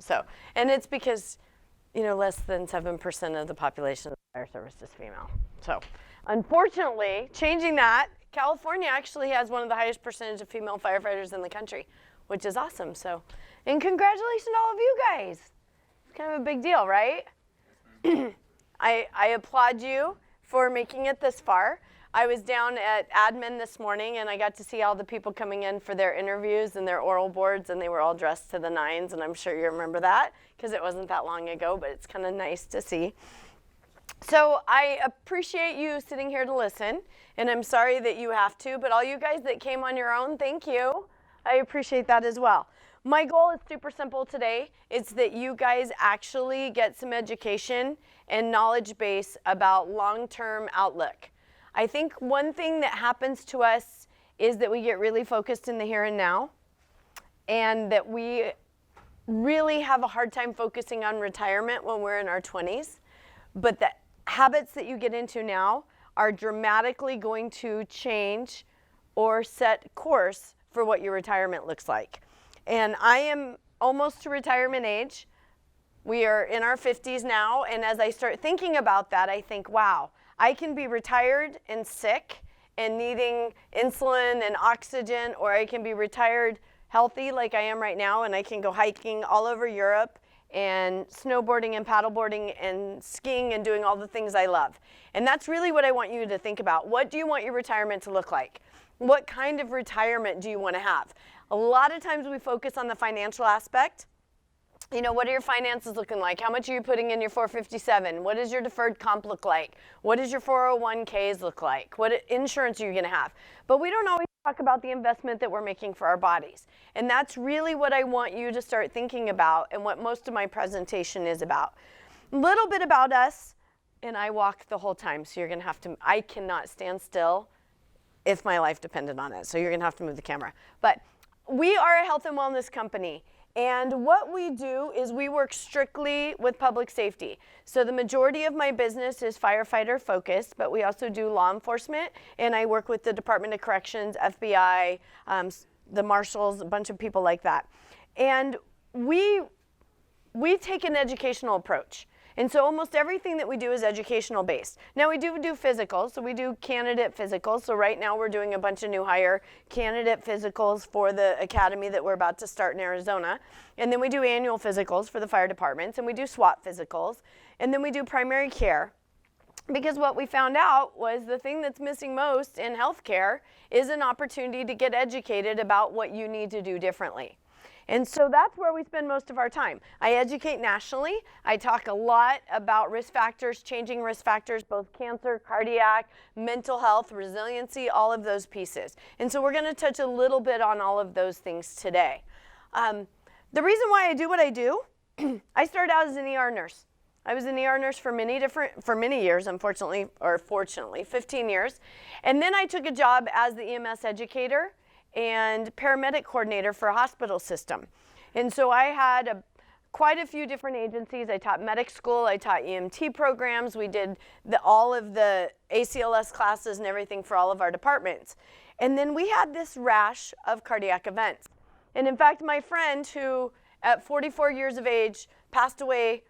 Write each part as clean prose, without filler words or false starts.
So, and it's because, less than 7% of the population of the fire service is female. So, unfortunately, changing that, California actually has one of the highest percentage of female firefighters in the country, which is awesome. So, and congratulations to all of you guys. It's kind of a big deal, right? I applaud you for making it this far. I was down at admin this morning, and I got to see all the people coming in for their interviews and their oral boards, and they were all dressed to the nines, and I'm sure you remember that because it wasn't that long ago, but it's kind of nice to see. So I appreciate you sitting here to listen, and I'm sorry that you have to, but all you guys that came on your own, thank you. I appreciate that as well. My goal is super simple today. It's that you guys actually get some education and knowledge base about long-term outlook. I think one thing that happens to us is that we get really focused in the here and now, and that we really have a hard time focusing on retirement when we're in our 20s. But the habits that you get into now are dramatically going to change or set course for what your retirement looks like. And I am almost to retirement age. We are in our 50s now, and as I start thinking about that, I think, wow, I can be retired and sick and needing insulin and oxygen, or I can be retired healthy like I am right now, and I can go hiking all over Europe and snowboarding and paddleboarding and skiing and doing all the things I love. And that's really what I want you to think about. What do you want your retirement to look like? What kind of retirement do you want to have? A lot of times we focus on the financial aspect. What are your finances looking like? How much are you putting in your 457? What does your deferred comp look like? What does your 401ks look like? What insurance are you going to have? But we don't always talk about the investment that we're making for our bodies. And that's really what I want you to start thinking about and what most of my presentation is about. A little bit about us, and I walk the whole time, so you're going to have to, I cannot stand still if my life depended on it, so you're going to have to move the camera. But we are a health and wellness company. And what we do is we work strictly with public safety. So the majority of my business is firefighter focused, but we also do law enforcement, and I work with the Department of Corrections, FBI, the marshals, a bunch of people like that. And we take an educational approach. And so almost everything that we do is educational based. Now we do physicals, so we do candidate physicals. So right now we're doing a bunch of new hire candidate physicals for the academy that we're about to start in Arizona. And then we do annual physicals for the fire departments, and we do SWAT physicals. And then we do primary care. Because what we found out was the thing that's missing most in healthcare is an opportunity to get educated about what you need to do differently. And so that's where we spend most of our time. I educate nationally. I talk a lot about risk factors, changing risk factors, both cancer, cardiac, mental health, resiliency, all of those pieces. And so we're going to touch a little bit on all of those things today. The reason why I do what I do, I started out as an ER nurse. I was an ER nurse for many years, unfortunately, or fortunately, 15 years. And then I took a job as the EMS educator and paramedic coordinator for a hospital system. And so I had quite a few different agencies. I taught medic school, I taught EMT programs, we did all of the ACLS classes and everything for all of our departments. And then we had this rash of cardiac events. And in fact, my friend who at 44 years of age passed away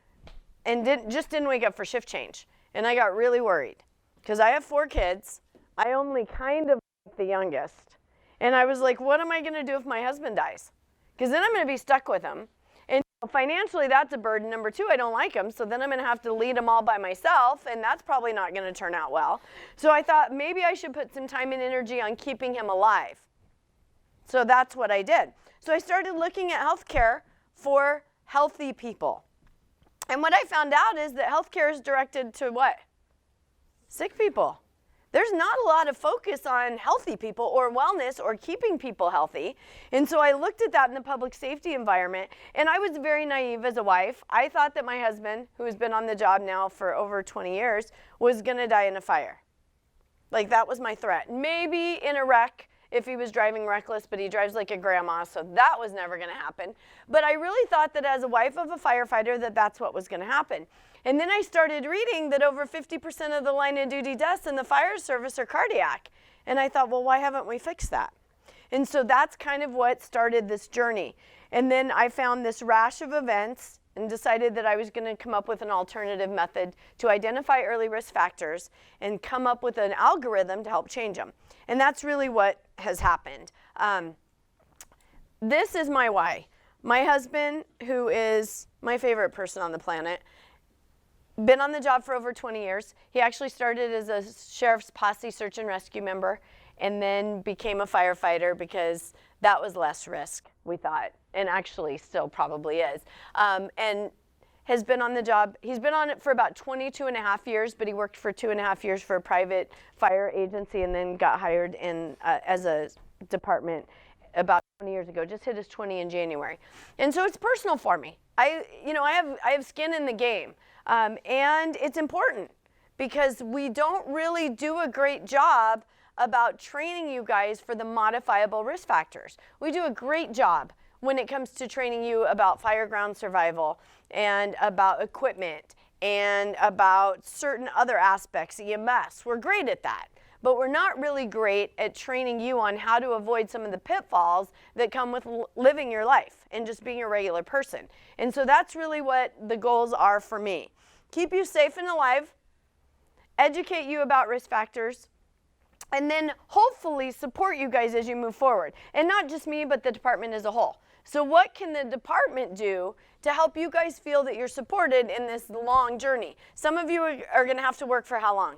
and didn't wake up for shift change. And I got really worried because I have 4 kids. I only kind of like the youngest. And I was like, what am I going to do if my husband dies? Because then I'm going to be stuck with him. And financially, that's a burden. Number 2, I don't like him. So then I'm going to have to lead them all by myself. And that's probably not going to turn out well. So I thought maybe I should put some time and energy on keeping him alive. So that's what I did. So I started looking at healthcare for healthy people. And what I found out is that healthcare is directed to what? Sick people. There's not a lot of focus on healthy people or wellness or keeping people healthy. And so I looked at that in the public safety environment, and I was very naive as a wife. I thought that my husband, who has been on the job now for over 20 years, was going to die in a fire. Like, that was my threat. Maybe in a wreck if he was driving reckless, but he drives like a grandma, so that was never going to happen. But I really thought that as a wife of a firefighter that that's what was going to happen. And then I started reading that over 50% of the line of duty deaths in the fire service are cardiac. And I thought, well, why haven't we fixed that? And so that's kind of what started this journey. And then I found this rash of events and decided that I was going to come up with an alternative method to identify early risk factors and come up with an algorithm to help change them. And that's really what has happened. This is my why. My husband, who is my favorite person on the planet, been on the job for over 20 years. He actually started as a sheriff's posse search and rescue member and then became a firefighter because that was less risk, we thought, and actually still probably is. And has been on the job. He's been on it for about 22 and a half years, but he worked for 2.5 years for a private fire agency and then got hired in as a department about 20 years ago. Just hit his 20 in January. And so it's personal for me. I have skin in the game. And it's important because we don't really do a great job about training you guys for the modifiable risk factors. We do a great job when it comes to training you about fire ground survival and about equipment and about certain other aspects, EMS. We're great at that, but we're not really great at training you on how to avoid some of the pitfalls that come with living your life and just being a regular person. And so that's really what the goals are for me. Keep you safe and alive, educate you about risk factors, and then hopefully support you guys as you move forward. And not just me, but the department as a whole. So what can the department do to help you guys feel that you're supported in this long journey? Some of you are going to have to work for how long?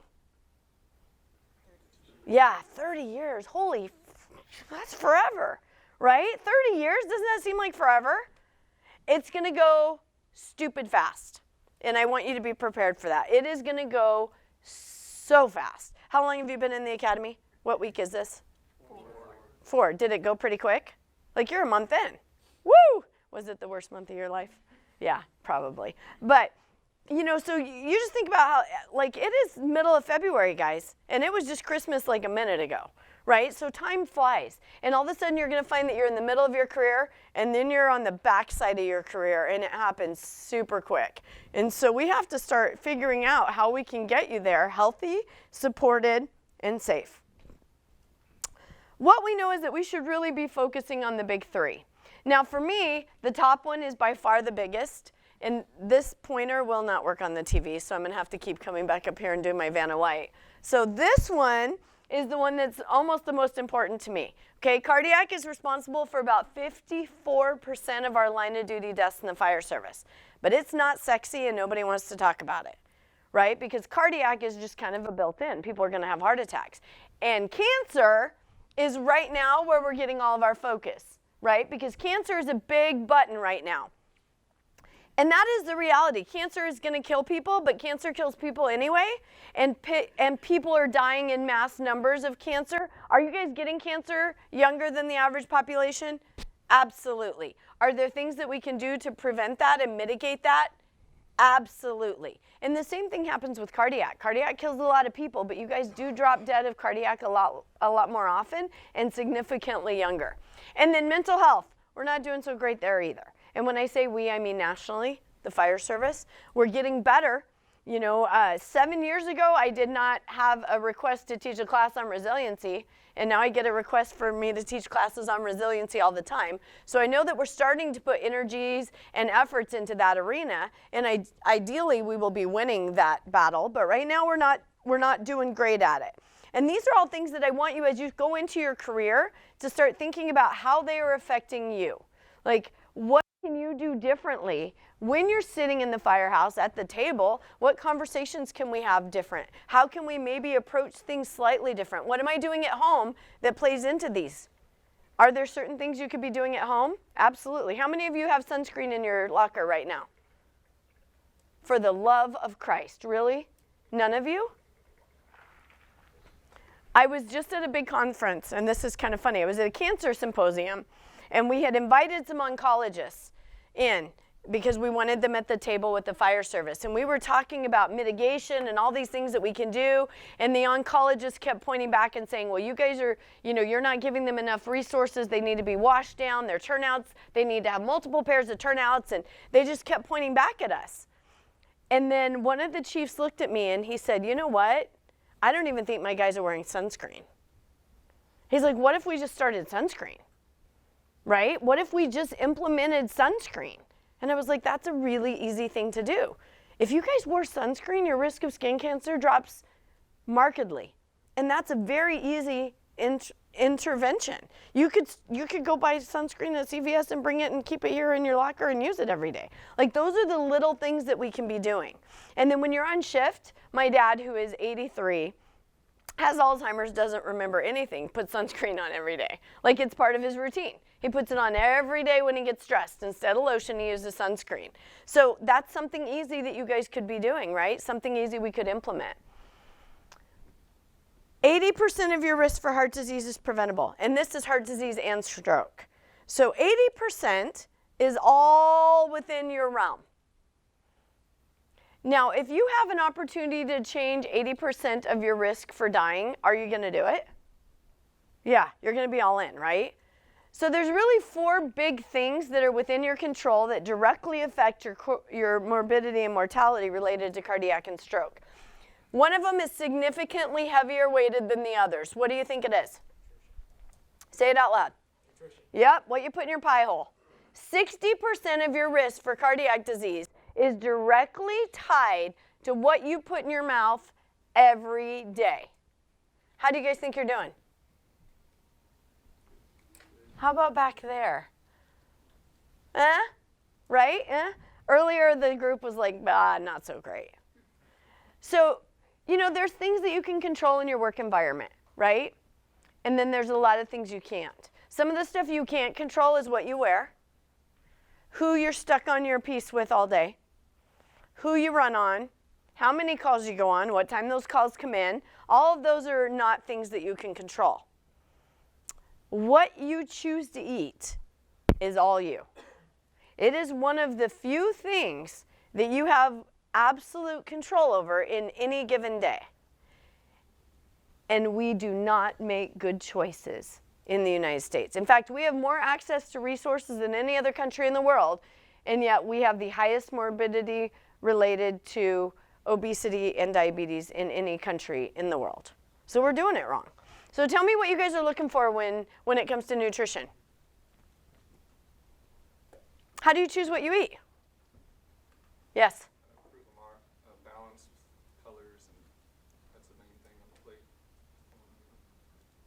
Yeah, 30 years. Holy, that's forever, right? 30 years, doesn't that seem like forever? It's going to go stupid fast. And I want you to be prepared for that. It is going to go so fast. How long have you been in the academy? What week is this? 4. Did it go pretty quick? Like you're a month in. Woo! Was it the worst month of your life? Yeah, probably. But, you know, so you just think about how, like, it is middle of February, guys. And it was just Christmas like a minute ago, right? So time flies. And all of a sudden you're going to find that you're in the middle of your career and then you're on the backside of your career and it happens super quick. And so we have to start figuring out how we can get you there healthy, supported, and safe. What we know is that we should really be focusing on the big 3. Now for me, the top one is by far the biggest. And this pointer will not work on the TV, so I'm going to have to keep coming back up here and doing my Vanna White. So this one is the one that's almost the most important to me. Okay, cardiac is responsible for about 54% of our line of duty deaths in the fire service. But it's not sexy and nobody wants to talk about it, right? Because cardiac is just kind of a built-in. People are going to have heart attacks. And cancer is right now where we're getting all of our focus, right? Because cancer is a big button right now. And that is the reality. Cancer is going to kill people, but cancer kills people anyway. And people are dying in mass numbers of cancer. Are you guys getting cancer younger than the average population? Absolutely. Are there things that we can do to prevent that and mitigate that? Absolutely. And the same thing happens with cardiac. Cardiac kills a lot of people, but you guys do drop dead of cardiac a lot more often and significantly younger. And then mental health. We're not doing so great there either. And when I say we, I mean nationally, the fire service. We're getting better. You know, 7 years ago, I did not have a request to teach a class on resiliency, and now I get a request for me to teach classes on resiliency all the time. So I know that we're starting to put energies and efforts into that arena, and ideally we will be winning that battle, but right now we're not doing great at it. And these are all things that I want you, as you go into your career, to start thinking about how they are affecting you. Like, what can you do differently when you're sitting in the firehouse at the table? What conversations can we have different? How can we maybe approach things slightly different? What am I doing at home that plays into these? Are there certain things you could be doing at home? Absolutely. How many of you have sunscreen in your locker right now? For the love of Christ, really? None of you? I was just at a big conference, and this is kind of funny. I was at a cancer symposium, and we had invited some oncologists in because we wanted them at the table with the fire service. And we were talking about mitigation and all these things that we can do. And the oncologist kept pointing back and saying, well, you guys are, you're not giving them enough resources. They need to be washed down. Their turnouts, they need to have multiple pairs of turnouts. And they just kept pointing back at us. And then one of the chiefs looked at me and he said, you know what? I don't even think my guys are wearing sunscreen. He's like, what if we just started sunscreen? right? What if we just implemented sunscreen? And I was like, that's a really easy thing to do. If you guys wore sunscreen, your risk of skin cancer drops markedly. And that's a very easy intervention. You could go buy sunscreen at CVS and bring it and keep it here in your locker and use it every day. Like, those are the little things that we can be doing. And then when you're on shift, my dad, who is 83, has Alzheimer's, doesn't remember anything, puts sunscreen on every day. Like, it's part of his routine. He puts it on every day when he gets stressed. Instead of lotion, he uses sunscreen. So that's something easy that you guys could be doing, right? Something easy we could implement. 80% of your risk for heart disease is preventable. And this is heart disease and stroke. So 80% is all within your realm. Now, if you have an opportunity to change 80% of your risk for dying, are you going to do it? Yeah, you're going to be all in, right? So there's really 4 big things that are within your control that directly affect your morbidity and mortality related to cardiac and stroke. One of them is significantly heavier weighted than the others. What do you think it is? Say it out loud. Nutrition. Yep, what you put in your pie hole. 60% of your risk for cardiac disease is directly tied to what you put in your mouth every day. How do you guys think you're doing? How about back there? Right? Earlier the group was like, not so great. So, you know, there's things that you can control in your work environment, right? And then there's a lot of things you can't. Some of the stuff you can't control is what you wear, who you're stuck on your piece with all day, who you run on, how many calls you go on, what time those calls come in. All of those are not things that you can control. What you choose to eat is all you. It is one of the few things that you have absolute control over in any given day. And we do not make good choices in the United States. In fact, we have more access to resources than any other country in the world, and yet we have the highest morbidity related to obesity and diabetes in any country in the world. So we're doing it wrong. So tell me what you guys are looking for when it comes to nutrition. How do you choose what you eat? Yes? Balanced colors, and that's the main thing on the plate.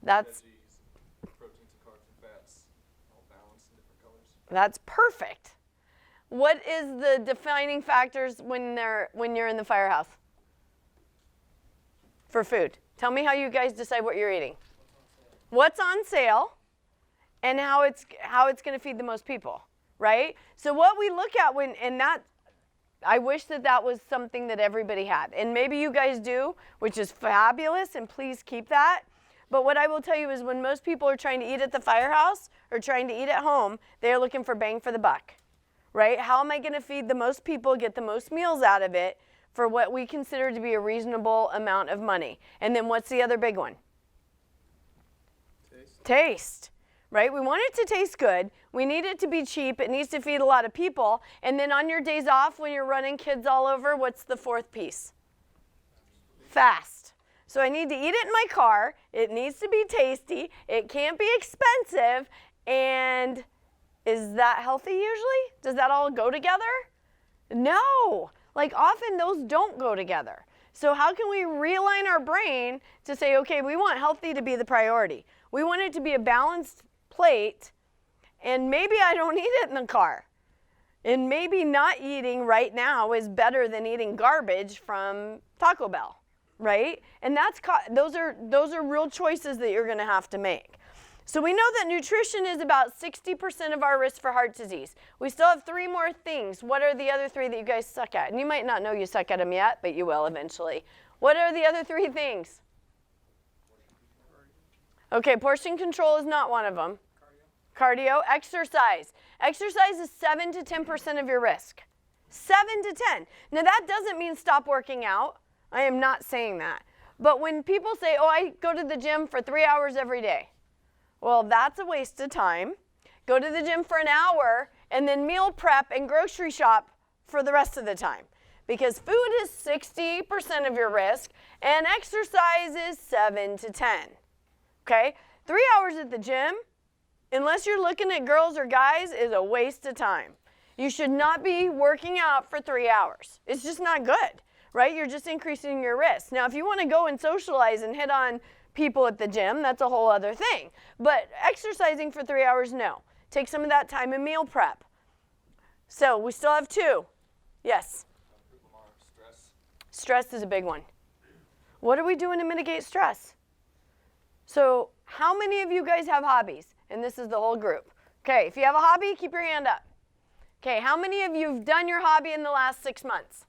That's veggies, proteins and carbs and fats, all balanced in different colors. That's perfect. What is the defining factors when you're in the firehouse for food? Tell me how you guys decide what you're eating. What's on sale, and how it's going to feed the most people, right? So what we look at I wish that was something that everybody had. And maybe you guys do, which is fabulous, and please keep that. But what I will tell you is when most people are trying to eat at the firehouse or trying to eat at home, they're looking for bang for the buck, right? How am I going to feed the most people, get the most meals out of it for what we consider to be a reasonable amount of money? And then what's the other big one? Taste. Right? We want it to taste good. We need it to be cheap. It needs to feed a lot of people. And then on your days off when you're running kids all over, what's the 4th piece? Fast. So I need to eat it in my car. It needs to be tasty. It can't be expensive. And is that healthy usually? Does that all go together? No. Like, often those don't go together. So how can we realign our brain to say, okay, we want healthy to be the priority. We want it to be a balanced plate, and maybe I don't eat it in the car. And maybe not eating right now is better than eating garbage from Taco Bell, right? And those are real choices that you're going to have to make. So we know that nutrition is about 60% of our risk for heart disease. We still have 3 more things. What are the other 3 that you guys suck at? And you might not know you suck at them yet, but you will eventually. What are the other 3 things? Okay, portion control is not one of them. Cardio. Exercise. Exercise is 7 to 10% of your risk. 7 to 10. Now that doesn't mean stop working out. I am not saying that. But when people say, oh, I go to the gym for 3 hours every day. Well, that's a waste of time. Go to the gym for an hour and then meal prep and grocery shop for the rest of the time. Because food is 60% of your risk and exercise is 7 to 10. Okay? 3 hours at the gym, unless you're looking at girls or guys, is a waste of time. You should not be working out for 3 hours. It's just not good, right? You're just increasing your risk. Now, if you want to go and socialize and hit on people at the gym, that's a whole other thing. But exercising for 3 hours, no. Take some of that time in meal prep. So we still have 2. Yes? Stress. Stress is a big one. What are we doing to mitigate stress? So how many of you guys have hobbies? And this is the whole group. Okay, if you have a hobby, keep your hand up. Okay, how many of you have done your hobby in the last 6 months?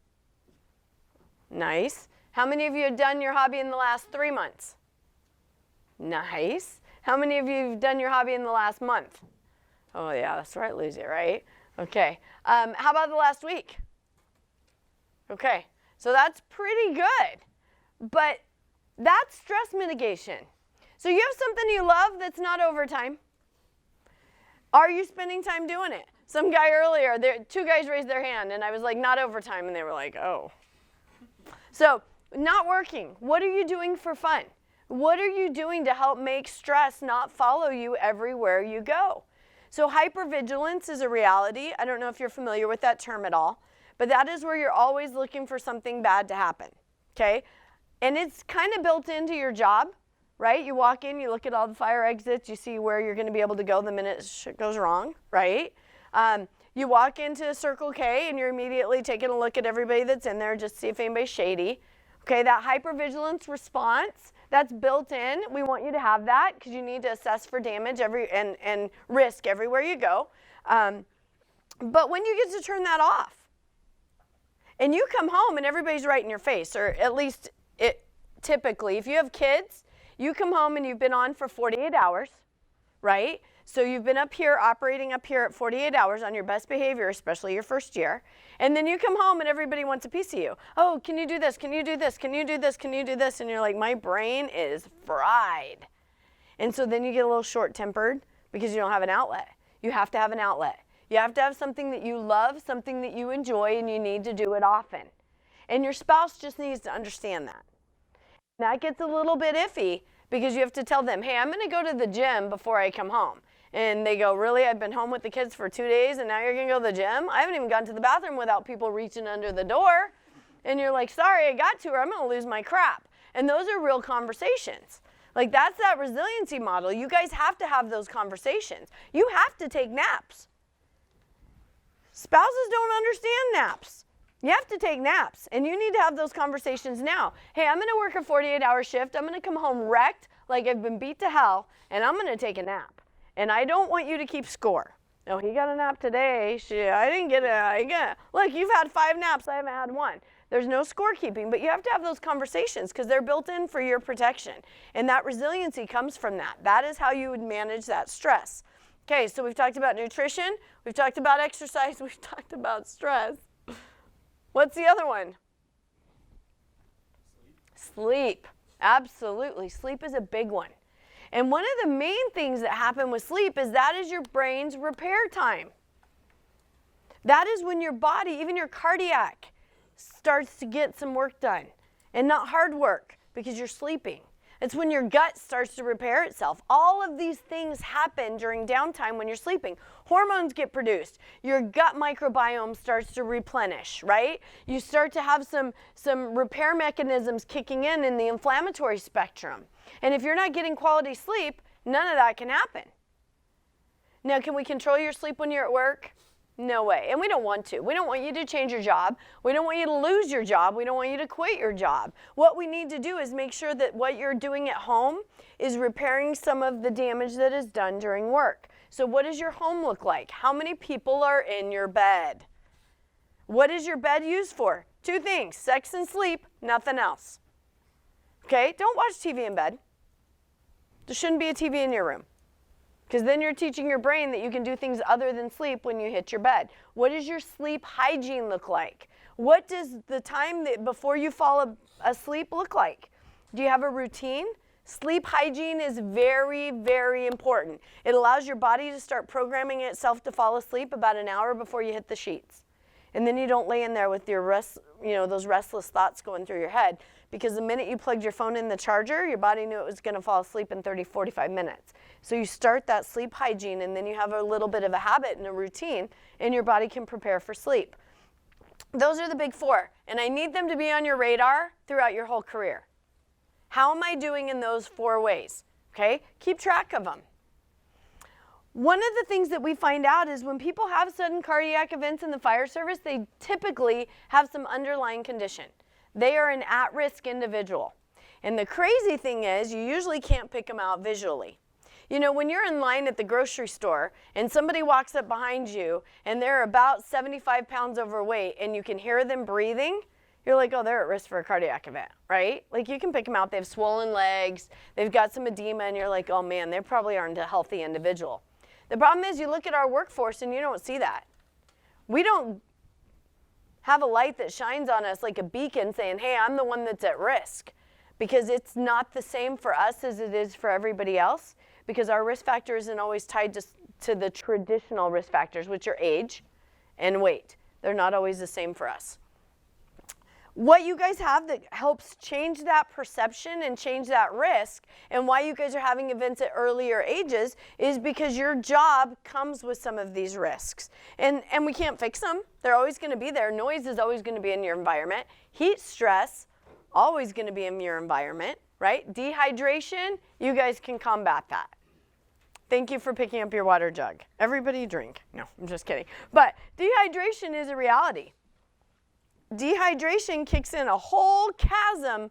Nice. How many of you have done your hobby in the last 3 months? Nice. How many of you have done your hobby in the last month? Oh yeah, that's right, lose it, right? Okay. How about the last week? Okay, so that's pretty good. But that's stress mitigation. So you have something you love that's not overtime. Are you spending time doing it? Some guy earlier, 2 guys raised their hand, and I was like, not overtime, and they were like, oh. So not working. What are you doing for fun? What are you doing to help make stress not follow you everywhere you go? So hypervigilance is a reality. I don't know if you're familiar with that term at all, but that is where you're always looking for something bad to happen, okay? And it's kind of built into your job, right? You walk in, you look at all the fire exits, you see where you're going to be able to go the minute shit goes wrong, right? You walk into Circle K and you're immediately taking a look at everybody that's in there just to see if anybody's shady. Okay, that hypervigilance response, that's built in. We want you to have that because you need to assess for damage and risk everywhere you go. But when you get to turn that off, and you come home and everybody's right in your face, or at least typically, if you have kids, you come home and you've been on for 48 hours, right? So you've been up here, operating up here at 48 hours on your best behavior, especially your first year. And then you come home and everybody wants a piece of you. Oh, can you do this? Can you do this? Can you do this? Can you do this? And you're like, my brain is fried. And so then you get a little short-tempered because you don't have an outlet. You have to have an outlet. You have to have something that you love, something that you enjoy, and you need to do it often. And your spouse just needs to understand that. That gets a little bit iffy because you have to tell them, hey, I'm going to go to the gym before I come home. And they go, really? I've been home with the kids for 2 days and now you're going to go to the gym? I haven't even gone to the bathroom without people reaching under the door. And you're like, sorry, I got to, or I'm going to lose my crap. And those are real conversations. Like, that's that resiliency model. You guys have to have those conversations. You have to take naps. Spouses don't understand naps. You have to take naps, and you need to have those conversations now. Hey, I'm going to work a 48-hour shift. I'm going to come home wrecked, like I've been beat to hell, and I'm going to take a nap. And I don't want you to keep score. No, he got a nap today. Shit, I didn't get it. Look, you've had 5 naps. I haven't had 1. There's no scorekeeping, but you have to have those conversations because they're built in for your protection. And that resiliency comes from that. That is how you would manage that stress. Okay, so we've talked about nutrition. We've talked about exercise. We've talked about stress. What's the other one? Sleep. Absolutely. Sleep is a big one. And one of the main things that happen with sleep is that is your brain's repair time. That is when your body, even your cardiac, starts to get some work done. And not hard work because you're sleeping. It's when your gut starts to repair itself. All of these things happen during downtime when you're sleeping. Hormones get produced. Your gut microbiome starts to replenish, right? You start to have some repair mechanisms kicking in the inflammatory spectrum. And if you're not getting quality sleep, none of that can happen. Now, can we control your sleep when you're at work? No way. And we don't want to. We don't want you to change your job. We don't want you to lose your job. We don't want you to quit your job. What we need to do is make sure that what you're doing at home is repairing some of the damage that is done during work. So what does your home look like? How many people are in your bed? What is your bed used for? 2 things, sex and sleep, nothing else. Okay, don't watch TV in bed. There shouldn't be a TV in your room. Because then you're teaching your brain that you can do things other than sleep when you hit your bed. What does your sleep hygiene look like? What does the time before you fall asleep look like? Do you have a routine? Sleep hygiene is very, very important. It allows your body to start programming itself to fall asleep about an hour before you hit the sheets. And then you don't lay in there with your those restless thoughts going through your head, because the minute you plugged your phone in the charger, your body knew it was going to fall asleep in 30, 45 minutes. So you start that sleep hygiene, and then you have a little bit of a habit and a routine, and your body can prepare for sleep. Those are the big 4, and I need them to be on your radar throughout your whole career. How am I doing in those 4 ways? Okay, keep track of them. One of the things that we find out is when people have sudden cardiac events in the fire service, they typically have some underlying condition. They are an at-risk individual. And the crazy thing is, you usually can't pick them out visually. You know, when you're in line at the grocery store and somebody walks up behind you and they're about 75 pounds overweight and you can hear them breathing, you're like, oh, they're at risk for a cardiac event, right? Like, you can pick them out. They have swollen legs, they've got some edema, and you're like, oh man, they probably aren't a healthy individual. The problem is, you look at our workforce and you don't see that. We don't have a light that shines on us like a beacon saying, hey, I'm the one that's at risk, because it's not the same for us as it is for everybody else, because our risk factor isn't always tied to the traditional risk factors, which are age and weight. They're not always the same for us. What you guys have that helps change that perception and change that risk, and why you guys are having events at earlier ages, is because your job comes with some of these risks. And we can't fix them. They're always going to be there. Noise is always going to be in your environment. Heat stress, always going to be in your environment, right? Dehydration, you guys can combat that. Thank you for picking up your water jug. Everybody drink. No, I'm just kidding. But dehydration is a reality. Dehydration kicks in a whole chasm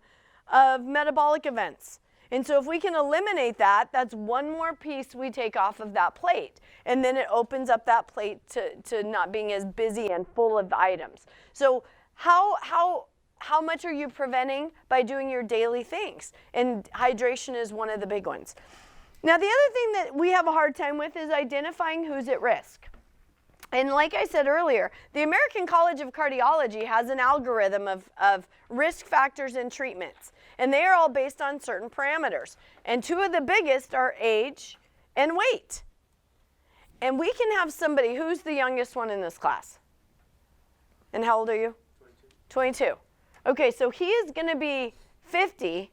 of metabolic events. And so if we can eliminate that, that's one more piece we take off of that plate. And then it opens up that plate to not being as busy and full of items. So how much are you preventing by doing your daily things? And hydration is one of the big ones. Now, the other thing that we have a hard time with is identifying who's at risk. And like I said earlier, the American College of Cardiology has an algorithm of risk factors and treatments. And they are all based on certain parameters. And 2 of the biggest are age and weight. And we can have somebody, who's the youngest one in this class? And how old are you? 22. Okay, so he is going to be 50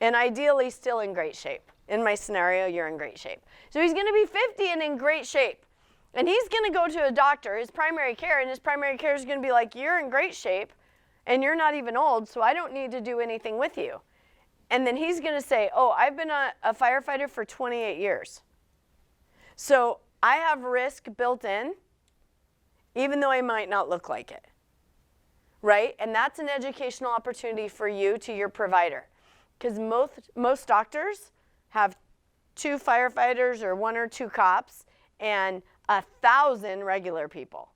and ideally still in great shape. In my scenario, you're in great shape. So he's going to be 50 and in great shape. And he's going to go to a doctor, his primary care, and his primary care is going to be like, you're in great shape, and you're not even old, so I don't need to do anything with you. And then he's going to say, oh, I've been a firefighter for 28 years. So I have risk built in, even though I might not look like it, right? And that's an educational opportunity for you to your provider, because most doctors have 2 firefighters or 1 or 2 cops and 1,000 regular people.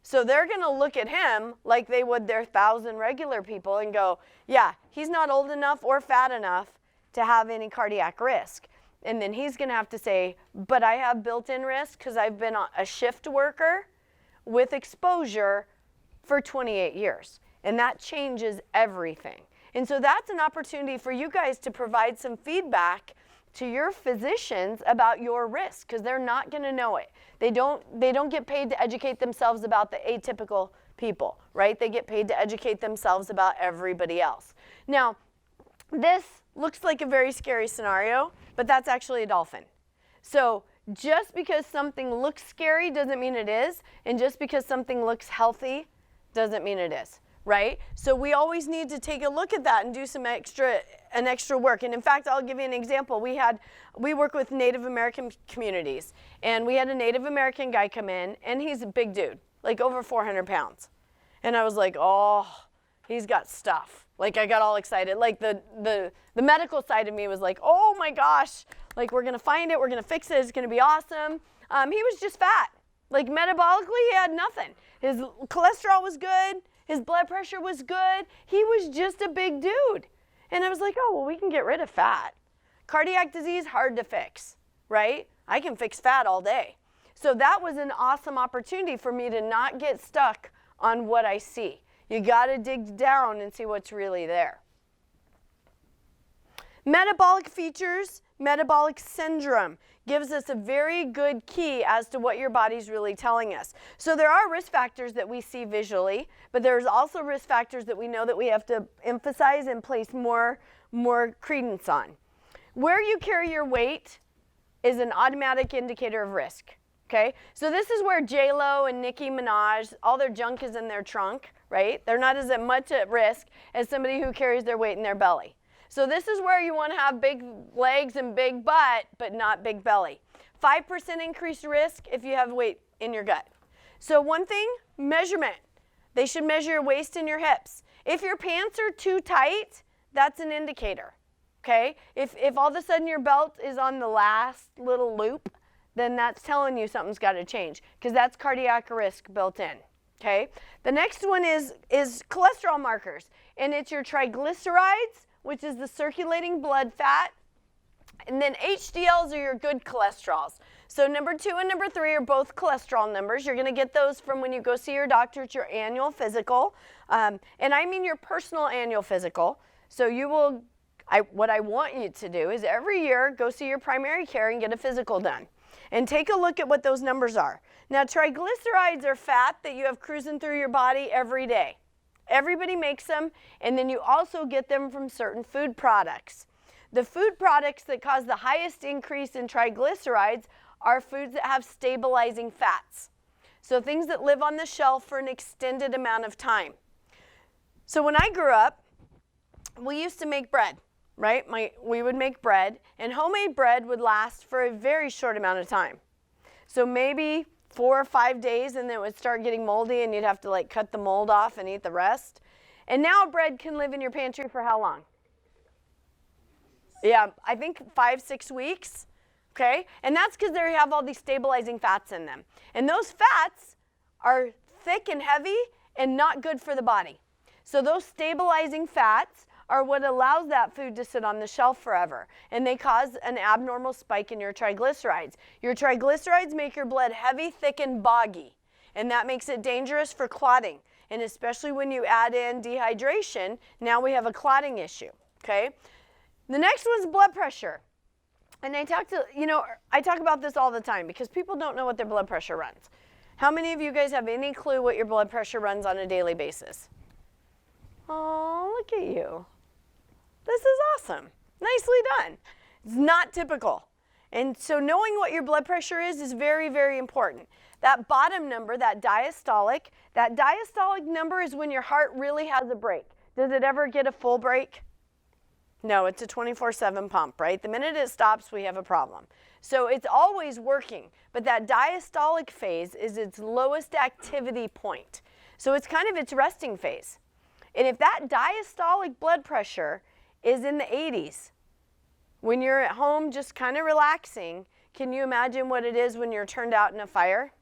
So they're going to look at him like they would their 1,000 regular people and go, yeah, he's not old enough or fat enough to have any cardiac risk. And then he's going to have to say, but I have built-in risk because I've been a shift worker with exposure for 28 years. And that changes everything. And so that's an opportunity for you guys to provide some feedback to your physicians about your risk, because they're not going to know it. They don't get paid to educate themselves about the atypical people, right? They get paid to educate themselves about everybody else. Now, this looks like a very scary scenario, but that's actually a dolphin. So just because something looks scary doesn't mean it is, and just because something looks healthy doesn't mean it is, right? So we always need to take a look at that and do some extra work. And in fact, I'll give you an example. We work with Native American communities, and we had a Native American guy come in, and he's a big dude, like over 400 pounds. And I was like, oh, he's got stuff. Like, I got all excited. Like, the medical side of me was like, oh my gosh, like, we're gonna find it, we're gonna fix it, it's gonna be awesome. He was just fat. Like, metabolically, he had nothing. His cholesterol was good, his blood pressure was good. He was just a big dude. And I was like, oh, well, we can get rid of fat. Cardiac disease, hard to fix, right? I can fix fat all day. So that was an awesome opportunity for me to not get stuck on what I see. You got to dig down and see what's really there. Metabolic features metabolic syndrome gives us a very good key as to what your body's really telling us. So there are risk factors that we see visually, but there's also risk factors that we know that we have to emphasize and place more credence on. Where you carry your weight is an automatic indicator of risk. Okay, so this is where J-Lo and Nicki Minaj, all their junk is in their trunk, right? They're not as much at risk as somebody who carries their weight in their belly. So this is where you want to have big legs and big butt, but not big belly. 5% increased risk if you have weight in your gut. So one thing, measurement. They should measure your waist and your hips. If your pants are too tight, that's an indicator, okay? If all of a sudden your belt is on the last little loop, then that's telling you something's got to change, because that's cardiac risk built in, okay? The next one is cholesterol markers, and it's your triglycerides, which is the circulating blood fat, and then HDLs are your good cholesterols. So number 2 and number 3 are both cholesterol numbers. You're going to get those from when you go see your doctor at your annual physical, and I mean your personal annual physical. So you will, what I want you to do is every year go see your primary care and get a physical done. And take a look at what those numbers are. Now, triglycerides are fat that you have cruising through your body every day. Everybody makes them, and then you also get them from certain food products. The food products that cause the highest increase in triglycerides are foods that have stabilizing fats. So things that live on the shelf for an extended amount of time. So when I grew up, we used to make bread. Right? We would make bread, and homemade bread would last for a very short amount of time. So maybe 4 or 5 days, and then it would start getting moldy, and you'd have to like cut the mold off and eat the rest. And now bread can live in your pantry for how long? Yeah, I think 5-6 weeks. Okay? And that's because they have all these stabilizing fats in them. And those fats are thick and heavy and not good for the body. So those stabilizing fats are what allows that food to sit on the shelf forever. And they cause an abnormal spike in your triglycerides. Your triglycerides make your blood heavy, thick, and boggy. And that makes it dangerous for clotting. And especially when you add in dehydration, now we have a clotting issue, okay? The next one's blood pressure. And I talk about this all the time because people don't know what their blood pressure runs. How many of you guys have any clue what your blood pressure runs on a daily basis? Oh, look at you. This is awesome. Nicely done. It's not typical. And so knowing what your blood pressure is very, very important. That bottom number, that diastolic number is when your heart really has a break. Does it ever get a full break? No, it's a 24/7 pump, right? The minute it stops, we have a problem. So it's always working, but that diastolic phase is its lowest activity point. So it's kind of its resting phase. And if that diastolic blood pressure is in the 80s, when you're at home just kind of relaxing, can you imagine what it is when you're turned out in a fire?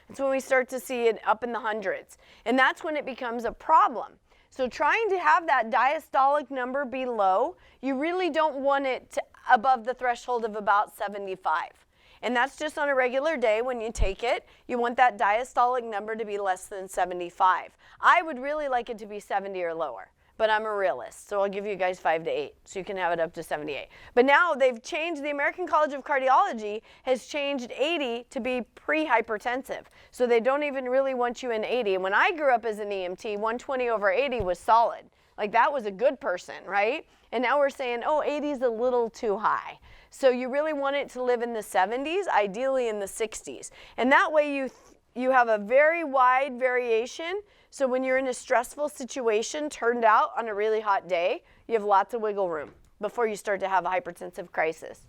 It's when we start to see it up in the hundreds. And that's when it becomes a problem. So trying to have that diastolic number be low, you really don't want it to above the threshold of about 75. And that's just on a regular day when you take it. You want that diastolic number to be less than 75. I would really like it to be 70 or lower, but I'm a realist, so I'll give you guys 5 to 8, so you can have it up to 78. But now they've changed, the American College of Cardiology has changed 80 to be pre-hypertensive. So they don't even really want you in 80. And when I grew up as an EMT, 120/80 was solid. Like that was a good person, right? And now we're saying, oh, 80 is a little too high. So you really want it to live in the 70s, ideally in the 60s. And that way you have a very wide variation. So when you're in a stressful situation, turned out on a really hot day, you have lots of wiggle room before you start to have a hypertensive crisis.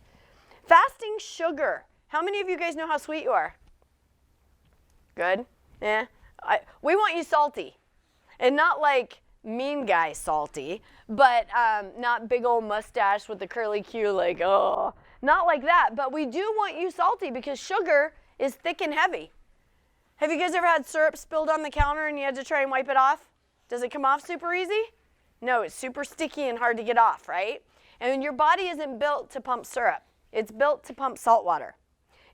Fasting sugar. How many of you guys know how sweet you are? Good? Yeah. We want you salty. And not like mean guy salty, but not big old mustache with the curly Q, like, oh, not like that. But we do want you salty because sugar is thick and heavy. Have you guys ever had syrup spilled on the counter and you had to try and wipe it off? Does it come off super easy? No, it's super sticky and hard to get off, right? And your body isn't built to pump syrup. It's built to pump salt water.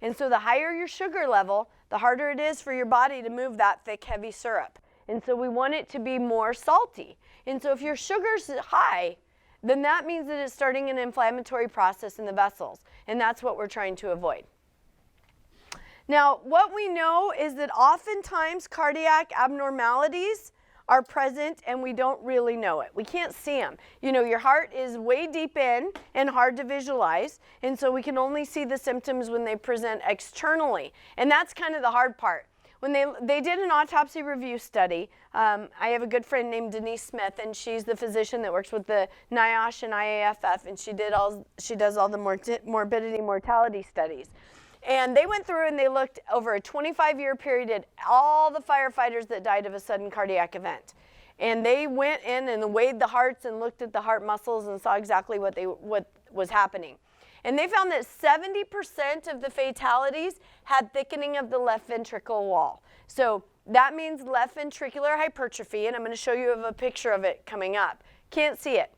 And so the higher your sugar level, the harder it is for your body to move that thick, heavy syrup. And so we want it to be more salty. And so if your sugar's high, then that means that it's starting an inflammatory process in the vessels, and that's what we're trying to avoid. Now, what we know is that oftentimes cardiac abnormalities are present and we don't really know it. We can't see them. You know, your heart is way deep in and hard to visualize, and so we can only see the symptoms when they present externally, and that's kind of the hard part. When they did an autopsy review study, I have a good friend named Denise Smith, and she's the physician that works with the NIOSH and IAFF, and she does all the morbidity mortality studies. And they went through and they looked over a 25-year period at all the firefighters that died of a sudden cardiac event. And they went in and weighed the hearts and looked at the heart muscles and saw exactly what was happening. And they found that 70% of the fatalities had thickening of the left ventricle wall. So that means left ventricular hypertrophy, and I'm going to show you a picture of it coming up. Can't see it.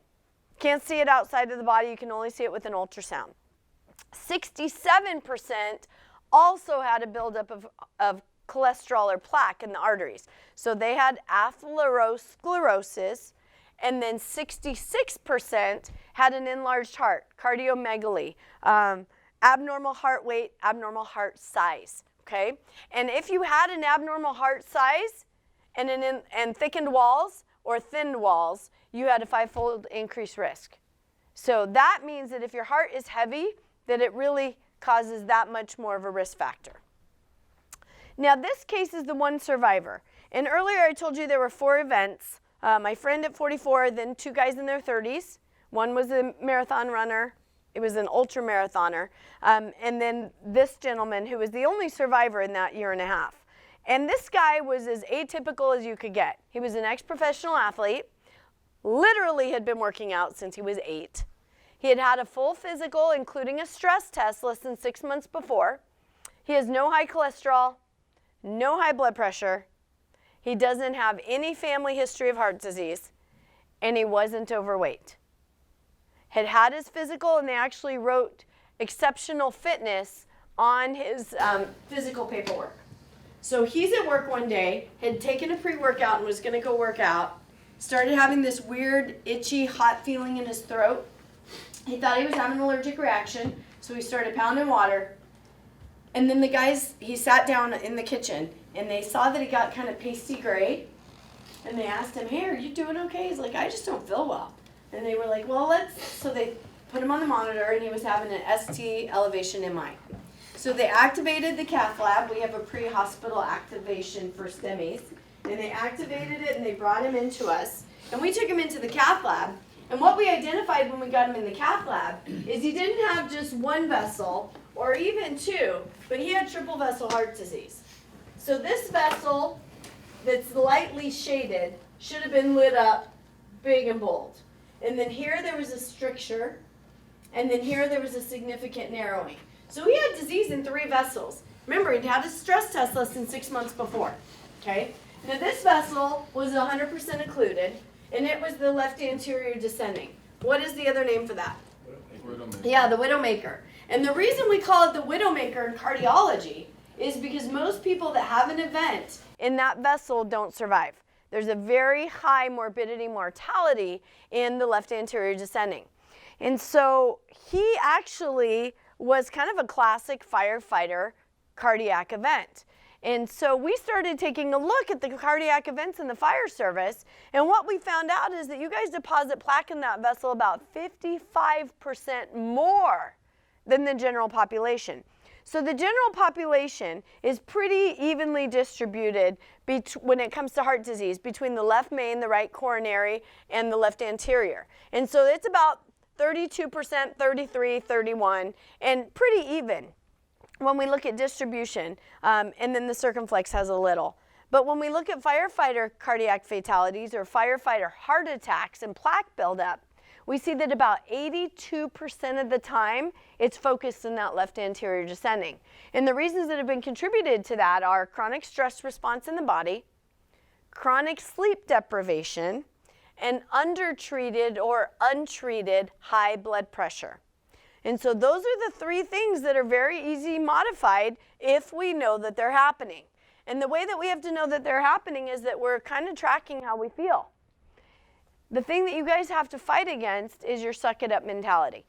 Can't see it outside of the body. You can only see it with an ultrasound. 67% also had a buildup of cholesterol or plaque in the arteries. So they had atherosclerosis, and then 66% had an enlarged heart, cardiomegaly, abnormal heart weight, abnormal heart size, okay? And if you had an abnormal heart size and thickened walls or thinned walls, you had a 5-fold increased risk. So that means that if your heart is heavy, that it really causes that much more of a risk factor. Now this case is the one survivor. And earlier I told you there were 4 events. My friend at 44, then 2 guys in their 30s. One was a marathon runner. It was an ultra marathoner. And then this gentleman who was the only survivor in that year and a half. And this guy was as atypical as you could get. He was an ex-professional athlete, literally had been working out since he was 8. He had had a full physical, including a stress test, less than 6 months before. He has no high cholesterol, no high blood pressure. He doesn't have any family history of heart disease, and he wasn't overweight. Had had his physical, and they actually wrote exceptional fitness on his physical paperwork. So he's at work one day, had taken a pre-workout and was going to go work out, started having this weird, itchy, hot feeling in his throat. He thought he was having an allergic reaction, so he started pounding water. And then he sat down in the kitchen, and they saw that he got kind of pasty gray. And they asked him, hey, are you doing okay? He's like, I just don't feel well. And they were like, well, so they put him on the monitor, and he was having an ST elevation MI. So they activated the cath lab. We have a pre-hospital activation for STEMIs. And they activated it, and they brought him into us. And we took him into the cath lab. And what we identified when we got him in the cath lab is he didn't have just one vessel or even 2, but he had triple vessel heart disease. So this vessel that's lightly shaded should have been lit up big and bold. And then here there was a stricture, and then here there was a significant narrowing. So he had disease in 3 vessels. Remember, he'd had a stress test less than 6 months before. Okay? Now this vessel was 100% occluded, and it was the left anterior descending. What is the other name for that? Widowmaker. Yeah, the widowmaker. And the reason we call it the widowmaker in cardiology is because most people that have an event in that vessel don't survive. There's a very high morbidity mortality in the left anterior descending. And so he actually was kind of a classic firefighter cardiac event. And so we started taking a look at the cardiac events in the fire service, and what we found out is that you guys deposit plaque in that vessel about 55% more than the general population. So the general population is pretty evenly distributed when it comes to heart disease between the left main, the right coronary, and the left anterior. And so it's about 32%, 33, 31, and pretty even when we look at distribution, and then the circumflex has a little. But when we look at firefighter cardiac fatalities or firefighter heart attacks and plaque buildup, we see that about 82% of the time it's focused in that left anterior descending. And the reasons that have been contributed to that are chronic stress response in the body, chronic sleep deprivation, and undertreated or untreated high blood pressure. And so those are the 3 things that are very easy modified if we know that they're happening. And the way that we have to know that they're happening is that we're kind of tracking how we feel. the thing that you guys have to fight against is your suck it up mentality.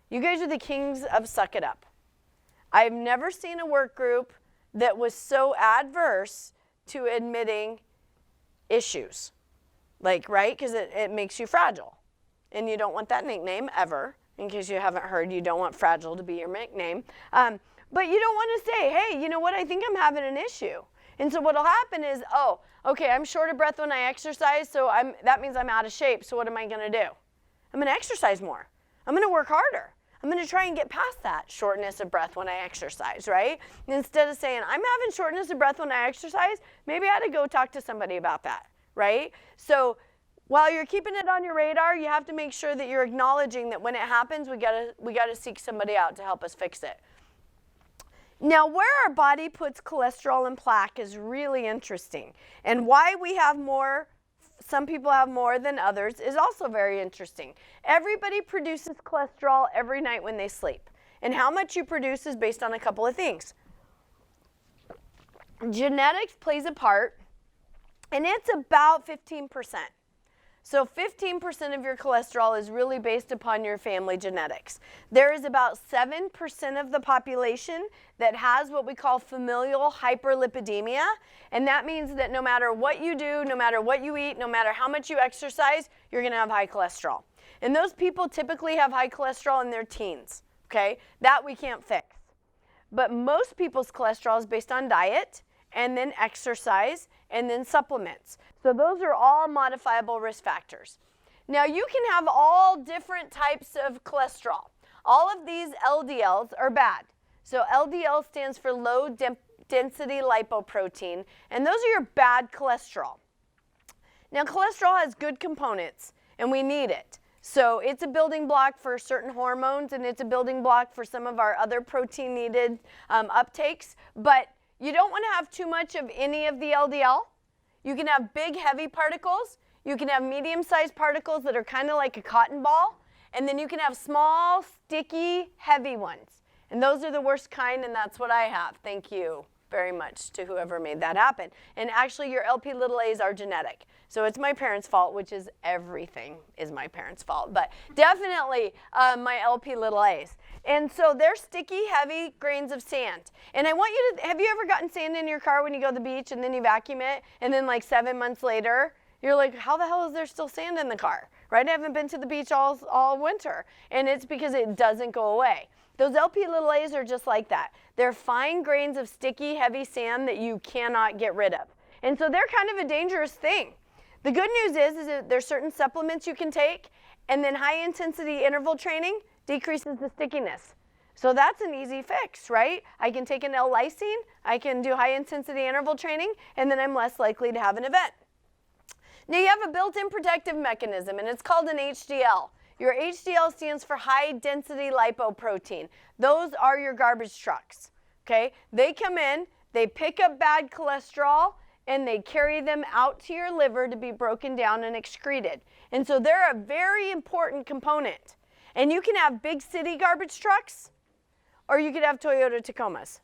You guys are the kings of suck it up. I've never seen a work group that was so adverse to admitting issues. Like, right? Because it makes you fragile. And you don't want that nickname ever. In case you haven't heard, you don't want fragile to be your nickname. But you don't want to say, hey, you know what? I think I'm having an issue. And so what'll happen is, oh, okay, I'm short of breath when I exercise, so that means I'm out of shape. So what am I going to do? I'm going to exercise more. I'm going to work harder. I'm going to try and get past that shortness of breath when I exercise, right? And instead of saying, I'm having shortness of breath when I exercise, maybe I ought to go talk to somebody about that, right? So while you're keeping it on your radar, you have to make sure that you're acknowledging that when it happens, we gotta seek somebody out to help us fix it. Now, where our body puts cholesterol and plaque is really interesting. And why we have more, some people have more than others, is also very interesting. Everybody produces cholesterol every night when they sleep. And how much you produce is based on a couple of things. Genetics plays a part, and it's about 15%. So 15% of your cholesterol is really based upon your family genetics. There is about 7% of the population that has what we call familial hyperlipidemia, and that means that no matter what you do, no matter what you eat, no matter how much you exercise, you're going to have high cholesterol. And those people typically have high cholesterol in their teens, okay? That we can't fix. But most people's cholesterol is based on diet, and then exercise, and then supplements. So those are all modifiable risk factors. Now you can have all different types of cholesterol. All of these LDLs are bad. So LDL stands for low density lipoprotein, and those are your bad cholesterol. Now cholesterol has good components, and we need it. So it's a building block for certain hormones, and it's a building block for some of our other protein needed uptakes, but you don't want to have too much of any of the LDL. You can have big, heavy particles. You can have medium-sized particles that are kind of like a cotton ball. And then you can have small, sticky, heavy ones. And those are the worst kind, and that's what I have. Thank you very much to whoever made that happen. And actually, your LP-A's are genetic. So it's my parents' fault, which is everything is my parents' fault. But definitely my LP-A's. And so they're sticky, heavy grains of sand. And I want you to, have you ever gotten sand in your car when you go to the beach and then you vacuum it, and then like 7 months later, you're like, how the hell is there still sand in the car? Right? I haven't been to the beach all winter. And it's because it doesn't go away. Those LP-A's are just like that. They're fine grains of sticky, heavy sand that you cannot get rid of. And so they're kind of a dangerous thing. The good news is that there's certain supplements you can take, and then high-intensity interval training decreases the stickiness. So that's an easy fix, right? I can take an L-lysine, I can do high-intensity interval training, and then I'm less likely to have an event. Now you have a built-in protective mechanism, and it's called an HDL. Your HDL stands for high-density lipoprotein. Those are your garbage trucks, okay? They come in, they pick up bad cholesterol, and they carry them out to your liver to be broken down and excreted. And so they're a very important component. And you can have big city garbage trucks, or you could have Toyota Tacomas.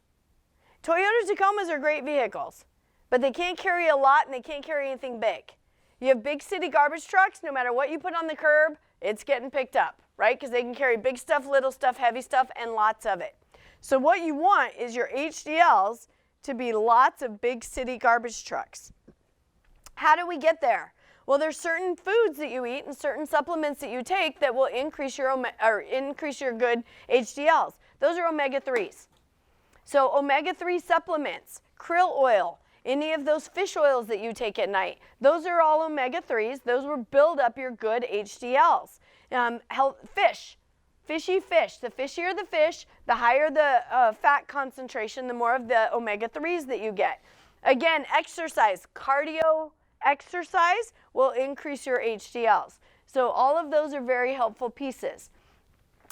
Toyota Tacomas are great vehicles, but they can't carry a lot and they can't carry anything big. You have big city garbage trucks, no matter what you put on the curb, it's getting picked up, right? Because they can carry big stuff, little stuff, heavy stuff, and lots of it. So what you want is your HDLs to be lots of big city garbage trucks. How do we get there? Well, there's certain foods that you eat and certain supplements that you take that will increase your good HDLs. Those are omega-3s. So omega-3 supplements, krill oil, any of those fish oils that you take at night, those are all omega-3s. Those will build up your good HDLs. Fishy fish. The fishier the fish, the higher the fat concentration, the more of the omega-3s that you get. Again, exercise, cardio exercise will increase your HDLs. So all of those are very helpful pieces.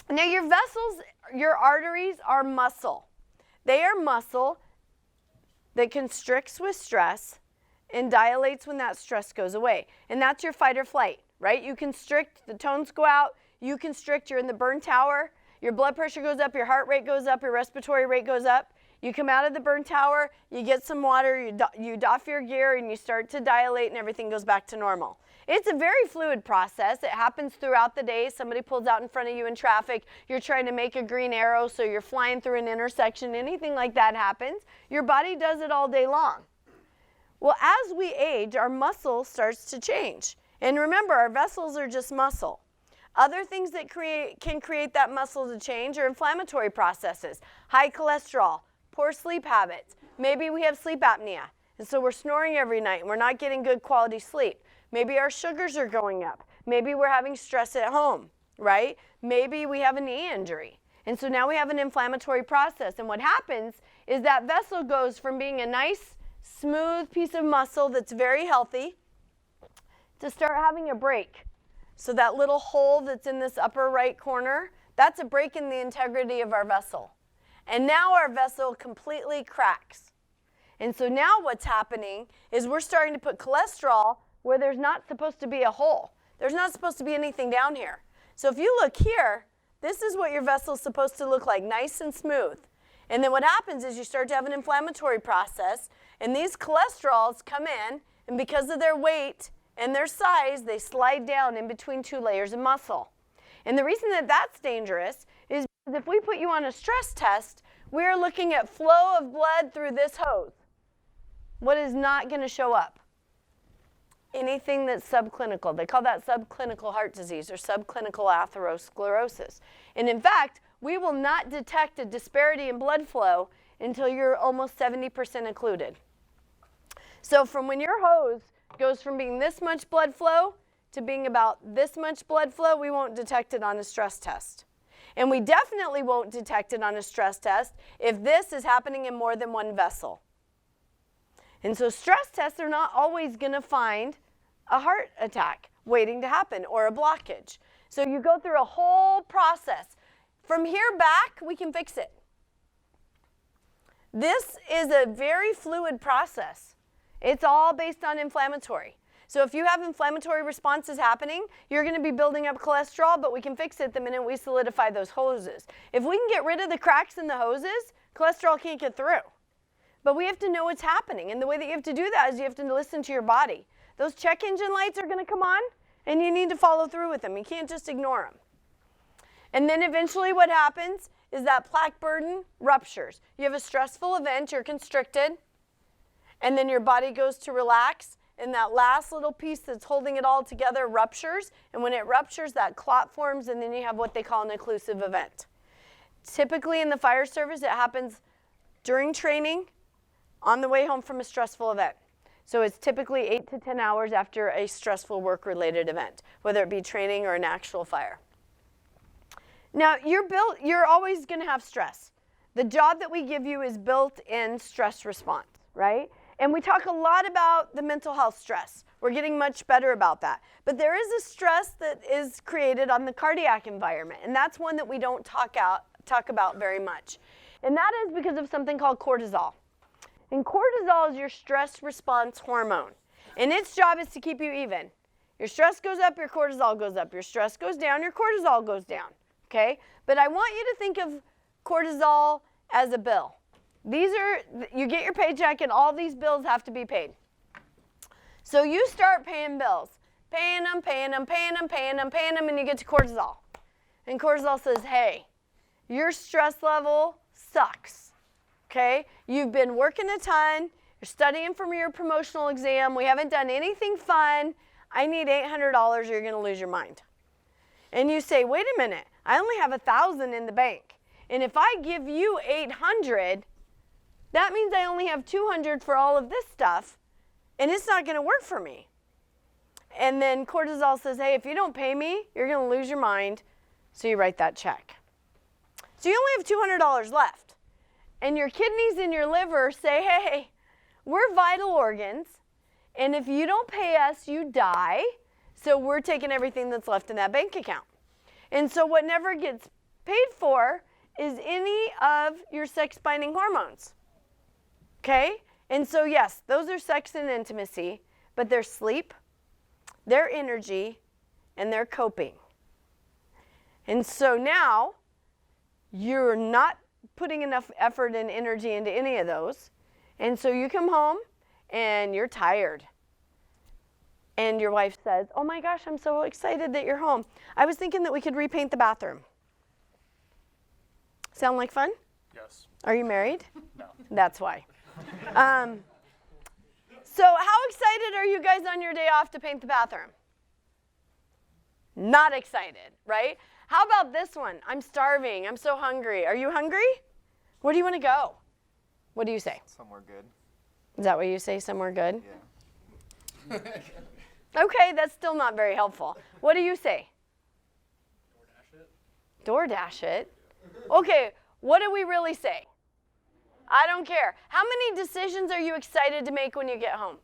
Now your vessels, your arteries are muscle. They are muscle that constricts with stress and dilates when that stress goes away. And that's your fight or flight, right? You constrict, the tones go out, you constrict, you're in the burn tower, your blood pressure goes up, your heart rate goes up, your respiratory rate goes up. You come out of the burn tower, you get some water, you doff your gear, and you start to dilate, and everything goes back to normal. It's a very fluid process. It happens throughout the day. Somebody pulls out in front of you in traffic. You're trying to make a green arrow, so you're flying through an intersection. Anything like that happens. Your body does it all day long. Well, as we age, our muscle starts to change. And remember, our vessels are just muscle. Other things that can create that muscle to change are inflammatory processes, high cholesterol, poor sleep habits. Maybe we have sleep apnea, and so we're snoring every night and we're not getting good quality sleep. Maybe our sugars are going up. Maybe we're having stress at home, right? Maybe we have a knee injury. And so now we have an inflammatory process. And what happens is that vessel goes from being a nice, smooth piece of muscle that's very healthy to start having a break. So that little hole that's in this upper right corner, that's a break in the integrity of our vessel. And now our vessel completely cracks. And so now what's happening is we're starting to put cholesterol where there's not supposed to be a hole. There's not supposed to be anything down here. So if you look here, this is what your vessel's supposed to look like, nice and smooth. And then what happens is you start to have an inflammatory process, and these cholesterols come in, and because of their weight and their size, they slide down in between two layers of muscle. And the reason that that's dangerous is because if we put you on a stress test, we're looking at flow of blood through this hose. What is not going to show up? Anything that's subclinical. They call that subclinical heart disease or subclinical atherosclerosis. And in fact, we will not detect a disparity in blood flow until you're almost 70% occluded. So from when your hose goes from being this much blood flow to being about this much blood flow, we won't detect it on a stress test. And we definitely won't detect it on a stress test if this is happening in more than one vessel. And so stress tests are not always going to find a heart attack waiting to happen or a blockage. So you go through a whole process. From here back, we can fix it. This is a very fluid process. It's all based on inflammatory. So if you have inflammatory responses happening, you're going to be building up cholesterol, but we can fix it the minute we solidify those hoses. If we can get rid of the cracks in the hoses, cholesterol can't get through. But we have to know what's happening. And the way that you have to do that is you have to listen to your body. Those check engine lights are going to come on, and you need to follow through with them. You can't just ignore them. And then eventually what happens is that plaque burden ruptures. You have a stressful event, you're constricted, and then your body goes to relax, and that last little piece that's holding it all together ruptures, and when it ruptures, that clot forms, and then you have what they call an occlusive event. Typically in the fire service, it happens during training, on the way home from a stressful event. So it's typically 8 to 10 hours after a stressful work-related event, whether it be training or an actual fire. Now, you're always going to have stress. The job that we give you is built-in stress response, right? And we talk a lot about the mental health stress. We're getting much better about that. But there is a stress that is created on the cardiac environment, and that's one that we don't talk about very much. And that is because of something called cortisol. And cortisol is your stress response hormone. And its job is to keep you even. Your stress goes up, your cortisol goes up. Your stress goes down, your cortisol goes down. Okay? But I want you to think of cortisol as a bill. You get your paycheck and all these bills have to be paid. So you start paying bills. Paying them, and you get to cortisol. And cortisol says, hey, your stress level sucks. Okay, you've been working a ton, you're studying for your promotional exam, we haven't done anything fun, I need $800 or you're going to lose your mind. And you say, wait a minute, I only have $1,000 in the bank. And if I give you $800, that means I only have $200 for all of this stuff, and it's not going to work for me. And then cortisol says, hey, if you don't pay me, you're going to lose your mind, so you write that check. So you only have $200 left. And your kidneys and your liver say, hey, we're vital organs, and if you don't pay us, you die, so we're taking everything that's left in that bank account. And so what never gets paid for is any of your sex-binding hormones, okay? And so yes, those are sex and intimacy, but their sleep, their energy, and their coping. And so now, you're not putting enough effort and energy into any of those. And so you come home and you're tired. And your wife says, oh my gosh, I'm so excited that you're home. I was thinking that we could repaint the bathroom. Sound like fun? Yes. Are you married? No. That's why. So how excited are you guys on your day off to paint the bathroom? Not excited, right? How about this one? I'm starving. I'm so hungry. Are you hungry? Where do you want to go? What do you say? Somewhere good. Is that what you say? Somewhere good? Yeah. Okay, that's still not very helpful. What do you say? DoorDash it. Okay, what do we really say? I don't care. How many decisions are you excited to make when you get home?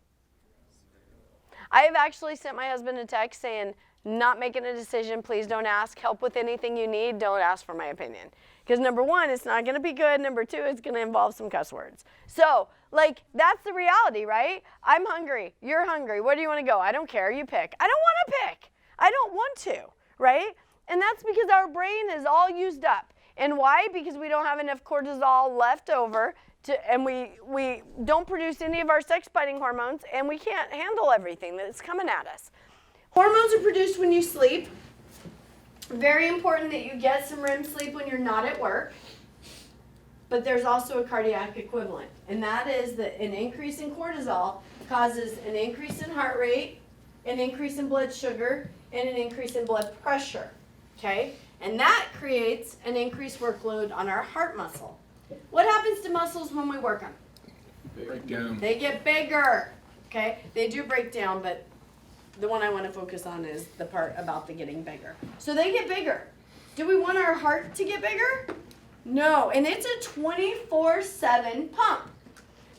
I have actually sent my husband a text saying, not making a decision, please don't ask. Help with anything you need, don't ask for my opinion. Because number one, it's not going to be good. Number two, it's going to involve some cuss words. So, like, that's the reality, right? I'm hungry. You're hungry. Where do you want to go? I don't care. You pick. I don't want to pick. I don't want to, right? And that's because our brain is all used up. And why? Because we don't have enough cortisol left over, and we don't produce any of our sex-fighting hormones, and we can't handle everything that's coming at us. Hormones are produced when you sleep. Very important that you get some REM sleep when you're not at work. But there's also a cardiac equivalent, and that is that an increase in cortisol causes an increase in heart rate, an increase in blood sugar, and an increase in blood pressure, okay? And that creates an increased workload on our heart muscle. What happens to muscles when we work them? Break down. They get bigger, okay? They do break down, but the one I want to focus on is the part about the getting bigger. So they get bigger. Do we want our heart to get bigger? No, and it's a 24/7 pump,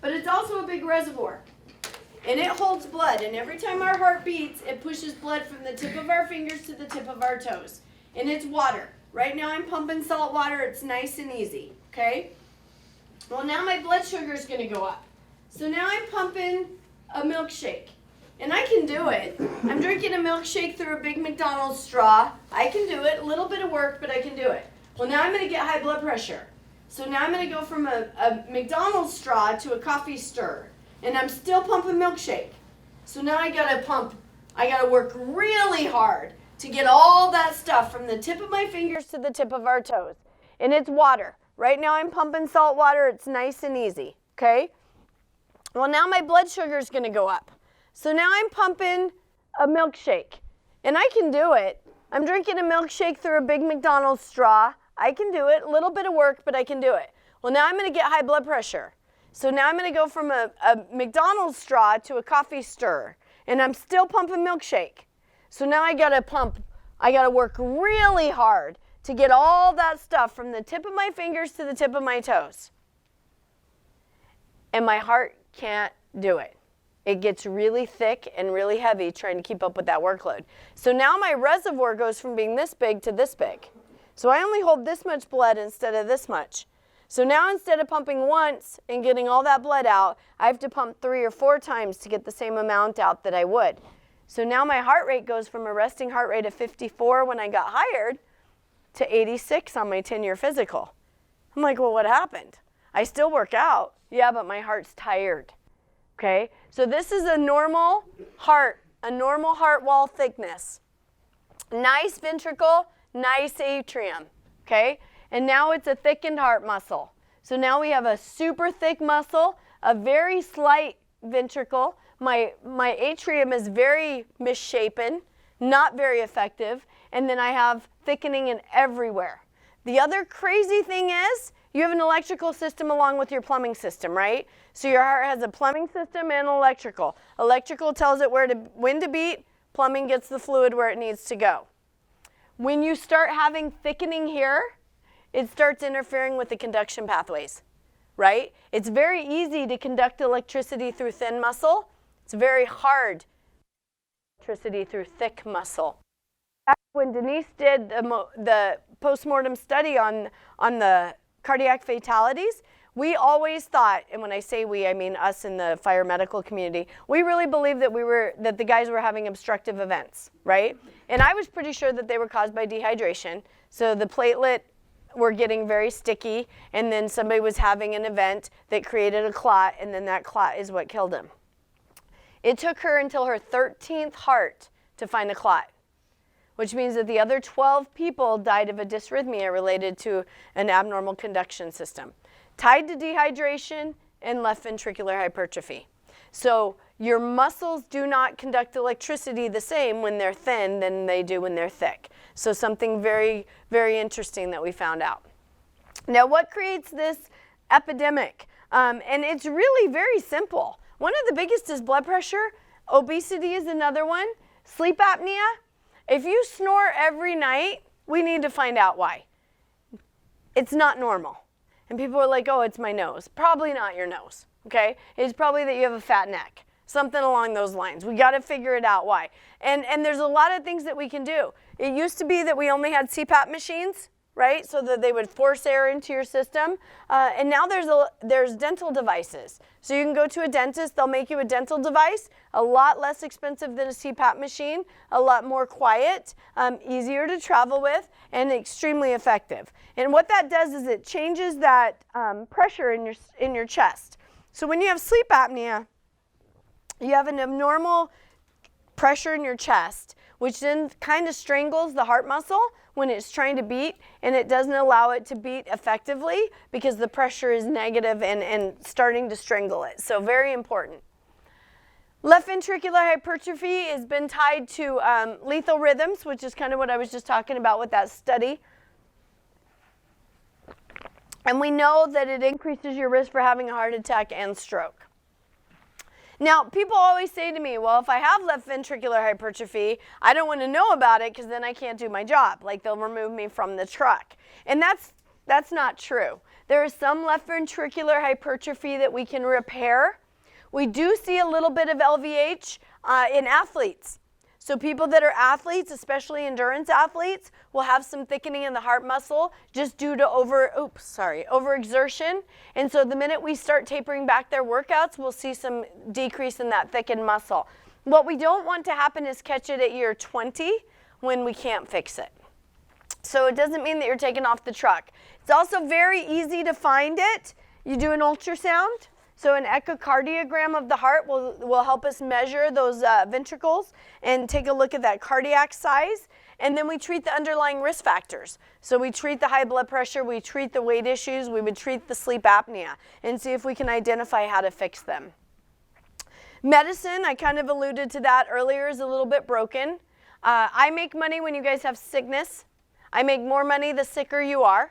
but it's also a big reservoir. And it holds blood, and every time our heart beats, it pushes blood from the tip of our fingers to the tip of our toes. And it's water. Right now I'm pumping salt water. It's nice and easy, okay? Well, now my blood sugar is going to go up. So now I'm pumping a milkshake. And I can do it. I'm drinking a milkshake through a big McDonald's straw. I can do it. A little bit of work, but I can do it. Well, now I'm going to get high blood pressure. So now I'm going to go from a McDonald's straw to a coffee stir. And I'm still pumping milkshake. So now I got to work really hard to get all that stuff from the tip of my fingers to the tip of our toes. And it's water. Right now I'm pumping salt water. It's nice and easy, okay? Well, now my blood sugar is going to go up. So now I'm pumping a milkshake. And I can do it. I'm drinking a milkshake through a big McDonald's straw. I can do it. A little bit of work, but I can do it. Well, now I'm going to get high blood pressure. So now I'm going to go from a McDonald's straw to a coffee stir. And I'm still pumping milkshake. So now I got to work really hard to get all that stuff from the tip of my fingers to the tip of my toes. And my heart can't do it. It gets really thick and really heavy trying to keep up with that workload. So now my reservoir goes from being this big to this big. So I only hold this much blood instead of this much. So now instead of pumping once and getting all that blood out, I have to pump 3 or 4 times to get the same amount out that I would. So now my heart rate goes from a resting heart rate of 54 when I got hired to 86 on my 10-year physical. I'm like, well, what happened? I still work out. Yeah, but my heart's tired. Okay? So this is a normal heart wall thickness. Nice ventricle, nice atrium. Okay? And now it's a thickened heart muscle. So now we have a super thick muscle, a very slight ventricle. My atrium is very misshapen, not very effective, and then I have thickening in everywhere. The other crazy thing is you have an electrical system along with your plumbing system, right? So your heart has a plumbing system and electrical. Electrical tells it when to beat, plumbing gets the fluid where it needs to go. When you start having thickening here, it starts interfering with the conduction pathways, right? It's very easy to conduct electricity through thin muscle. It's very hard to conduct electricity through thick muscle. When Denise did the postmortem study on the cardiac fatalities, we always thought, and when I say we, I mean us in the fire medical community, we really believed that the guys were having obstructive events, right? And I was pretty sure that they were caused by dehydration. So the platelet were getting very sticky, and then somebody was having an event that created a clot, and then that clot is what killed him. It took her until her 13th heart to find a clot, which means that the other 12 people died of a dysrhythmia related to an abnormal conduction system, tied to dehydration and left ventricular hypertrophy. So your muscles do not conduct electricity the same when they're thin than they do when they're thick. So something very, very interesting that we found out. Now, what creates this epidemic? And it's really very simple. One of the biggest is blood pressure. Obesity is another one. Sleep apnea. If you snore every night, we need to find out why. It's not normal. And people are like, oh, it's my nose. Probably not your nose, okay? It's probably that you have a fat neck. Something along those lines. We got to figure it out why. And there's a lot of things that we can do. It used to be that we only had CPAP machines, right? So that they would force air into your system. And now there's dental devices. So you can go to a dentist, they'll make you a dental device, a lot less expensive than a CPAP machine, a lot more quiet, easier to travel with, and extremely effective. And what that does is it changes that pressure in your chest. So when you have sleep apnea, you have an abnormal pressure in your chest, which then kind of strangles the heart muscle when it's trying to beat, and it doesn't allow it to beat effectively because the pressure is negative and starting to strangle it. So very important. Left ventricular hypertrophy has been tied to lethal rhythms, which is kind of what I was just talking about with that study. And we know that it increases your risk for having a heart attack and stroke. Now, people always say to me, well, if I have left ventricular hypertrophy, I don't want to know about it because then I can't do my job. Like, they'll remove me from the truck. And that's not true. There is some left ventricular hypertrophy that we can repair. We do see a little bit of LVH in athletes. So people that are athletes, especially endurance athletes, will have some thickening in the heart muscle just due to overexertion. And so the minute we start tapering back their workouts, we'll see some decrease in that thickened muscle. What we don't want to happen is catch it at year 20 when we can't fix it. So it doesn't mean that you're taken off the truck. It's also very easy to find it. You do an ultrasound. So an echocardiogram of the heart will help us measure those ventricles and take a look at that cardiac size. And then we treat the underlying risk factors. So we treat the high blood pressure, we treat the weight issues, we would treat the sleep apnea and see if we can identify how to fix them. Medicine, I kind of alluded to that earlier, is a little bit broken. I make money when you guys have sickness. I make more money the sicker you are.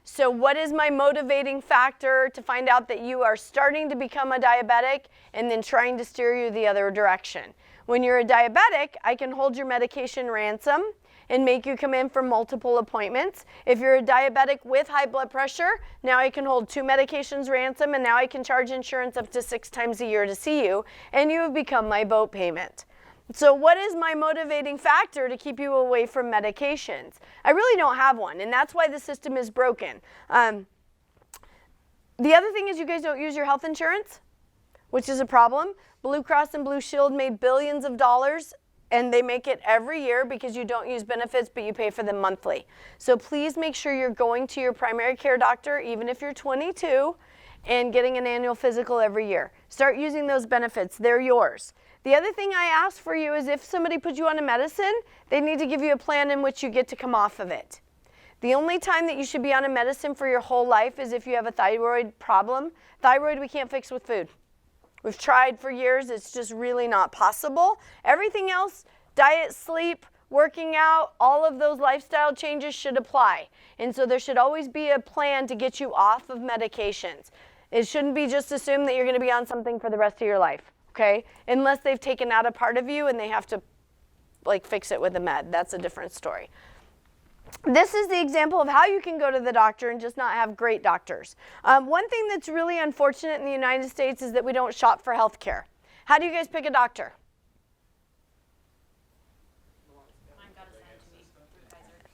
So what is my motivating factor to find out that you are starting to become a diabetic and then trying to steer you the other direction? When you're a diabetic, I can hold your medication ransom and make you come in for multiple appointments. If you're a diabetic with high blood pressure, now I can hold 2 medications ransom, and now I can charge insurance up to 6 times a year to see you, and you have become my boat payment. So what is my motivating factor to keep you away from medications? I really don't have one, and that's why the system is broken. The other thing is you guys don't use your health insurance, which is a problem. Blue Cross and Blue Shield made billions of dollars, and they make it every year because you don't use benefits, but you pay for them monthly. So please make sure you're going to your primary care doctor, even if you're 22, and getting an annual physical every year. Start using those benefits. They're yours. The other thing I ask for you is if somebody puts you on a medicine, they need to give you a plan in which you get to come off of it. The only time that you should be on a medicine for your whole life is if you have a thyroid problem. Thyroid we can't fix with food. We've tried for years. It's just really not possible. Everything else, diet, sleep, working out, all of those lifestyle changes should apply. And so there should always be a plan to get you off of medications. It shouldn't be just assumed that you're going to be on something for the rest of your life. Okay, unless they've taken out a part of you and they have to fix it with a med. That's a different story. This is the example of how you can go to the doctor and just not have great doctors. One thing that's really unfortunate in the United States is that we don't shop for health care. How do you guys pick a doctor?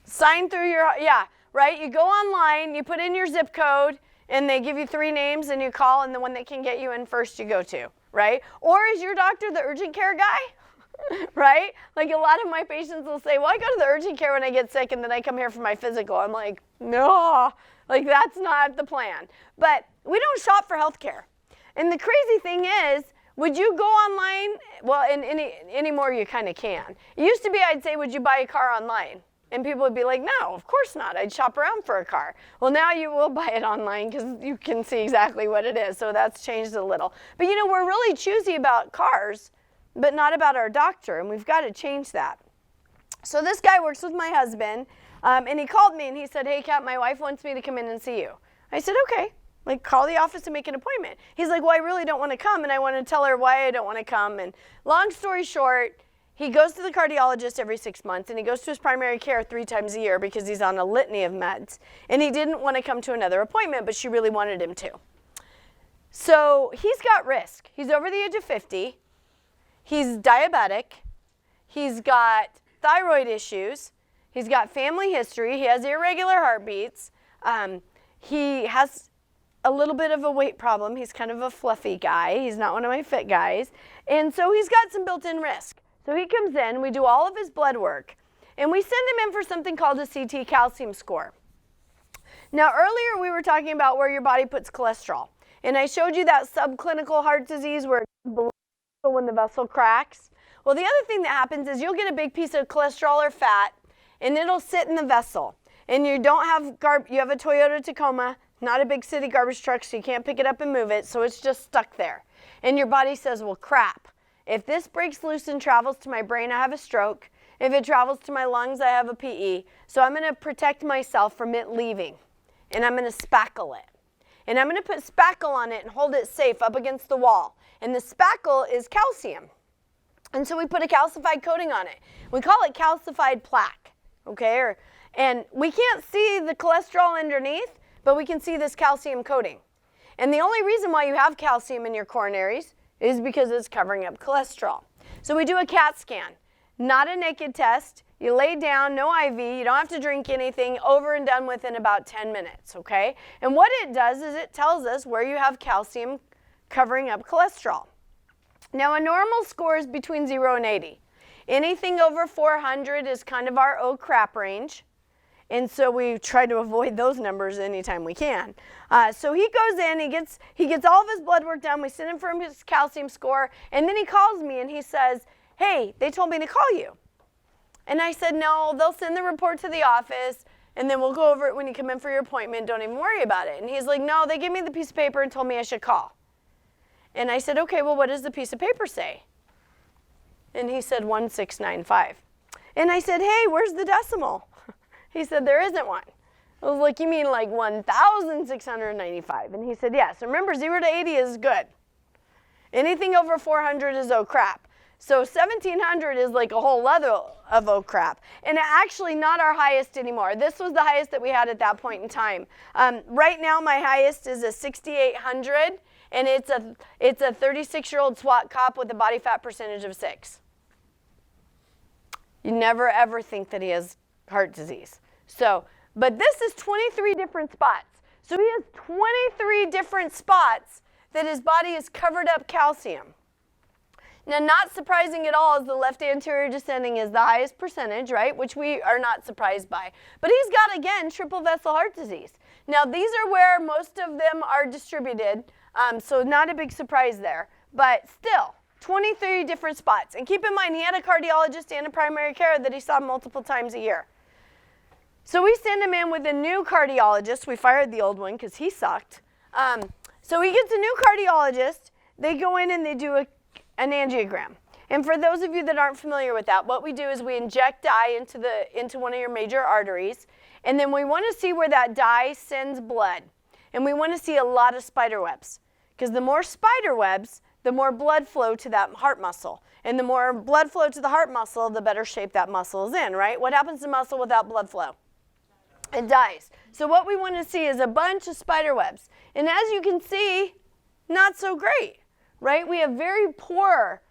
Sign through your, right? You go online, you put in your zip code, and they give you 3 names, and you call, and the one that can get you in first you go to. Right? Or is your doctor the urgent care guy? right? Like a lot of my patients will say, well, I go to the urgent care when I get sick and then I come here for my physical. I'm like, no, like that's not the plan. But we don't shop for healthcare. And the crazy thing is, would you go online? Well, anymore you kind of can. It used to be I'd say, would you buy a car online? And people would be like, no, of course not. I'd shop around for a car. Well, now you will buy it online because you can see exactly what it is. So that's changed a little. But you know, we're really choosy about cars, but not about our doctor. And we've got to change that. So this guy works with my husband. And he called me and he said, hey, Kat, my wife wants me to come in and see you. I said, okay. Like, call the office and make an appointment. He's like, well, I really don't want to come. And I want to tell her why I don't want to come. And long story short, he goes to the cardiologist every 6 months, and he goes to his primary care 3 times a year because he's on a litany of meds. And he didn't want to come to another appointment, but she really wanted him to. So he's got risk. He's over the age of 50. He's diabetic. He's got thyroid issues. He's got family history. He has irregular heartbeats. He has a little bit of a weight problem. He's kind of a fluffy guy. He's not one of my fit guys. And so he's got some built-in risk. So he comes in, we do all of his blood work, and we send him in for something called a CT calcium score. Now earlier we were talking about where your body puts cholesterol. And I showed you that subclinical heart disease where it's below when the vessel cracks. Well, the other thing that happens is you'll get a big piece of cholesterol or fat, and it'll sit in the vessel. And you don't have you have a Toyota Tacoma, not a big city garbage truck, so you can't pick it up and move it, so it's just stuck there. And your body says, well, crap. If this breaks loose and travels to my brain, I have a stroke. If it travels to my lungs, I have a PE. So I'm going to protect myself from it leaving. And I'm going to spackle it. And I'm going to put spackle on it and hold it safe up against the wall. And the spackle is calcium. And so we put a calcified coating on it. We call it calcified plaque. Okay? And we can't see the cholesterol underneath, but we can see this calcium coating. And the only reason why you have calcium in your coronaries is because it's covering up cholesterol. So we do a CAT scan, not a naked test. You lay down, no IV, you don't have to drink anything, over and done with in about 10 minutes, okay? And what it does is it tells us where you have calcium covering up cholesterol. Now a normal score is between 0 and 80. Anything over 400 is kind of our oh crap range. And so we try to avoid those numbers anytime we can. So he goes in, he gets all of his blood work done, we send him for his calcium score, and then he calls me and he says, hey, they told me to call you. And I said, no, they'll send the report to the office, and then we'll go over it when you come in for your appointment, don't even worry about it. And he's like, no, they gave me the piece of paper and told me I should call. And I said, okay, well, what does the piece of paper say? And he said 1695. And I said, hey, where's the decimal? He said, there isn't one. I was like, you mean like 1,695? And he said, yes. Remember, 0 to 80 is good. Anything over 400 is oh crap. So 1,700 is like a whole level of oh crap. And actually not our highest anymore. This was the highest that we had at that point in time. Right now, my highest is a 6,800, and it's a 36-year-old SWAT cop with a body fat percentage of 6. You never ever think that he has heart disease. So, but this is 23 different spots. So he has 23 different spots that his body has covered up calcium. Now, not surprising at all is the left anterior descending is the highest percentage, right, which we are not surprised by. But he's got, again, triple vessel heart disease. Now, these are where most of them are distributed, so not a big surprise there. But still, 23 different spots. And keep in mind, he had a cardiologist and a primary care that he saw multiple times a year. So we send him in with a new cardiologist. We fired the old one because he sucked. So he gets a new cardiologist. They go in and they do an angiogram. And for those of you that aren't familiar with that, what we do is we inject dye into one of your major arteries. And then we want to see where that dye sends blood. And we want to see a lot of spider webs. Because the more spider webs, the more blood flow to that heart muscle. And the more blood flow to the heart muscle, the better shape that muscle is in, right? What happens to muscle without blood flow? It dies. So what we want to see is a bunch of spider webs. And as you can see, not so great, right? We have very poor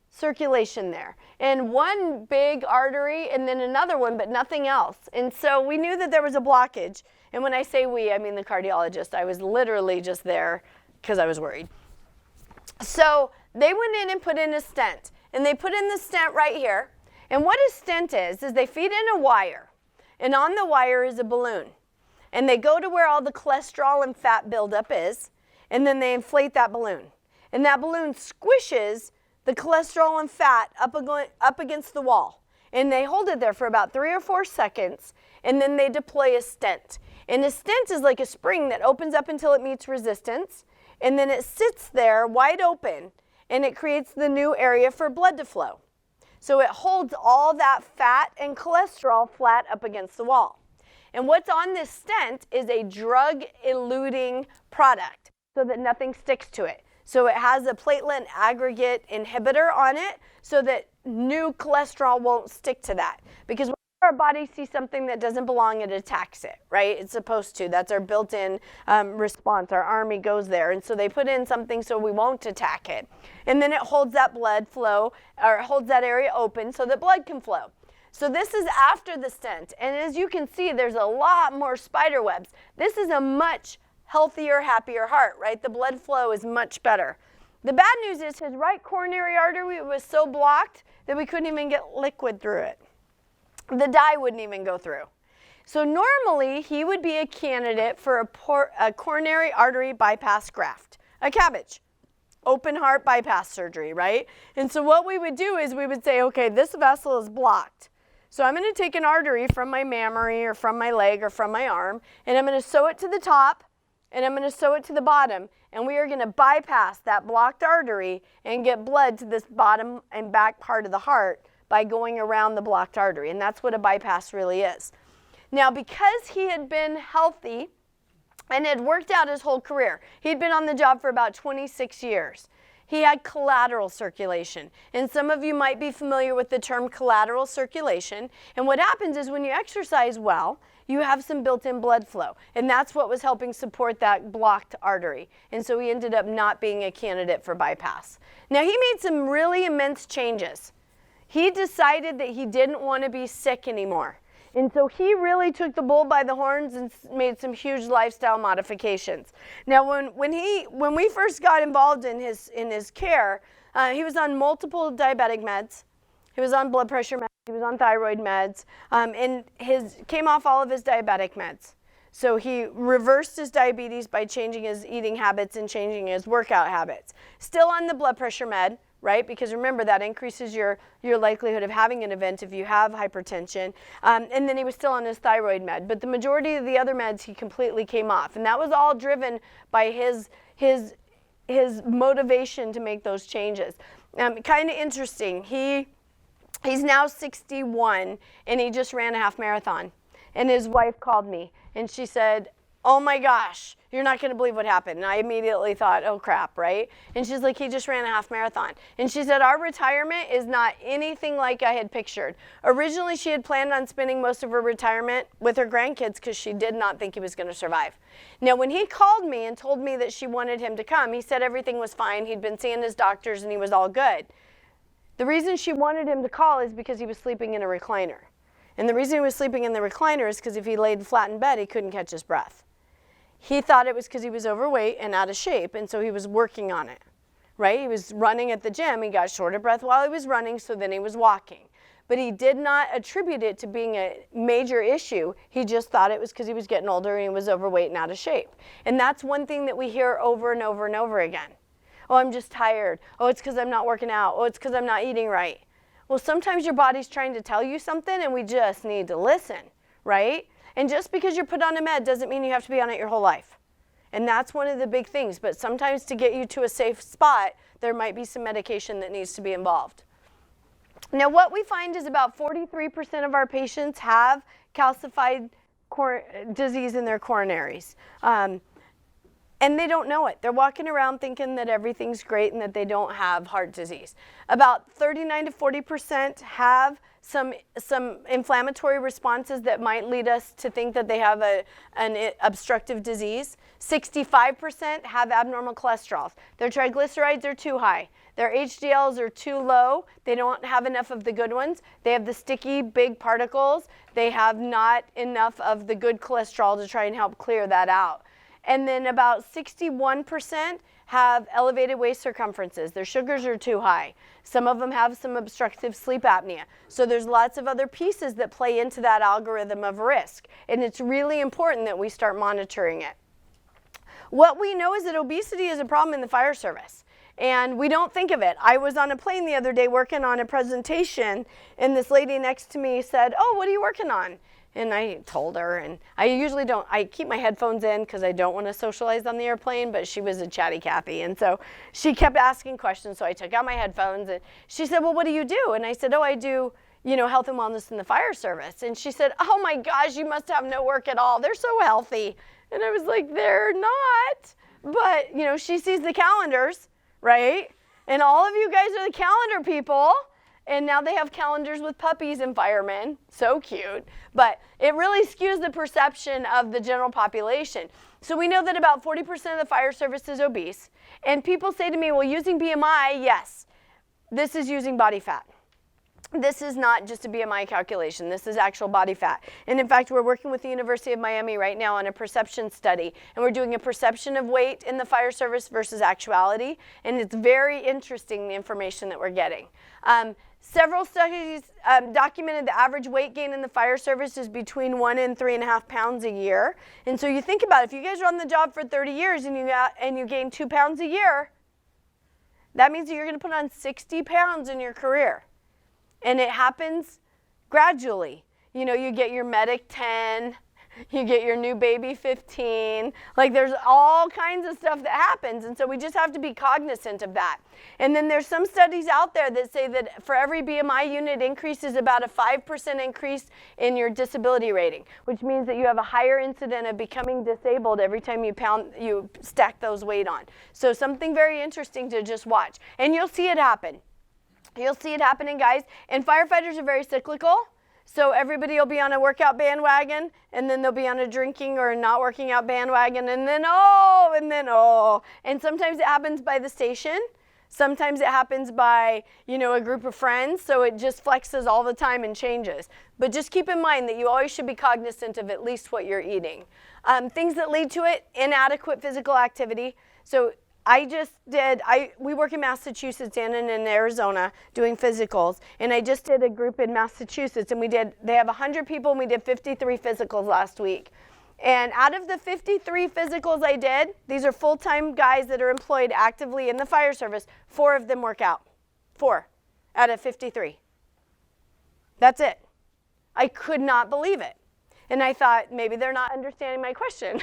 circulation there. And one big artery and then another one, but nothing else. And so we knew that there was a blockage. And when I say we, I mean the cardiologist. I was literally just there because I was worried. So they went in and put in a stent. and they put in the stent right here. And what a stent is they feed in a wire, and on the wire is a balloon. And they go to where all the cholesterol and fat buildup is, and then they inflate that balloon. And that balloon squishes the cholesterol and fat up against the wall. And they hold it there for about 3 or 4 seconds, and then they deploy a stent. And a stent is like a spring that opens up until it meets resistance, and then it sits there wide open, and it creates the new area for blood to flow. So it holds all that fat and cholesterol flat up against the wall. And what's on this stent is a drug-eluting product so that nothing sticks to it. So it has a platelet aggregate inhibitor on it so that new cholesterol won't stick to that. Because when our body sees something that doesn't belong, it attacks it, right? It's supposed to. That's our built-in response. Our army goes there. And so they put in something so we won't attack it. And then it holds that blood flow, or holds that area open so that blood can flow. So this is after the stent. And as you can see, there's a lot more spider webs. This is a much healthier, happier heart, right? The blood flow is much better. The bad news is his right coronary artery was so blocked that we couldn't even get liquid through it. The dye wouldn't even go through. So normally he would be a candidate for a coronary artery bypass graft, a CABG, open heart bypass surgery, right? And so what we would do is we would say, okay, this vessel is blocked. So I'm going to take an artery from my mammary or from my leg or from my arm, and I'm going to sew it to the top, and I'm going to sew it to the bottom, and we are going to bypass that blocked artery and get blood to this bottom and back part of the heart by going around the blocked artery, and that's what a bypass really is. Now, because he had been healthy and had worked out his whole career, he'd been on the job for about 26 years. He had collateral circulation, and some of you might be familiar with the term collateral circulation, and what happens is when you exercise well, you have some built-in blood flow, and that's what was helping support that blocked artery. And so he ended up not being a candidate for bypass. Now, he made some really immense changes. He decided that he didn't want to be sick anymore. And so he really took the bull by the horns and made some huge lifestyle modifications. Now, when we first got involved in his care, he was on multiple diabetic meds. He was on blood pressure meds. He was on thyroid meds, and came off all of his diabetic meds. So he reversed his diabetes by changing his eating habits and changing his workout habits. Still on the blood pressure med, right? Because remember, that increases your likelihood of having an event if you have hypertension. And then he was still on his thyroid med. But the majority of the other meds he completely came off. And that was all driven by his motivation to make those changes. Kind of interesting. He's now 61, and he just ran a half marathon. And his wife called me, and she said, "Oh my gosh, you're not going to believe what happened." And I immediately thought, oh crap, right? And she's like, "He just ran a half marathon." And she said, "Our retirement is not anything like I had pictured." Originally, she had planned on spending most of her retirement with her grandkids because she did not think he was going to survive. Now, when he called me and told me that she wanted him to come, he said everything was fine. He'd been seeing his doctors and he was all good. The reason she wanted him to call is because he was sleeping in a recliner. And the reason he was sleeping in the recliner is because if he laid flat in bed, he couldn't catch his breath. He thought it was because he was overweight and out of shape, and so he was working on it, right? He was running at the gym. He got short of breath while he was running, so then he was walking. But he did not attribute it to being a major issue. He just thought it was because he was getting older and he was overweight and out of shape. And that's one thing that we hear over and over and over again. "Oh, I'm just tired. Oh, it's because I'm not working out. Oh, it's because I'm not eating right." Well, sometimes your body's trying to tell you something and we just need to listen, right? And just because you're put on a med doesn't mean you have to be on it your whole life. And that's one of the big things. But sometimes to get you to a safe spot, there might be some medication that needs to be involved. Now, what we find is about 43% of our patients have calcified disease in their coronaries. And they don't know it. They're walking around thinking that everything's great and that they don't have heart disease. About 39 to 40% have some inflammatory responses that might lead us to think that they have an obstructive disease. 65% have abnormal cholesterols. Their triglycerides are too high. Their HDLs are too low. They don't have enough of the good ones. They have the sticky, big particles. They have not enough of the good cholesterol to try and help clear that out. And then about 61% have elevated waist circumferences. Their sugars are too high. Some of them have some obstructive sleep apnea. So there's lots of other pieces that play into that algorithm of risk. And it's really important that we start monitoring it. What we know is that obesity is a problem in the fire service. And we don't think of it. I was on a plane the other day working on a presentation, and this lady next to me said, "Oh, what are you working on?" And I told her, and I usually don't, I keep my headphones in because I don't want to socialize on the airplane, but she was a chatty Cathy. And so she kept asking questions, so I took out my headphones, and she said, "Well, what do you do?" And I said, "Oh, I do, health and wellness in the fire service." And she said, "Oh my gosh, you must have no work at all. They're so healthy." And I was like, "They're not." But, she sees the calendars, right? And all of you guys are the calendar people. And now they have calendars with puppies and firemen. So cute. But it really skews the perception of the general population. So we know that about 40% of the fire service is obese. And people say to me, "Well, using BMI, yes, this is using body fat. This is not just a BMI calculation. This is actual body fat." And in fact, we're working with the University of Miami right now on a perception study. And we're doing a perception of weight in the fire service versus actuality. And it's very interesting, the information that we're getting. Several studies documented the average weight gain in the fire service is between 1 and 3.5 pounds a year. And so you think about it, if you guys are on the job for 30 years and you gain 2 pounds a year, that means that you're going to put on 60 pounds in your career. And it happens gradually. You get your medic 10, you get your new baby 15. Like, there's all kinds of stuff that happens. And so we just have to be cognizant of that. And then there's some studies out there that say that for every BMI unit increase is about a 5% increase in your disability rating, which means that you have a higher incident of becoming disabled every time you stack those weight on. So something very interesting to just watch. And you'll see it happen. You'll see it happening, guys. And firefighters are very cyclical. So everybody will be on a workout bandwagon, and then they'll be on a drinking or not working out bandwagon, and then oh. And sometimes it happens by the station. Sometimes it happens by, a group of friends. So it just flexes all the time and changes. But just keep in mind that you always should be cognizant of at least what you're eating. Things that lead to it: inadequate physical activity. So we work in Massachusetts and in Arizona doing physicals, and I just did a group in Massachusetts, and they have 100 people, and we did 53 physicals last week. And out of the 53 physicals I did, these are full-time guys that are employed actively in the fire service, 4 of them work out. 4 out of 53. That's it. I could not believe it. And I thought, maybe they're not understanding my question.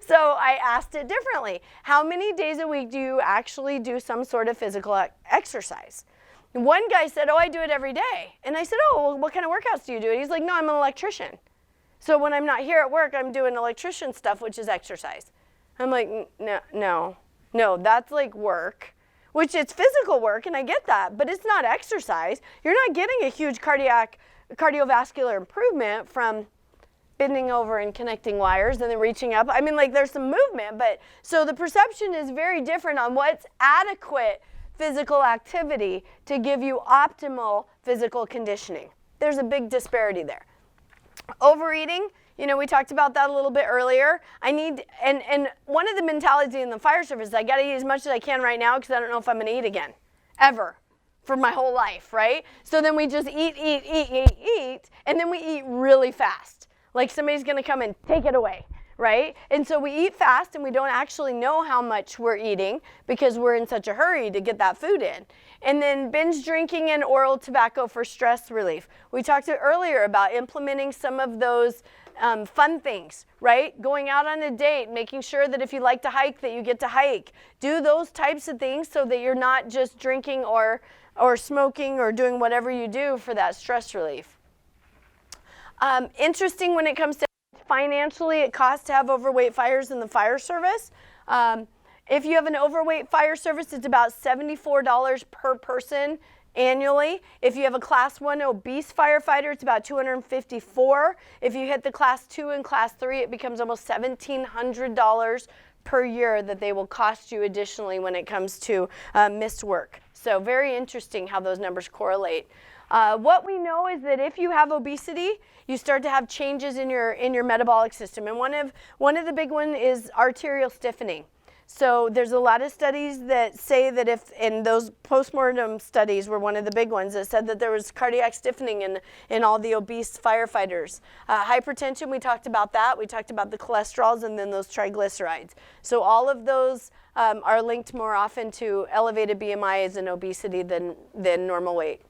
So I asked it differently. How many days a week do you actually do some sort of physical exercise? And one guy said, "Oh, I do it every day." And I said, "Oh, well, what kind of workouts do you do?" And he's like, "No, I'm an electrician. So when I'm not here at work, I'm doing electrician stuff, which is exercise." I'm like, no, that's like work, which it's physical work, and I get that, but it's not exercise. You're not getting a huge cardiovascular improvement from bending over and connecting wires and then reaching up. I mean, there's some movement, but so the perception is very different on what's adequate physical activity to give you optimal physical conditioning. There's a big disparity there. Overeating, we talked about that a little bit earlier. And one of the mentalities in the fire service is I got to eat as much as I can right now because I don't know if I'm going to eat again, ever, for my whole life, right? So then we just eat, and then we eat really fast. Like somebody's going to come and take it away, right? And so we eat fast, and we don't actually know how much we're eating because we're in such a hurry to get that food in. And then binge drinking and oral tobacco for stress relief. We talked earlier about implementing some of those fun things, right? Going out on a date, making sure that if you like to hike, that you get to hike. Do those types of things so that you're not just drinking or smoking or doing whatever you do for that stress relief. Interesting when it comes to financially, it costs to have overweight fires in the fire service. If you have an overweight fire service, it's about $74 per person annually. If you have a class 1 obese firefighter, it's about $254. If you hit the class 2 and class 3, it becomes almost $1,700 per year that they will cost you additionally when it comes to missed work. So very interesting how those numbers correlate. What we know is that if you have obesity, you start to have changes in your metabolic system. And one of the big ones is arterial stiffening. So there's a lot of studies that say that and those postmortem studies were one of the big ones that said that there was cardiac stiffening in all the obese firefighters. Hypertension, we talked about that. We talked about the cholesterols and then those triglycerides. So all of those are linked more often to elevated BMIs and obesity than normal weight.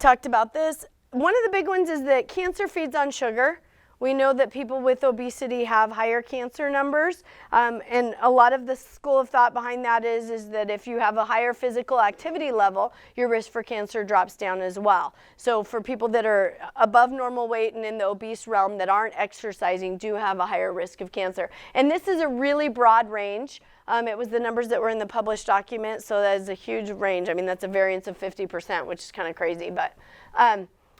Talked about this. One of the big ones is that cancer feeds on sugar. We know that people with obesity have higher cancer numbers, and a lot of the school of thought behind that is that if you have a higher physical activity level, your risk for cancer drops down as well. So for people that are above normal weight and in the obese realm that aren't exercising do have a higher risk of cancer. And this is a really broad range. It was the numbers that were in the published document, so that is a huge range. I mean, that's a variance of 50%, which is kind of crazy. But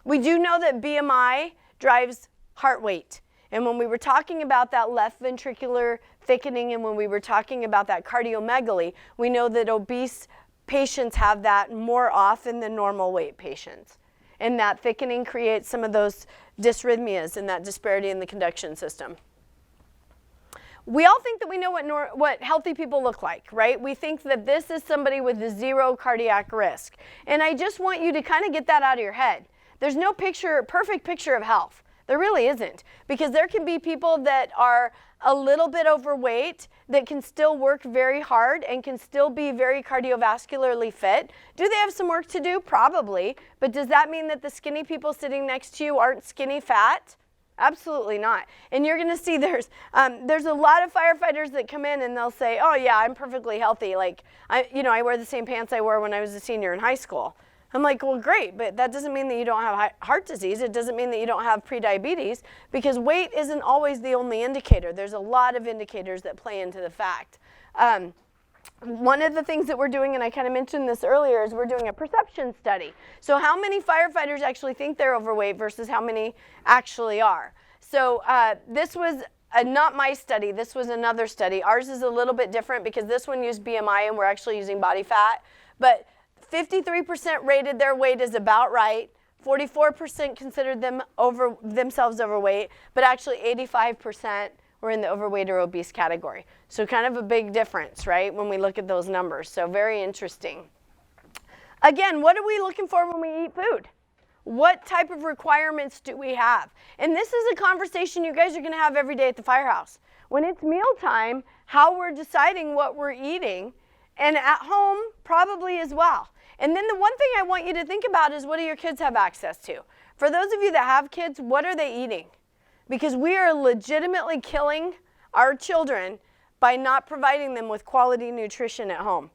we do know that BMI drives heart rate. And when we were talking about that left ventricular thickening and when we were talking about that cardiomegaly, we know that obese patients have that more often than normal weight patients. And that thickening creates some of those dysrhythmias and that disparity in the conduction system. We all think that we know what healthy people look like, right? We think that this is somebody with zero cardiac risk. And I just want you to kind of get that out of your head. There's no perfect picture of health. There really isn't, because there can be people that are a little bit overweight that can still work very hard and can still be very cardiovascularly fit. Do they have some work to do? Probably. But does that mean that the skinny people sitting next to you aren't skinny fat? Absolutely not. And you're going to see there's a lot of firefighters that come in and they'll say, oh yeah, I'm perfectly healthy. Like, I wear the same pants I wore when I was a senior in high school. I'm like, well, great, but that doesn't mean that you don't have heart disease. It doesn't mean that you don't have prediabetes, because weight isn't always the only indicator. There's a lot of indicators that play into the fact. One of the things that we're doing, and I kind of mentioned this earlier, is we're doing a perception study. So how many firefighters actually think they're overweight versus how many actually are. So this was not my study. This was another study. Ours is a little bit different because this one used BMI and we're actually using body fat. But 53% rated their weight as about right. 44% considered themselves overweight, but actually 85% were in the overweight or obese category. So kind of a big difference, right, when we look at those numbers. So very interesting. Again, what are we looking for when we eat food? What type of requirements do we have? And this is a conversation you guys are going to have every day at the firehouse. When it's mealtime, how we're deciding what we're eating, and at home probably as well. And then the one thing I want you to think about is, what do your kids have access to? For those of you that have kids, what are they eating? Because we are legitimately killing our children by not providing them with quality nutrition at home.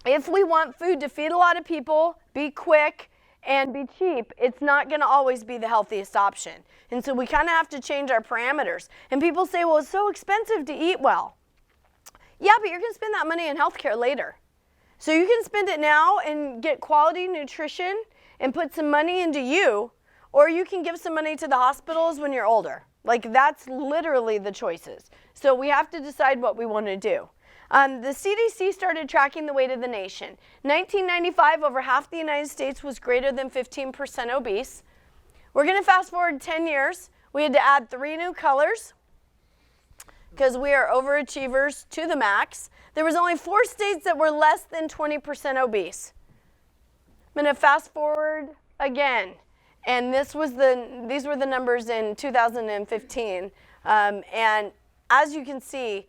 If we want food to feed a lot of people, be quick, and be cheap, it's not going to always be the healthiest option. And so we kind of have to change our parameters. And people say, well, it's so expensive to eat well. Yeah, but you're going to spend that money on healthcare later. So you can spend it now and get quality nutrition and put some money into you, or you can give some money to the hospitals when you're older. Like, that's literally the choices. So we have to decide what we want to do. The CDC started tracking the weight of the nation. 1995, over half the United States was greater than 15% obese. We're going to fast forward 10 years. We had to add 3 new colors because we are overachievers to the max. There was only 4 states that were less than 20% obese. I'm going to fast forward again. And these were the numbers in 2015. And as you can see,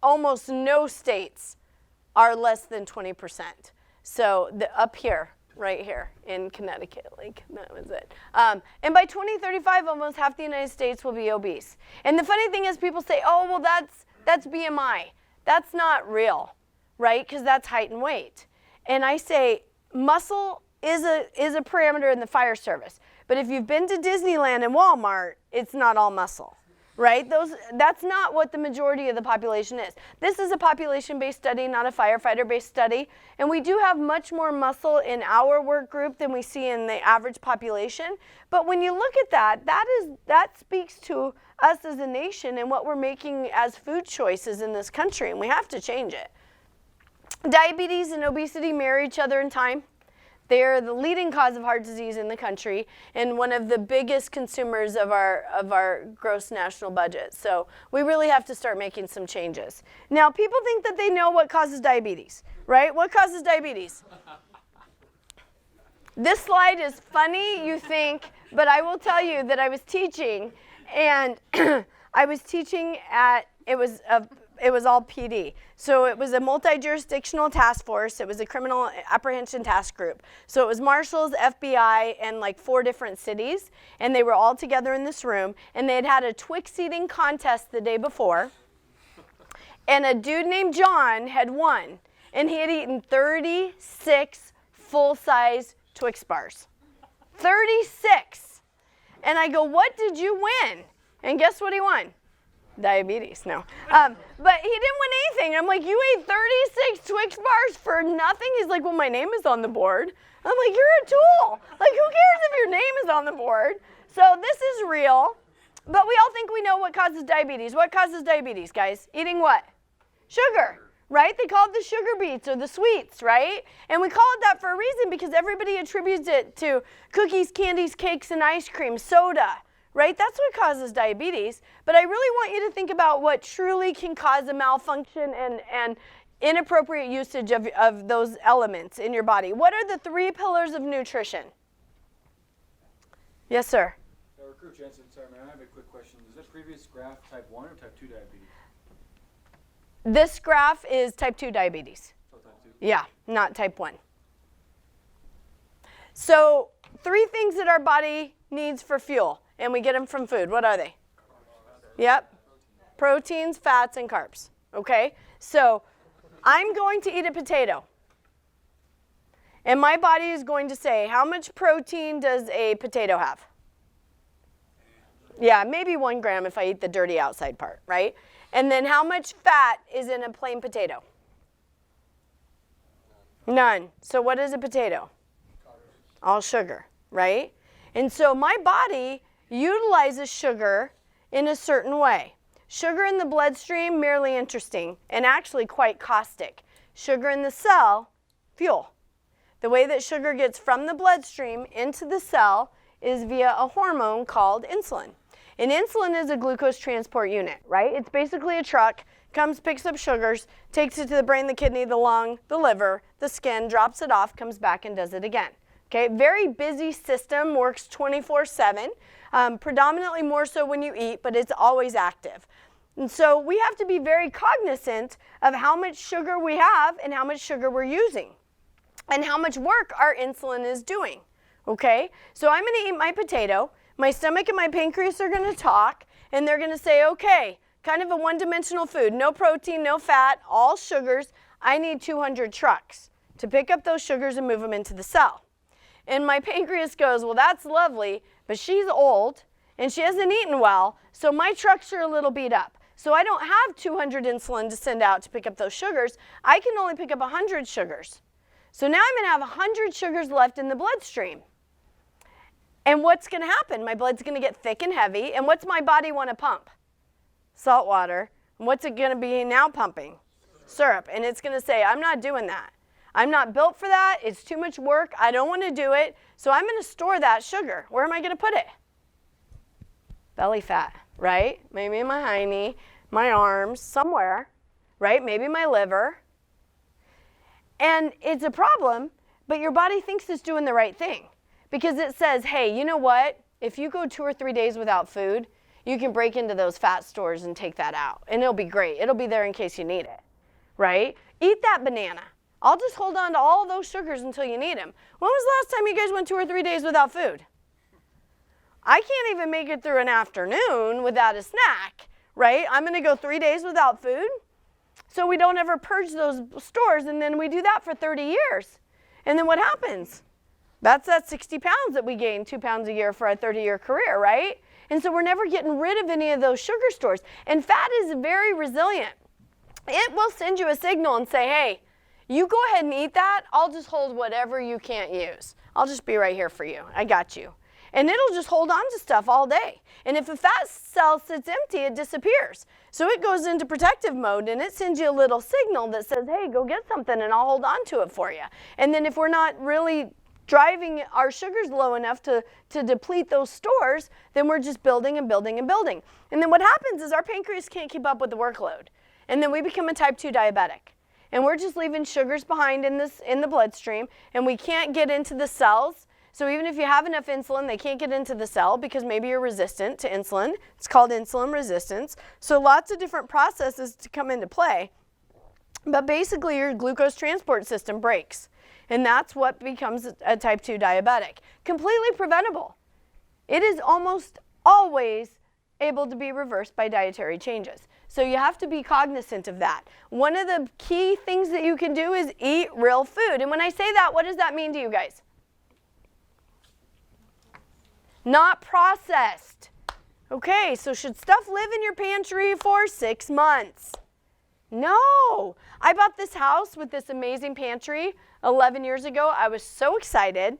almost no states are less than 20%. So up here, right here in Connecticut, that was it. And by 2035, almost half the United States will be obese. And the funny thing is, people say, oh, well, that's BMI. That's not real, right? Because that's height and weight. And I say, muscle is a parameter in the fire service. But if you've been to Disneyland and Walmart, it's not all muscle, right? That's not what the majority of the population is. This is a population-based study, not a firefighter-based study. And we do have much more muscle in our work group than we see in the average population. But when you look at that speaks to us as a nation and what we're making as food choices in this country, and we have to change it. Diabetes and obesity mirror each other in time. They are the leading cause of heart disease in the country and one of the biggest consumers of our gross national budget. So we really have to start making some changes. Now, people think that they know what causes diabetes, right? What causes diabetes? This slide is funny, you think, but I will tell you that I was teaching, and I was teaching at, it was all PD. So it was a multi-jurisdictional task force. It was a criminal apprehension task group. So it was marshals, FBI, and like 4 different cities, and they were all together in this room, and they had had a Twix eating contest the day before, and a dude named John had won, and he had eaten 36 full-size Twix bars. 36. And I go, what did you win? And guess what he won? Diabetes, no. But he didn't win anything. I'm like, you ate 36 Twix bars for nothing? He's like, well, my name is on the board. I'm like, you're a tool. Like, who cares if your name is on the board? So this is real. But we all think we know what causes diabetes. What causes diabetes, guys? Eating what? Sugar. Right? They call it the sugar beets or the sweets, right? And we call it that for a reason because everybody attributes it to cookies, candies, cakes, and ice cream, soda, right? That's what causes diabetes. But I really want you to think about what truly can cause a malfunction and inappropriate usage of those elements in your body. What are the 3 pillars of nutrition? Yes, sir. Recruit Jensen, sorry, man, I have a quick question. Is that previous graph type 1 or type 2 diabetes? This graph is type 2 diabetes. Oh, type 2. Yeah, not type 1. So 3 things that our body needs for fuel, and we get them from food. What are they? Yep. Proteins, fats, and carbs. Okay? So I'm going to eat a potato. And my body is going to say, how much protein does a potato have? Yeah, maybe 1 gram if I eat the dirty outside part, right? And then how much fat is in a plain potato? None. So what is a potato? All sugar, right? And so my body utilizes sugar in a certain way. Sugar in the bloodstream, merely interesting, and actually quite caustic. Sugar in the cell, fuel. The way that sugar gets from the bloodstream into the cell is via a hormone called insulin. And insulin is a glucose transport unit, right? It's basically a truck, comes, picks up sugars, takes it to the brain, the kidney, the lung, the liver, the skin, drops it off, comes back and does it again. Okay, very busy system, works 24/7, predominantly more so when you eat, but it's always active. And so we have to be very cognizant of how much sugar we have and how much sugar we're using and how much work our insulin is doing. Okay, so I'm going to eat my potato. My stomach and my pancreas are going to talk, and they're going to say, okay, kind of a one-dimensional food, no protein, no fat, all sugars. I need 200 trucks to pick up those sugars and move them into the cell. And my pancreas goes, well, that's lovely, but she's old, and she hasn't eaten well, so my trucks are a little beat up. So I don't have 200 insulin to send out to pick up those sugars. I can only pick up 100 sugars. So now I'm going to have 100 sugars left in the bloodstream. And what's going to happen? My blood's going to get thick and heavy. And what's my body want to pump? Salt water. And what's it going to be now pumping? Syrup. And it's going to say, I'm not doing that. I'm not built for that. It's too much work. I don't want to do it. So I'm going to store that sugar. Where am I going to put it? Belly fat, right? Maybe in my hiney, my arms, somewhere, right? Maybe my liver. And it's a problem, but your body thinks it's doing the right thing. Because it says, hey, you know what? If you go 2 or 3 days without food, you can break into those fat stores and take that out. And it'll be great. It'll be there in case you need it, right? Eat that banana. I'll just hold on to all those sugars until you need them. When was the last time you guys went 2 or 3 days without food? I can't even make it through an afternoon without a snack, right? I'm going to go 3 days without food. So we don't ever purge those stores, and then we do that for 30 years. And then what happens? That's that 60 pounds that we gain, 2 pounds a year for our 30-year career, right? And so we're never getting rid of any of those sugar stores. And fat is very resilient. It will send you a signal and say, hey, you go ahead and eat that. I'll just hold whatever you can't use. I'll just be right here for you. I got you. And it'll just hold on to stuff all day. And if a fat cell sits empty, it disappears. So it goes into protective mode, and it sends you a little signal that says, hey, go get something, and I'll hold on to it for you. And then if we're not really driving our sugars low enough to deplete those stores, then we're just building and building and building. And then what happens is our pancreas can't keep up with the workload. And then we become a type 2 diabetic. And we're just leaving sugars behind in the bloodstream, and we can't get into the cells. So even if you have enough insulin, they can't get into the cell because maybe you're resistant to insulin. It's called insulin resistance. So lots of different processes to come into play. But basically your glucose transport system breaks. And that's what becomes a type 2 diabetic. Completely preventable. It is almost always able to be reversed by dietary changes. So you have to be cognizant of that. One of the key things that you can do is eat real food. And when I say that, what does that mean to you guys? Not processed. Okay, so should stuff live in your pantry for 6 months? No. I bought this house with this amazing pantry 11 years ago. I was so excited,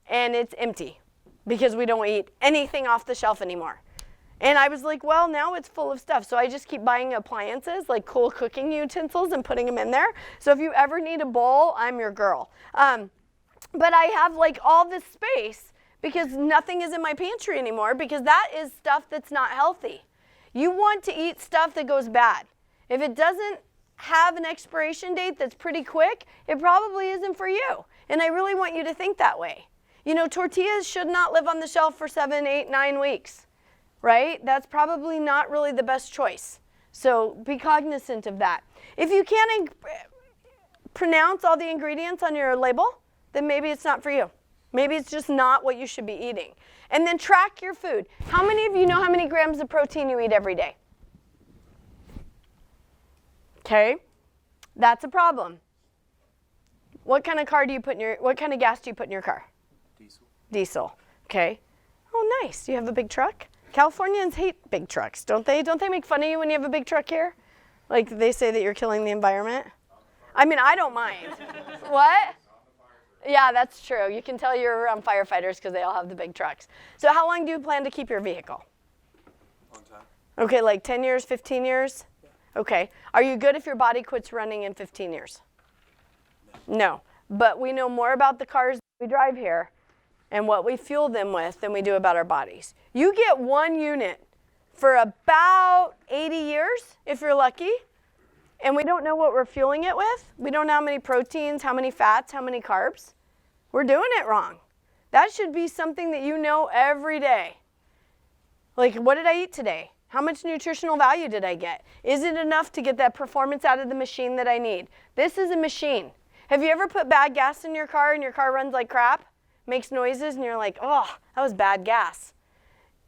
and it's empty because we don't eat anything off the shelf anymore. And I was like, well, now it's full of stuff. So I just keep buying appliances, like cool cooking utensils, and putting them in there. So if you ever need a bowl, I'm your girl. But I have like all this space because nothing is in my pantry anymore because that is stuff that's not healthy. You want to eat stuff that goes bad. If it doesn't have an expiration date that's pretty quick, it probably isn't for you. And I really want you to think that way. You know, tortillas should not live on the shelf for 7, 8, 9 weeks. Right? That's probably not really the best choice. So be cognizant of that. If you can't pronounce all the ingredients on your label, then maybe it's not for you. Maybe it's just not what you should be eating. And then track your food. How many of you know how many grams of protein you eat every day? Okay, that's a problem. What kind of gas do you put in your car? Diesel. Okay. Oh, nice. Do you have a big truck? Californians hate big trucks, don't they? Don't they make fun of you when you have a big truck here? Like they say that you're killing the environment? I mean, I don't mind. What? Yeah, that's true. You can tell you're around firefighters because they all have the big trucks. So how long do you plan to keep your vehicle? On time. Okay, like 10 years, 15 years? Okay. Are you good if your body quits running in 15 years? No. But we know more about the cars we drive here and what we fuel them with than we do about our bodies. You get 1 unit for about 80 years, if you're lucky, and we don't know what we're fueling it with. We don't know how many proteins, how many fats, how many carbs. We're doing it wrong. That should be something that you know every day. Like, what did I eat today? How much nutritional value did I get? Is it enough to get that performance out of the machine that I need? This is a machine. Have you ever put bad gas in your car and your car runs like crap? Makes noises and you're like, oh, that was bad gas.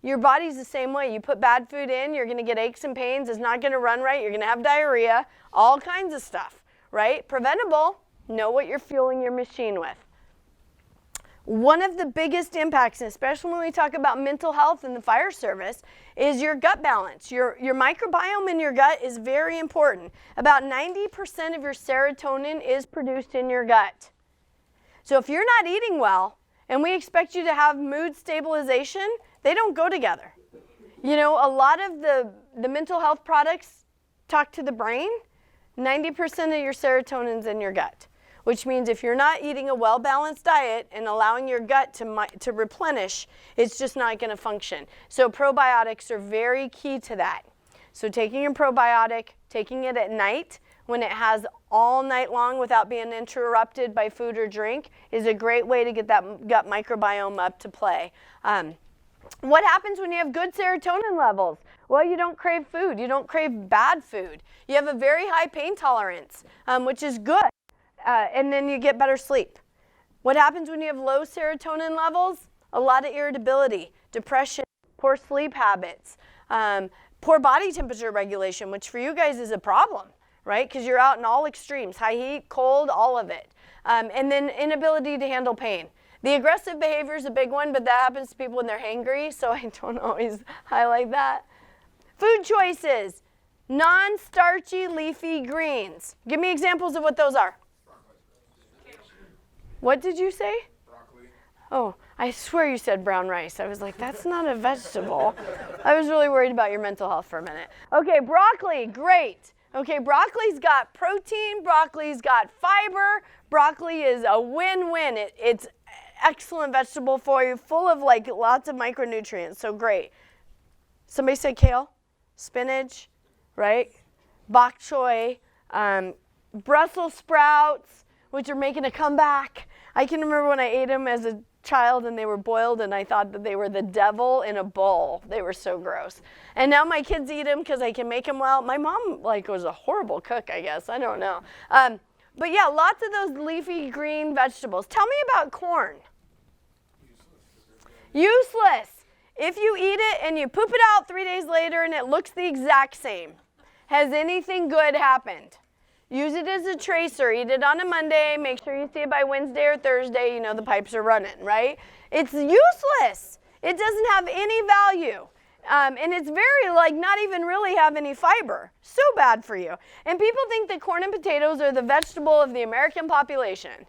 Your body's the same way. You put bad food in, you're going to get aches and pains. It's not going to run right. You're going to have diarrhea, all kinds of stuff, right? Preventable, know what you're fueling your machine with. One of the biggest impacts, and especially when we talk about mental health in the fire service, is your gut balance. Your microbiome in your gut is very important. About 90% of your serotonin is produced in your gut. So if you're not eating well, and we expect you to have mood stabilization, they don't go together. You know, a lot of the mental health products talk to the brain. 90% of your serotonin's in your gut, which means if you're not eating a well-balanced diet and allowing your gut to replenish, it's just not going to function. So probiotics are very key to that. So taking a probiotic, taking it at night when it has all night long without being interrupted by food or drink is a great way to get that gut microbiome up to play. What happens when you have good serotonin levels? Well, you don't crave food. You don't crave bad food. You have a very high pain tolerance, which is good. And then you get better sleep. What happens when you have low serotonin levels? A lot of irritability, depression, poor sleep habits, poor body temperature regulation, which for you guys is a problem, right? Because you're out in all extremes, high heat, cold, all of it. And then inability to handle pain. The aggressive behavior is a big one, but that happens to people when they're hangry, so I don't always highlight that. Food choices, non-starchy leafy greens. Give me examples of what those are. What did you say? Broccoli. Oh, I swear you said brown rice. I was like, that's not a vegetable. I was really worried about your mental health for a minute. Okay, broccoli, great. Okay, broccoli's got protein, broccoli's got fiber. Broccoli is a win-win. It's excellent vegetable for you, full of like lots of micronutrients, so great. Somebody said kale, spinach, right? Bok choy, Brussels sprouts, which are making a comeback. I can remember when I ate them as a child and they were boiled and I thought that they were the devil in a bowl. They were so gross. And now my kids eat them because I can make them well. My mom was a horrible cook, I guess. I don't know. But yeah, lots of those leafy green vegetables. Tell me about corn. Useless. If you eat it and you poop it out 3 days later and it looks the exact same, has anything good happened? Use it as a tracer. Eat it on a Monday. Make sure you see it by Wednesday or Thursday. You know the pipes are running, right? It's useless. It doesn't have any value. And it's very, not even really have any fiber. So bad for you. And people think that corn and potatoes are the vegetable of the American population.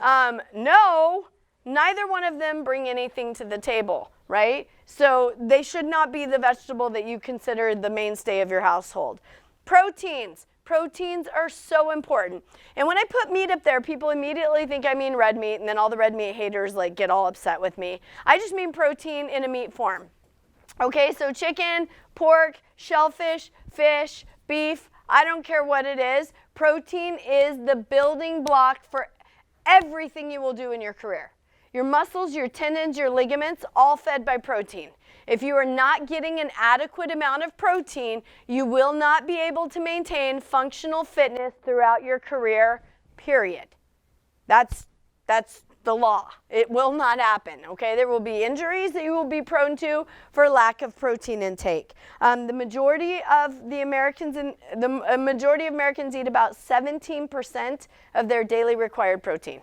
No, neither one of them bring anything to the table, right? So they should not be the vegetable that you consider the mainstay of your household. Proteins. Proteins are so important. And when I put meat up there, people immediately think I mean red meat, and then all the red meat haters get all upset with me. I just mean protein in a meat form. Okay, so chicken, pork, shellfish, fish, beef, I don't care what it is. Protein is the building block for everything you will do in your career. Your muscles, your tendons, your ligaments, all fed by protein. If you are not getting an adequate amount of protein, you will not be able to maintain functional fitness throughout your career, period. That's the law. It will not happen, okay? There will be injuries that you will be prone to for lack of protein intake. The majority of Americans eat about 17% of their daily required protein.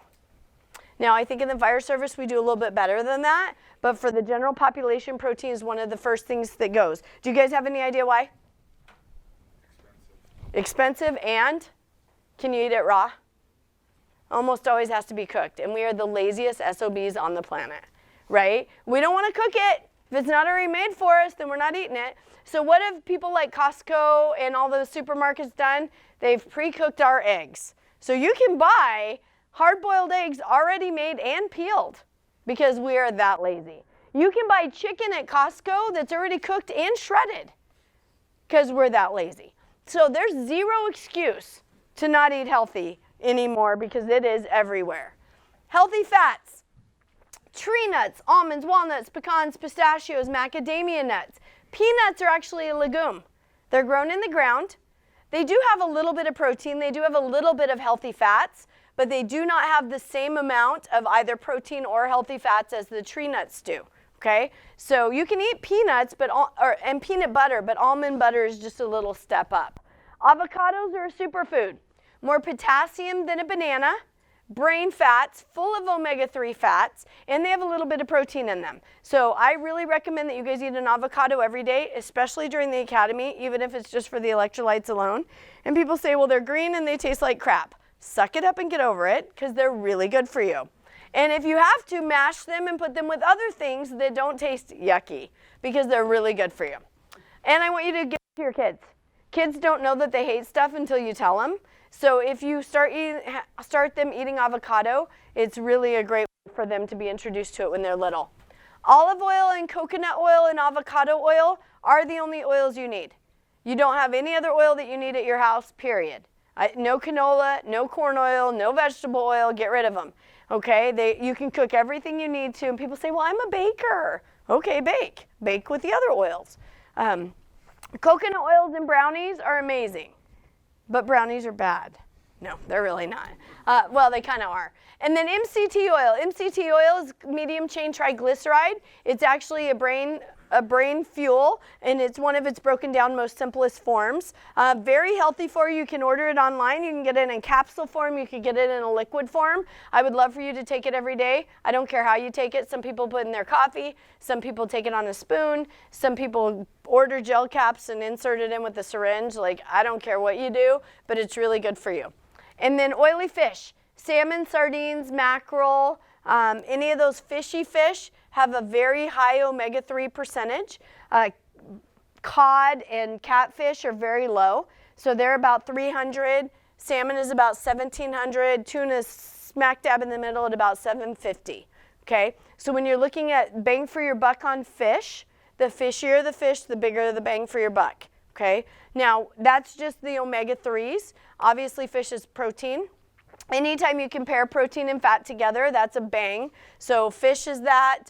Now, I think in the fire service, we do a little bit better than that, but for the general population, protein is one of the first things that goes. Do you guys have any idea why? Expensive, and can you eat it raw? Almost always has to be cooked, and we are the laziest SOBs on the planet, right? We don't want to cook it. If it's not already made for us, then we're not eating it. So what have people like Costco and all those supermarkets done? They've pre-cooked our eggs. So you can buy hard-boiled eggs already made and peeled because we are that lazy. You can buy chicken at Costco that's already cooked and shredded because we're that lazy. So there's zero excuse to not eat healthy anymore because it is everywhere. Healthy fats. Tree nuts, almonds, walnuts, pecans, pistachios, macadamia nuts. Peanuts are actually a legume. They're grown in the ground. They do have a little bit of protein. They do have a little bit of healthy fats, but they do not have the same amount of either protein or healthy fats as the tree nuts do, okay? So you can eat peanuts and peanut butter, but almond butter is just a little step up. Avocados are a superfood. More potassium than a banana, brain fats, full of omega-3 fats, and they have a little bit of protein in them. So I really recommend that you guys eat an avocado every day, especially during the academy, even if it's just for the electrolytes alone. And people say, well, they're green and they taste like crap. Suck it up and get over it because they're really good for you. And if you have to, mash them and put them with other things that don't taste yucky because they're really good for you. And I want you to give it to your kids. Kids don't know that they hate stuff until you tell them. So if you start them eating avocado, it's really a great way for them to be introduced to it when they're little. Olive oil and coconut oil and avocado oil are the only oils you need. You don't have any other oil that you need at your house, period. No canola, no corn oil, no vegetable oil, get rid of them. Okay, you can cook everything you need to, and people say, well, I'm a baker. Okay, bake. Bake with the other oils. Coconut oils and brownies are amazing, but brownies are bad. No, they're really not. Well, they kind of are. And then MCT oil. MCT oil is medium chain triglyceride. It's actually a brain fuel, and it's one of its broken down most simplest forms. Very healthy for you. You can order it online. You can get it in capsule form. You can get it in a liquid form. I would love for you to take it every day. I don't care how you take it. Some people put it in their coffee. Some people take it on a spoon. Some people order gel caps and insert it in with a syringe. I don't care what you do, but it's really good for you. And then oily fish. Salmon, sardines, mackerel, any of those fishy fish have a very high omega-3 percentage. Cod and catfish are very low, so they're about 300. Salmon is about 1,700. Tuna is smack dab in the middle at about 750. okay? So when you're looking at bang for your buck on fish, the fishier the fish, the bigger the bang for your buck, okay? Now, that's just the omega-3s. Obviously, fish is protein. Anytime you compare protein and fat together, that's a bang. So fish is that,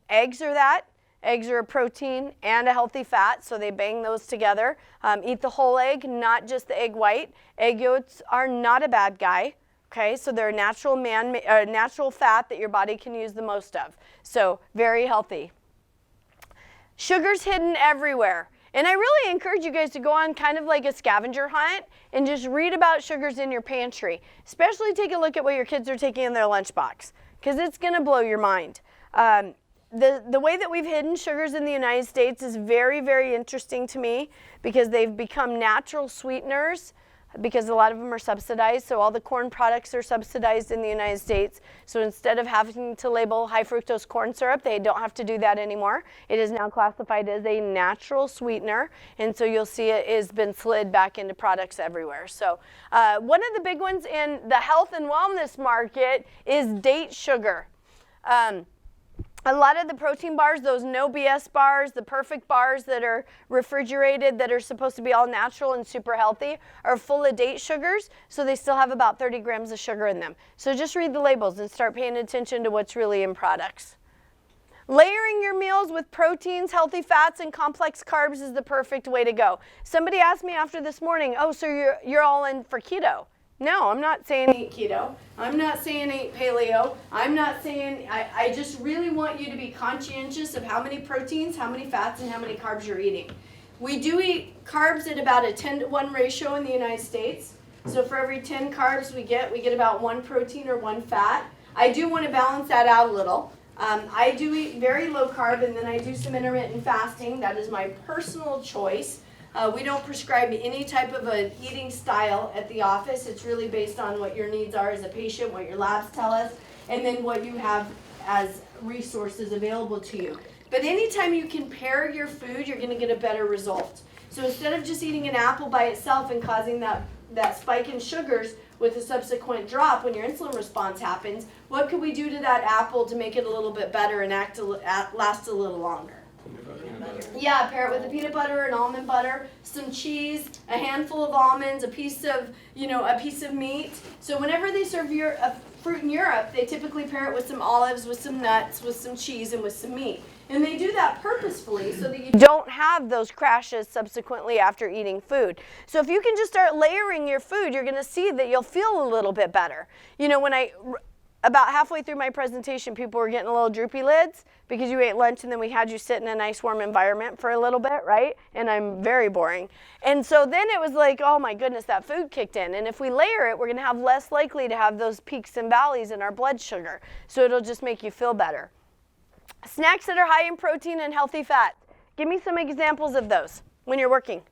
eggs are that. Eggs are a protein and a healthy fat, so they bang those together. Eat the whole egg, not just the egg white. Egg yolks are not a bad guy, okay? So they're natural fat that your body can use the most of. So very healthy. Sugar's hidden everywhere. And I really encourage you guys to go on kind of like a scavenger hunt and just read about sugars in your pantry. Especially take a look at what your kids are taking in their lunchbox, because it's going to blow your mind. The way that we've hidden sugars in the United States is very, very interesting to me, because they've become natural sweeteners, because a lot of them are subsidized. So all the corn products are subsidized in the United States. So instead of having to label high fructose corn syrup, they don't have to do that anymore. It is now classified as a natural sweetener. And so you'll see it has been slid back into products everywhere. So one of the big ones in the health and wellness market is date sugar. A lot of the protein bars, those no BS bars, the perfect bars that are refrigerated, that are supposed to be all natural and super healthy, are full of date sugars, so they still have about 30 grams of sugar in them. So just read the labels and start paying attention to what's really in products. Layering your meals with proteins, healthy fats, and complex carbs is the perfect way to go. Somebody asked me after this morning, oh, so you're all in for keto. No, I'm not saying eat keto. I'm not saying eat paleo. I'm not saying, I just really want you to be conscientious of how many proteins, how many fats, and how many carbs you're eating. We do eat carbs at about a 10-to-1 ratio in the United States. So for every 10 carbs we get about 1 protein or 1 fat. I do want to balance that out a little. I do eat very low carb, and then I do some intermittent fasting. That is my personal choice. We don't prescribe any type of an eating style at the office. It's really based on what your needs are as a patient, what your labs tell us, and then what you have as resources available to you. But anytime you can pair your food, you're going to get a better result. So instead of just eating an apple by itself and causing that spike in sugars with a subsequent drop when your insulin response happens, what could we do to that apple to make it a little bit better and last a little longer? Yeah, pair it with a peanut butter and almond butter, some cheese, a handful of almonds, a piece of meat. So whenever they serve fruit in Europe, they typically pair it with some olives, with some nuts, with some cheese, and with some meat. And they do that purposefully so that you don't have those crashes subsequently after eating food. So if you can just start layering your food, you're going to see that you'll feel a little bit better. You know, about halfway through my presentation, people were getting a little droopy lids because you ate lunch and then we had you sit in a nice warm environment for a little bit, right? And I'm very boring. And so then it was like, oh my goodness, that food kicked in. And if we layer it, we're going to have less likely to have those peaks and valleys in our blood sugar. So it'll just make you feel better. Snacks that are high in protein and healthy fat. Give me some examples of those when you're working.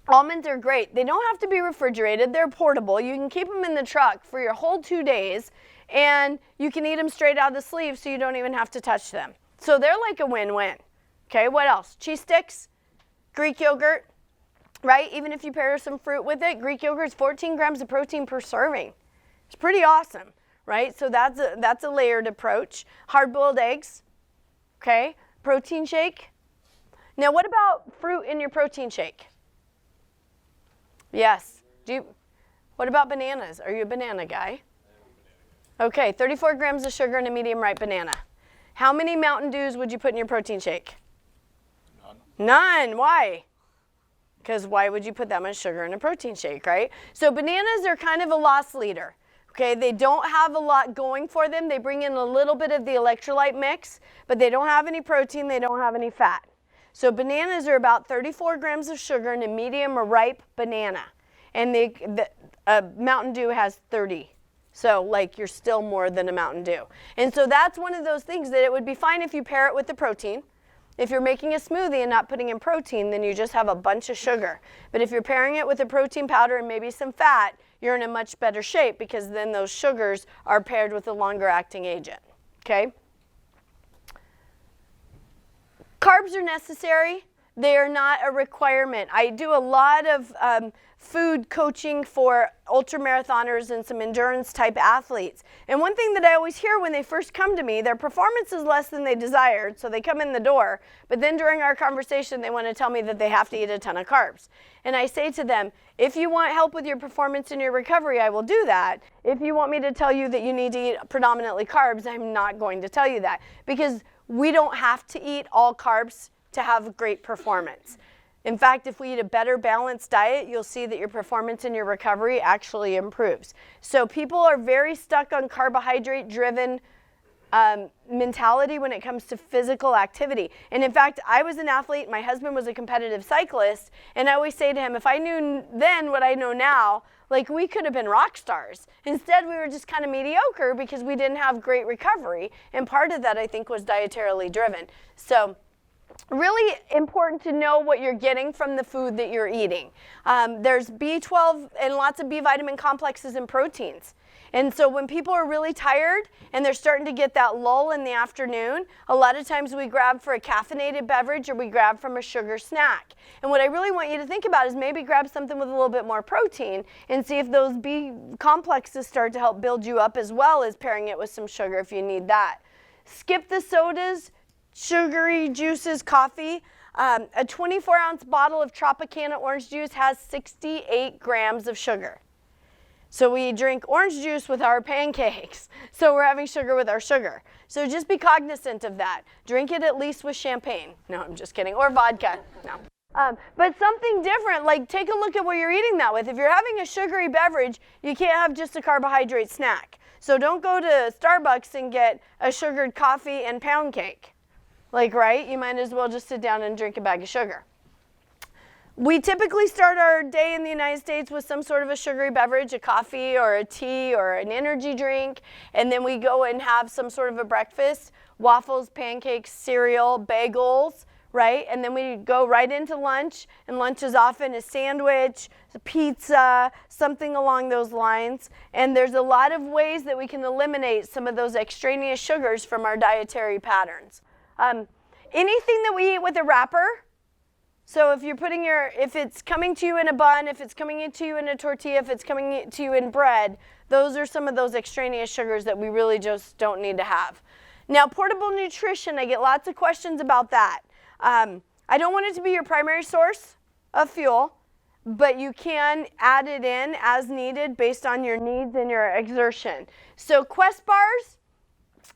Almonds are great. They don't have to be refrigerated. They're portable. You can keep them in the truck for your whole 2 days, and you can eat them straight out of the sleeve so you don't even have to touch them. So they're like a win-win. Okay, what else? Cheese sticks, Greek yogurt, right? Even if you pair some fruit with it, Greek yogurt is 14 grams of protein per serving. It's pretty awesome, right? So that's a layered approach. Hard-boiled eggs, okay? Protein shake. Now what about fruit in your protein shake? Yes. What about bananas? Are you a banana guy? Okay, 34 grams of sugar in a medium ripe banana. How many Mountain Dews would you put in your protein shake? None. Why? Because why would you put that much sugar in a protein shake, right? So bananas are kind of a loss leader. Okay, they don't have a lot going for them. They bring in a little bit of the electrolyte mix, but they don't have any protein, they don't have any fat. So bananas are about 34 grams of sugar in a medium or ripe banana. And Mountain Dew has 30. So like you're still more than a Mountain Dew. And so that's one of those things that it would be fine if you pair it with the protein. If you're making a smoothie and not putting in protein, then you just have a bunch of sugar. But if you're pairing it with a protein powder and maybe some fat, you're in a much better shape because then those sugars are paired with a longer acting agent. Okay? Carbs are necessary, They are not a requirement. I do a lot of food coaching for ultramarathoners and some endurance type athletes. And one thing that I always hear when they first come to me, their performance is less than they desired, so they come in the door, but then during our conversation they want to tell me that they have to eat a ton of carbs. And I say to them, if you want help with your performance and your recovery, I will do that. If you want me to tell you that you need to eat predominantly carbs, I'm not going to tell you that, because we don't have to eat all carbs to have great performance. In fact, if we eat a better balanced diet, you'll see that your performance and your recovery actually improves. So people are very stuck on carbohydrate-driven mentality when it comes to physical activity. And in fact, I was an athlete, my husband was a competitive cyclist, and I always say to him, if I knew then what I know now, like, we could have been rock stars. Instead, we were just kind of mediocre because we didn't have great recovery. And part of that, I think, was dietarily driven. So really important to know what you're getting from the food that you're eating. There's B12 and lots of B vitamin complexes and proteins. And so when people are really tired and they're starting to get that lull in the afternoon, a lot of times we grab for a caffeinated beverage or we grab from a sugar snack. And what I really want you to think about is maybe grab something with a little bit more protein and see if those B complexes start to help build you up, as well as pairing it with some sugar if you need that. Skip the sodas, sugary juices, coffee. A 24-ounce bottle of Tropicana orange juice has 68 grams of sugar. So we drink orange juice with our pancakes. So we're having sugar with our sugar. So just be cognizant of that. Drink it at least with champagne. No, I'm just kidding. Or vodka. No. But something different, like take a look at what you're eating that with. If you're having a sugary beverage, you can't have just a carbohydrate snack. So don't go to Starbucks and get a sugared coffee and pound cake. Like, right? You might as well just sit down and drink a bag of sugar. We typically start our day in the United States with some sort of a sugary beverage, a coffee or a tea or an energy drink, and then we go and have some sort of a breakfast, waffles, pancakes, cereal, bagels, right? And then we go right into lunch, and lunch is often a sandwich, a pizza, something along those lines. And there's a lot of ways that we can eliminate some of those extraneous sugars from our dietary patterns. Anything that we eat with a wrapper, so if you're putting if it's coming to you in a bun, if it's coming to you in a tortilla, if it's coming to you in bread, those are some of those extraneous sugars that we really just don't need to have. Now, portable nutrition, I get lots of questions about that. I don't want it to be your primary source of fuel, but you can add it in as needed based on your needs and your exertion. So Quest bars,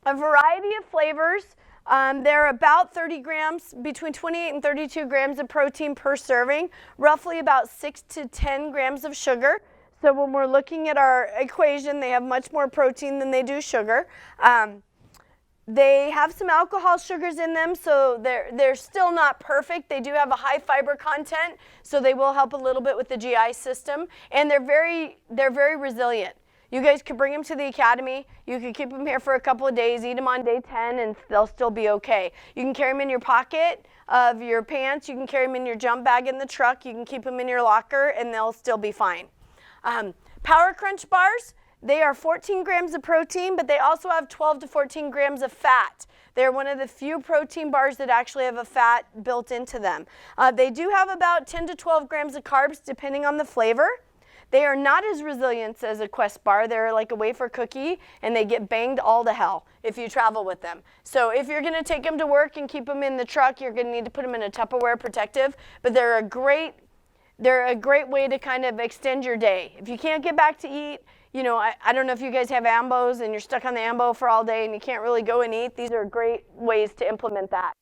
a variety of flavors. They're about 30 grams, between 28 and 32 grams of protein per serving, roughly about 6 to 10 grams of sugar. So when we're looking at our equation, they have much more protein than they do sugar. They have some alcohol sugars in them, so they're still not perfect. They do have a high fiber content, so they will help a little bit with the GI system, and they're very resilient. You guys could bring them to the academy. You could keep them here for a couple of days, eat them on day 10, and they'll still be okay. You can carry them in your pocket of your pants. You can carry them in your jump bag in the truck. You can keep them in your locker, and they'll still be fine. Power Crunch bars, they are 14 grams of protein, but they also have 12 to 14 grams of fat. They're one of the few protein bars that actually have a fat built into them. They do have about 10 to 12 grams of carbs, depending on the flavor. They are not as resilient as a Quest bar. They're like a wafer cookie, and they get banged all to hell if you travel with them. So if you're going to take them to work and keep them in the truck, you're going to need to put them in a Tupperware protective. But they're a great way to kind of extend your day. If you can't get back to eat, you know, I don't know if you guys have ambos and you're stuck on the ambo for all day and you can't really go and eat. These are great ways to implement that.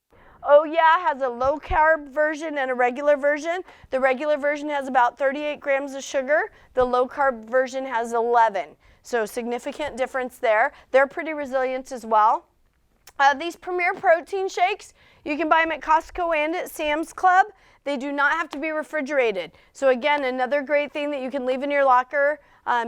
Oh Yeah has a low carb version and a regular version. The regular version has about 38 grams of sugar. The low carb version has 11. So significant difference there. They're pretty resilient as well. These Premier Protein shakes, you can buy them at Costco and at Sam's Club. They do not have to be refrigerated. So again, another great thing that you can leave in your locker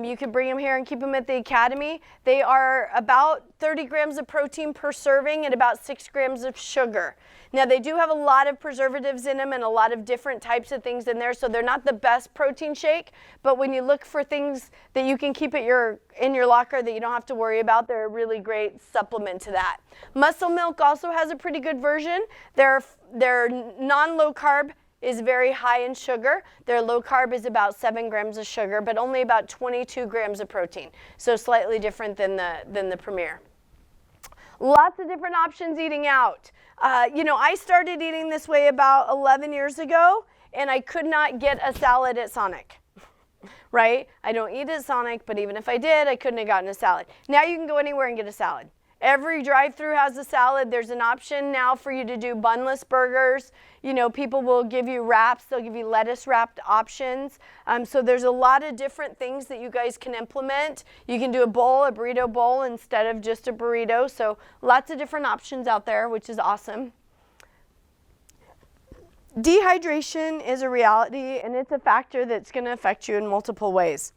You can bring them here and keep them at the academy. They are about 30 grams of protein per serving and about 6 grams of sugar. Now, they do have a lot of preservatives in them and a lot of different types of things in there, so they're not the best protein shake, but when you look for things that you can keep at in your locker that you don't have to worry about, they're a really great supplement to that. Muscle Milk also has a pretty good version. Their non-low carb is very high in sugar. Their low carb is about 7 grams of sugar, but only about 22 grams of protein, so slightly different than the Premier. Lots of different options eating out. I started eating this way about 11 years ago, and I could not get a salad at Sonic, right? I don't eat at Sonic, but even if I did, I couldn't have gotten a salad. Now you can go anywhere and get a salad. Every drive-through has a salad. There's an option now for you to do bunless burgers. People will give you wraps. They'll give you lettuce-wrapped options. So there's a lot of different things that you guys can implement. You can do a burrito bowl instead of just a burrito. So lots of different options out there, which is awesome. Dehydration is a reality, and it's a factor that's going to affect you in multiple ways.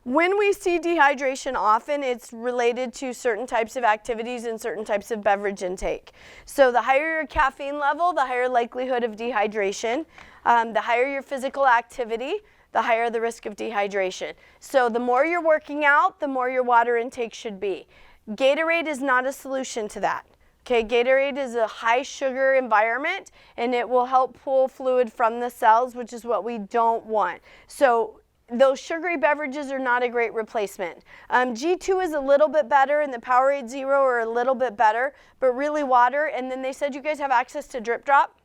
When we see dehydration often, it's related to certain types of activities and certain types of beverage intake. So the higher your caffeine level, the higher likelihood of dehydration. The higher your physical activity, the higher the risk of dehydration. So the more you're working out, the more your water intake should be. Gatorade is not a solution to that. Okay, Gatorade is a high sugar environment, and it will help pull fluid from the cells, which is what we don't want. So those sugary beverages are not a great replacement. G2 is a little bit better, and the Powerade Zero are a little bit better, but really water. And then they said you guys have access to Drip Drop.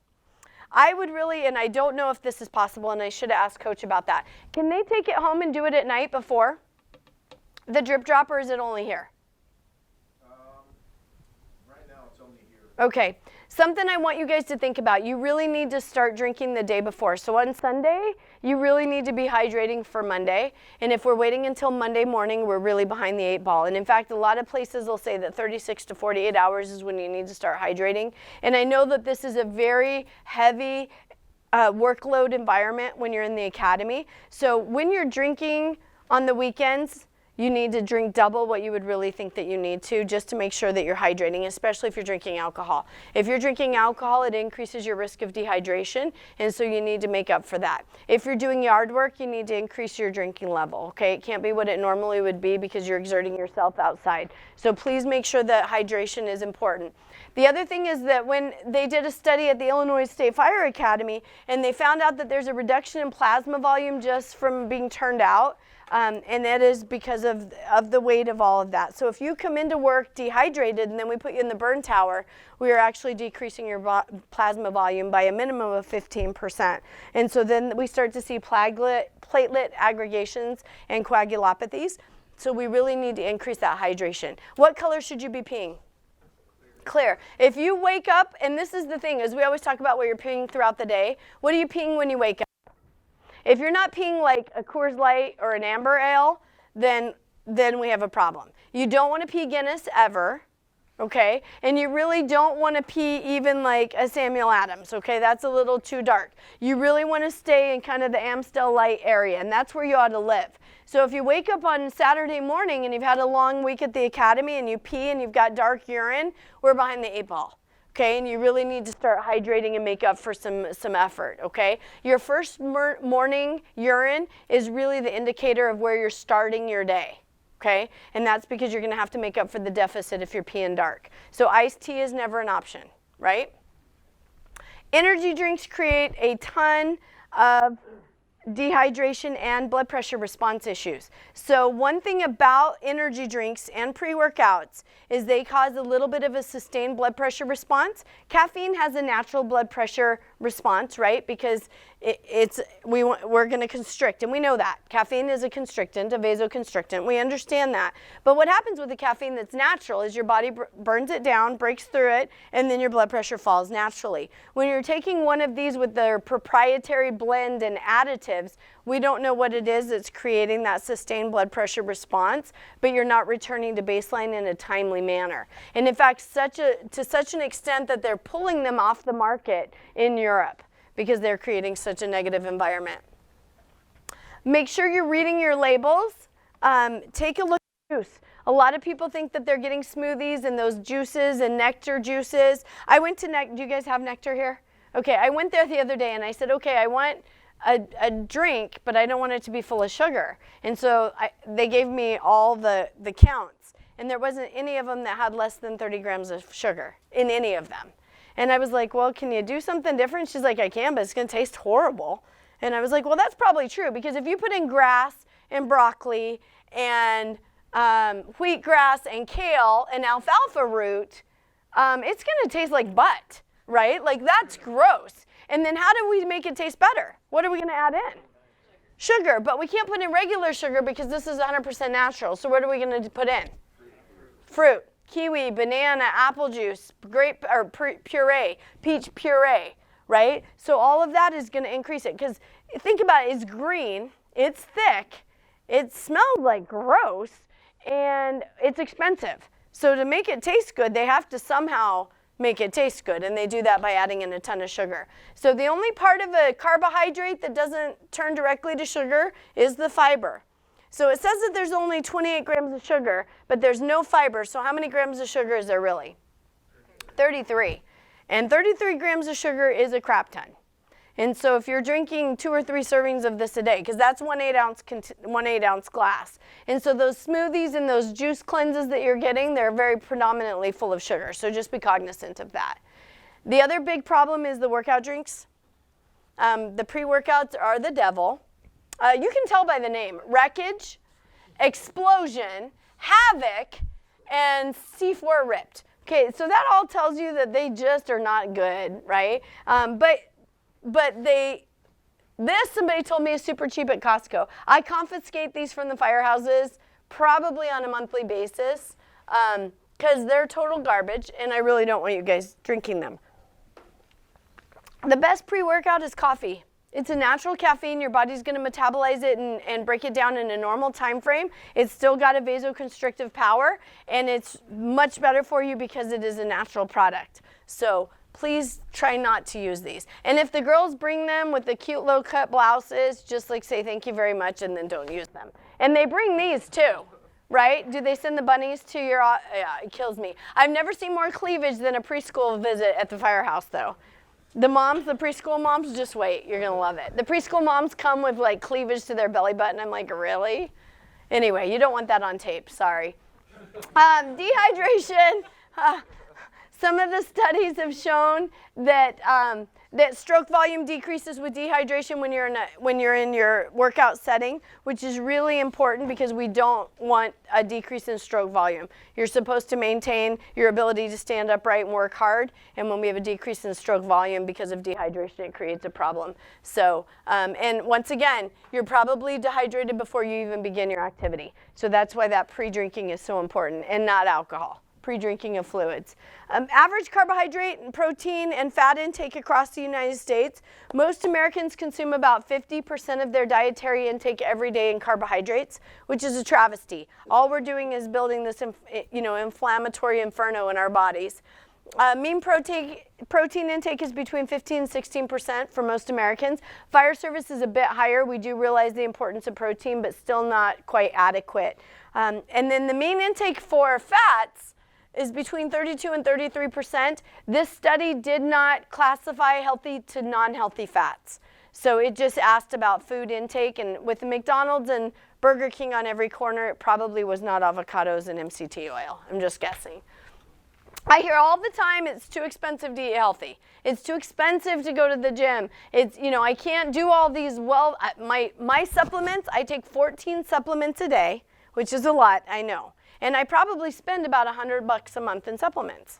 I would really, and I don't know if this is possible, and I should have asked Coach about that. Can they take it home and do it at night before the Drip Drop, or is it only here? Right now it's only here. Okay, something I want you guys to think about. You really need to start drinking the day before. So on Sunday, you really need to be hydrating for Monday. And if we're waiting until Monday morning, we're really behind the 8 ball. And in fact, a lot of places will say that 36 to 48 hours is when you need to start hydrating. And I know that this is a very heavy workload environment when you're in the academy. So when you're drinking on the weekends, you need to drink double what you would really think that you need to, just to make sure that you're hydrating, especially if you're drinking alcohol. If you're drinking alcohol, it increases your risk of dehydration, and so you need to make up for that. If you're doing yard work, you need to increase your drinking level, okay? It can't be what it normally would be because you're exerting yourself outside. So please make sure that hydration is important. The other thing is that when they did a study at the Illinois State Fire Academy, and they found out that there's a reduction in plasma volume just from being turned out, and that is because of the weight of all of that. So if you come into work dehydrated and then we put you in the burn tower, we are actually decreasing your plasma volume by a minimum of 15%. And so then we start to see platelet aggregations and coagulopathies. So we really need to increase that hydration. What color should you be peeing? Clear. If you wake up, and this is the thing, as we always talk about what you're peeing throughout the day, what are you peeing when you wake up? If you're not peeing like a Coors Light or an Amber Ale, then we have a problem. You don't want to pee Guinness ever, okay? And you really don't want to pee even like a Samuel Adams, okay? That's a little too dark. You really want to stay in kind of the Amstel Light area, and that's where you ought to live. So if you wake up on Saturday morning and you've had a long week at the academy and you pee and you've got dark urine, we're behind the 8 ball. Okay, and you really need to start hydrating and make up for some effort, okay? Your first morning urine is really the indicator of where you're starting your day, okay? And that's because you're gonna have to make up for the deficit if you're peeing dark. So iced tea is never an option, right? Energy drinks create a ton of dehydration and blood pressure response issues. So one thing about energy drinks and pre-workouts is they cause a little bit of a sustained blood pressure response. Caffeine has a natural blood pressure response, right? Because we're going to constrict, and we know that. Caffeine is a constrictant, a vasoconstrictant. We understand that. But what happens with the caffeine that's natural is your body burns it down, breaks through it, and then your blood pressure falls naturally. When you're taking one of these with their proprietary blend and additives, we don't know what it is that's creating that sustained blood pressure response, but you're not returning to baseline in a timely manner. And in fact, to such an extent that they're pulling them off the market in Europe because they're creating such a negative environment. Make sure you're reading your labels. Take a look at juice. A lot of people think that they're getting smoothies and those juices and nectar juices. I went to do you guys have nectar here? Okay, I went there the other day and I said, okay, I want a drink, but I don't want it to be full of sugar. And so they gave me all the counts, and there wasn't any of them that had less than 30 grams of sugar in any of them. And I was like, well, can you do something different? She's like, I can, but it's going to taste horrible. And I was like, well, that's probably true, because if you put in grass and broccoli and wheatgrass and kale and alfalfa root, it's going to taste like butt, right? Like, that's gross. And then how do we make it taste better? What are we going to add in? Sugar. But we can't put in regular sugar because this is 100% natural. So what are we going to put in? Fruit. Kiwi, banana, apple juice, grape or puree, peach puree, right? So all of that is going to increase it, because think about it. It's green. It's thick. It smells like gross. And it's expensive. So to make it taste good, they have to somehow make it taste good, and they do that by adding in a ton of sugar. So the only part of a carbohydrate that doesn't turn directly to sugar is the fiber. So it says that there's only 28 grams of sugar, but there's no fiber. So how many grams of sugar is there really? 33. And 33 grams of sugar is a crap ton. And so if you're drinking 2 or 3 servings of this a day, because that's 1 8-ounce glass. And so those smoothies and those juice cleanses that you're getting, they're very predominantly full of sugar. So just be cognizant of that. The other big problem is the workout drinks. The pre-workouts are the devil. You can tell by the name: Wreckage, Explosion, Havoc, and C4 Ripped. Okay, so that all tells you that they just are not good, right? But somebody told me is super cheap at Costco. I confiscate these from the firehouses probably on a monthly basis because they're total garbage, and I really don't want you guys drinking them. The best pre-workout is coffee. It's a natural caffeine. Your body's going to metabolize it and break it down in a normal time frame. It's still got a vasoconstrictive power, and it's much better for you because it is a natural product. So please try not to use these. And if the girls bring them with the cute low-cut blouses, just like say thank you very much and then don't use them. And they bring these too, right? Do they send the bunnies to your, yeah, it kills me. I've never seen more cleavage than a preschool visit at the firehouse though. The moms, the preschool moms, just wait, you're gonna love it. The preschool moms come with like cleavage to their belly button. I'm like, really? Anyway, you don't want that on tape, sorry. Dehydration. Some of the studies have shown that that stroke volume decreases with dehydration when you're in your workout setting, which is really important because we don't want a decrease in stroke volume. You're supposed to maintain your ability to stand upright and work hard, and when we have a decrease in stroke volume because of dehydration, it creates a problem. So, and once again, you're probably dehydrated before you even begin your activity. So that's why that pre-drinking is so important, and not alcohol. Pre-drinking of fluids. Average carbohydrate and protein and fat intake across the United States. Most Americans consume about 50% of their dietary intake every day in carbohydrates, which is a travesty. All we're doing is building this inflammatory inferno in our bodies. Mean protein intake is between 15 and 16% for most Americans. Fire service is a bit higher. We do realize the importance of protein, but still not quite adequate. And then the mean intake for fats is between 32 and 33%. This study did not classify healthy to non-healthy fats. So it just asked about food intake, and with McDonald's and Burger King on every corner, it probably was not avocados and MCT oil. I'm just guessing. I hear all the time it's too expensive to eat healthy. It's too expensive to go to the gym. It's, I can't do all these. Well, my supplements, I take 14 supplements a day, which is a lot, I know. And I probably spend about $100 a month in supplements.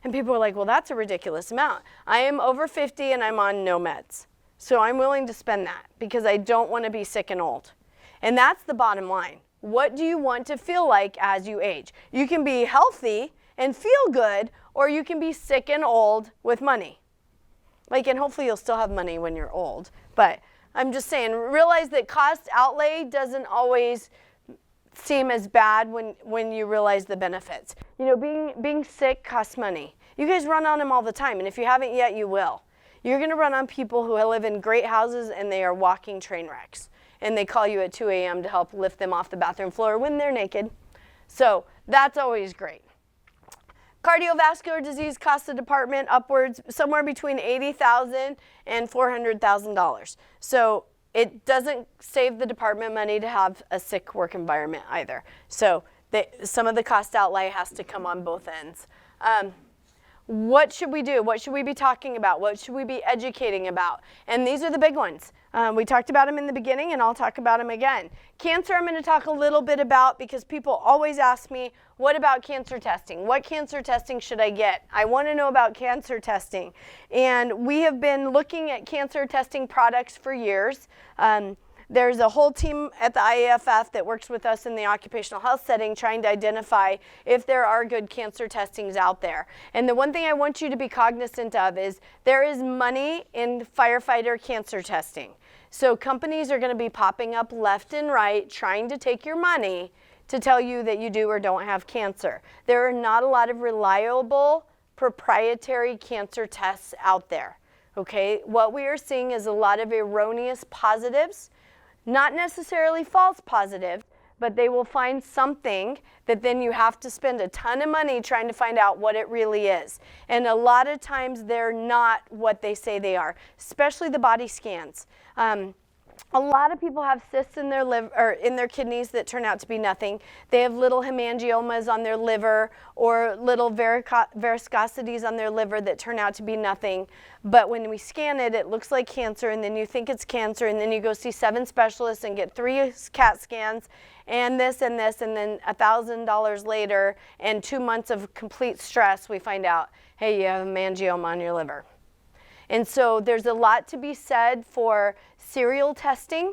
And people are like, well, that's a ridiculous amount. I am over 50 and I'm on no meds. So I'm willing to spend that because I don't want to be sick and old. And that's the bottom line. What do you want to feel like as you age? You can be healthy and feel good, or you can be sick and old with money. And hopefully you'll still have money when you're old. But I'm just saying, realize that cost outlay doesn't always seem as bad when you realize the benefits. Being sick costs money. You guys run on them all the time, and if you haven't yet, you will. You're going to run on people who live in great houses and they are walking train wrecks. and they call you at 2 a.m. to help lift them off the bathroom floor when they're naked. So that's always great. Cardiovascular disease costs the department upwards somewhere between $80,000 and $400,000. So it doesn't save the department money to have a sick work environment either. So some of the cost outlay has to come on both ends. What should we do? What should we be talking about? What should we be educating about? And these are the big ones. We talked about them in the beginning, and I'll talk about them again. Cancer I'm going to talk a little bit about because people always ask me, what about cancer testing? What cancer testing should I get? I want to know about cancer testing. And we have been looking at cancer testing products for years. There's a whole team at the IAFF that works with us in the occupational health setting trying to identify if there are good cancer testings out there. And the one thing I want you to be cognizant of is there is money in firefighter cancer testing. So companies are going to be popping up left and right trying to take your money to tell you that you do or don't have cancer. There are not a lot of reliable proprietary cancer tests out there. Okay, what we are seeing is a lot of erroneous positives. Not necessarily false positives, but they will find something that then you have to spend a ton of money trying to find out what it really is. And a lot of times they're not what they say they are, especially the body scans. A lot of people have cysts in their liver or in their kidneys that turn out to be nothing. They have little hemangiomas on their liver or little varicosities on their liver that turn out to be nothing. But when we scan it, it looks like cancer, and then you think it's cancer, and then you go see 7 specialists and get 3 CAT scans and this, and then $1,000 later and 2 months of complete stress, we find out, hey, you have a hemangioma on your liver. And so there's a lot to be said for serial testing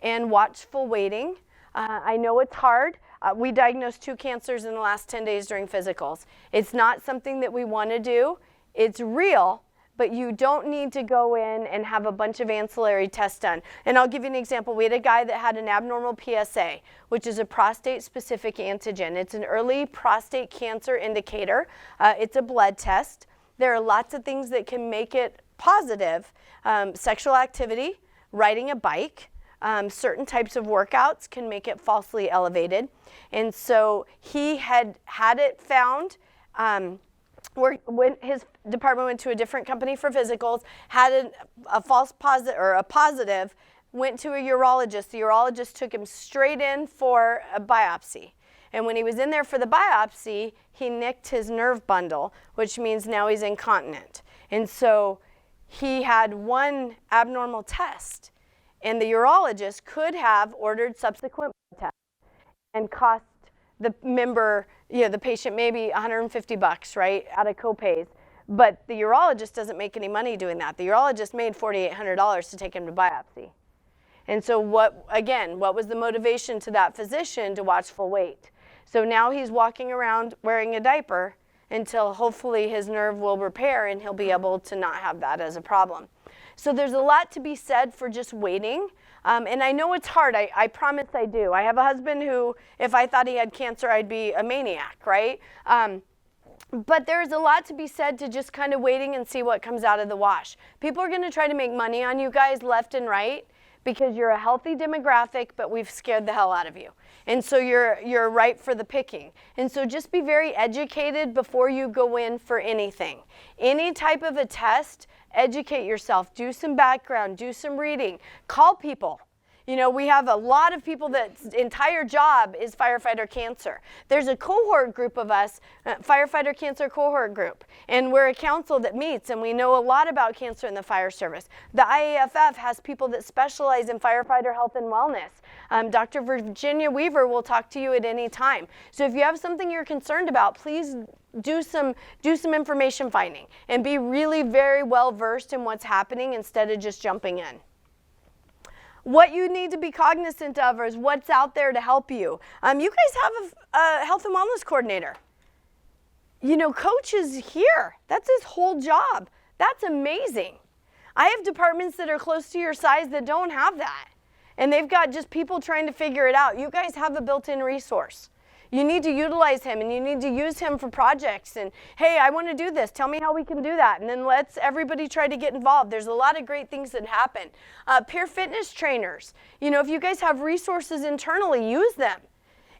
and watchful waiting. I know it's hard. We diagnosed 2 cancers in the last 10 days during physicals. It's not something that we want to do. It's real, but you don't need to go in and have a bunch of ancillary tests done. And I'll give you an example. We had a guy that had an abnormal PSA, which is a prostate-specific antigen. It's an early prostate cancer indicator. It's a blood test. There are lots of things that can make it positive. Sexual activity, riding a bike, certain types of workouts can make it falsely elevated. And so he had it found, when his department went to a different company for physicals, had a false positive or a positive, went to a urologist. The urologist took him straight in for a biopsy. And when he was in there for the biopsy, he nicked his nerve bundle, which means now he's incontinent. And so he had 1 abnormal test, and the urologist could have ordered subsequent tests and cost the member, the patient maybe $150, right, out of copays. But the urologist doesn't make any money doing that. The urologist made $4,800 to take him to biopsy. And so what was the motivation to that physician to watchful wait? So now he's walking around wearing a diaper until hopefully his nerve will repair and he'll be able to not have that as a problem. So there's a lot to be said for just waiting. And I know it's hard. I promise I do. I have a husband who, if I thought he had cancer, I'd be a maniac, right? But there's a lot to be said to just kind of waiting and see what comes out of the wash. People are going to try to make money on you guys left and right because you're a healthy demographic, but we've scared the hell out of you. And so you're ripe for the picking. And so just be very educated before you go in for anything. Any type of a test, educate yourself, do some background, do some reading, call people. We have a lot of people that's entire job is firefighter cancer. There's a cohort group of us, firefighter cancer cohort group, and we're a council that meets, and we know a lot about cancer in the fire service. The IAFF has people that specialize in firefighter health and wellness. Dr. Virginia Weaver will talk to you at any time. So if you have something you're concerned about, please do some information finding and be really very well versed in what's happening instead of just jumping in. What you need to be cognizant of is what's out there to help you. You guys have a health and wellness coordinator. Coach is here. That's his whole job. That's amazing. I have departments that are close to your size that don't have that. And they've got just people trying to figure it out. You guys have a built-in resource. You need to utilize him, and you need to use him for projects. And hey, I want to do this. Tell me how we can do that. And then let's everybody try to get involved. There's a lot of great things that happen. Peer fitness trainers. If you guys have resources internally, use them.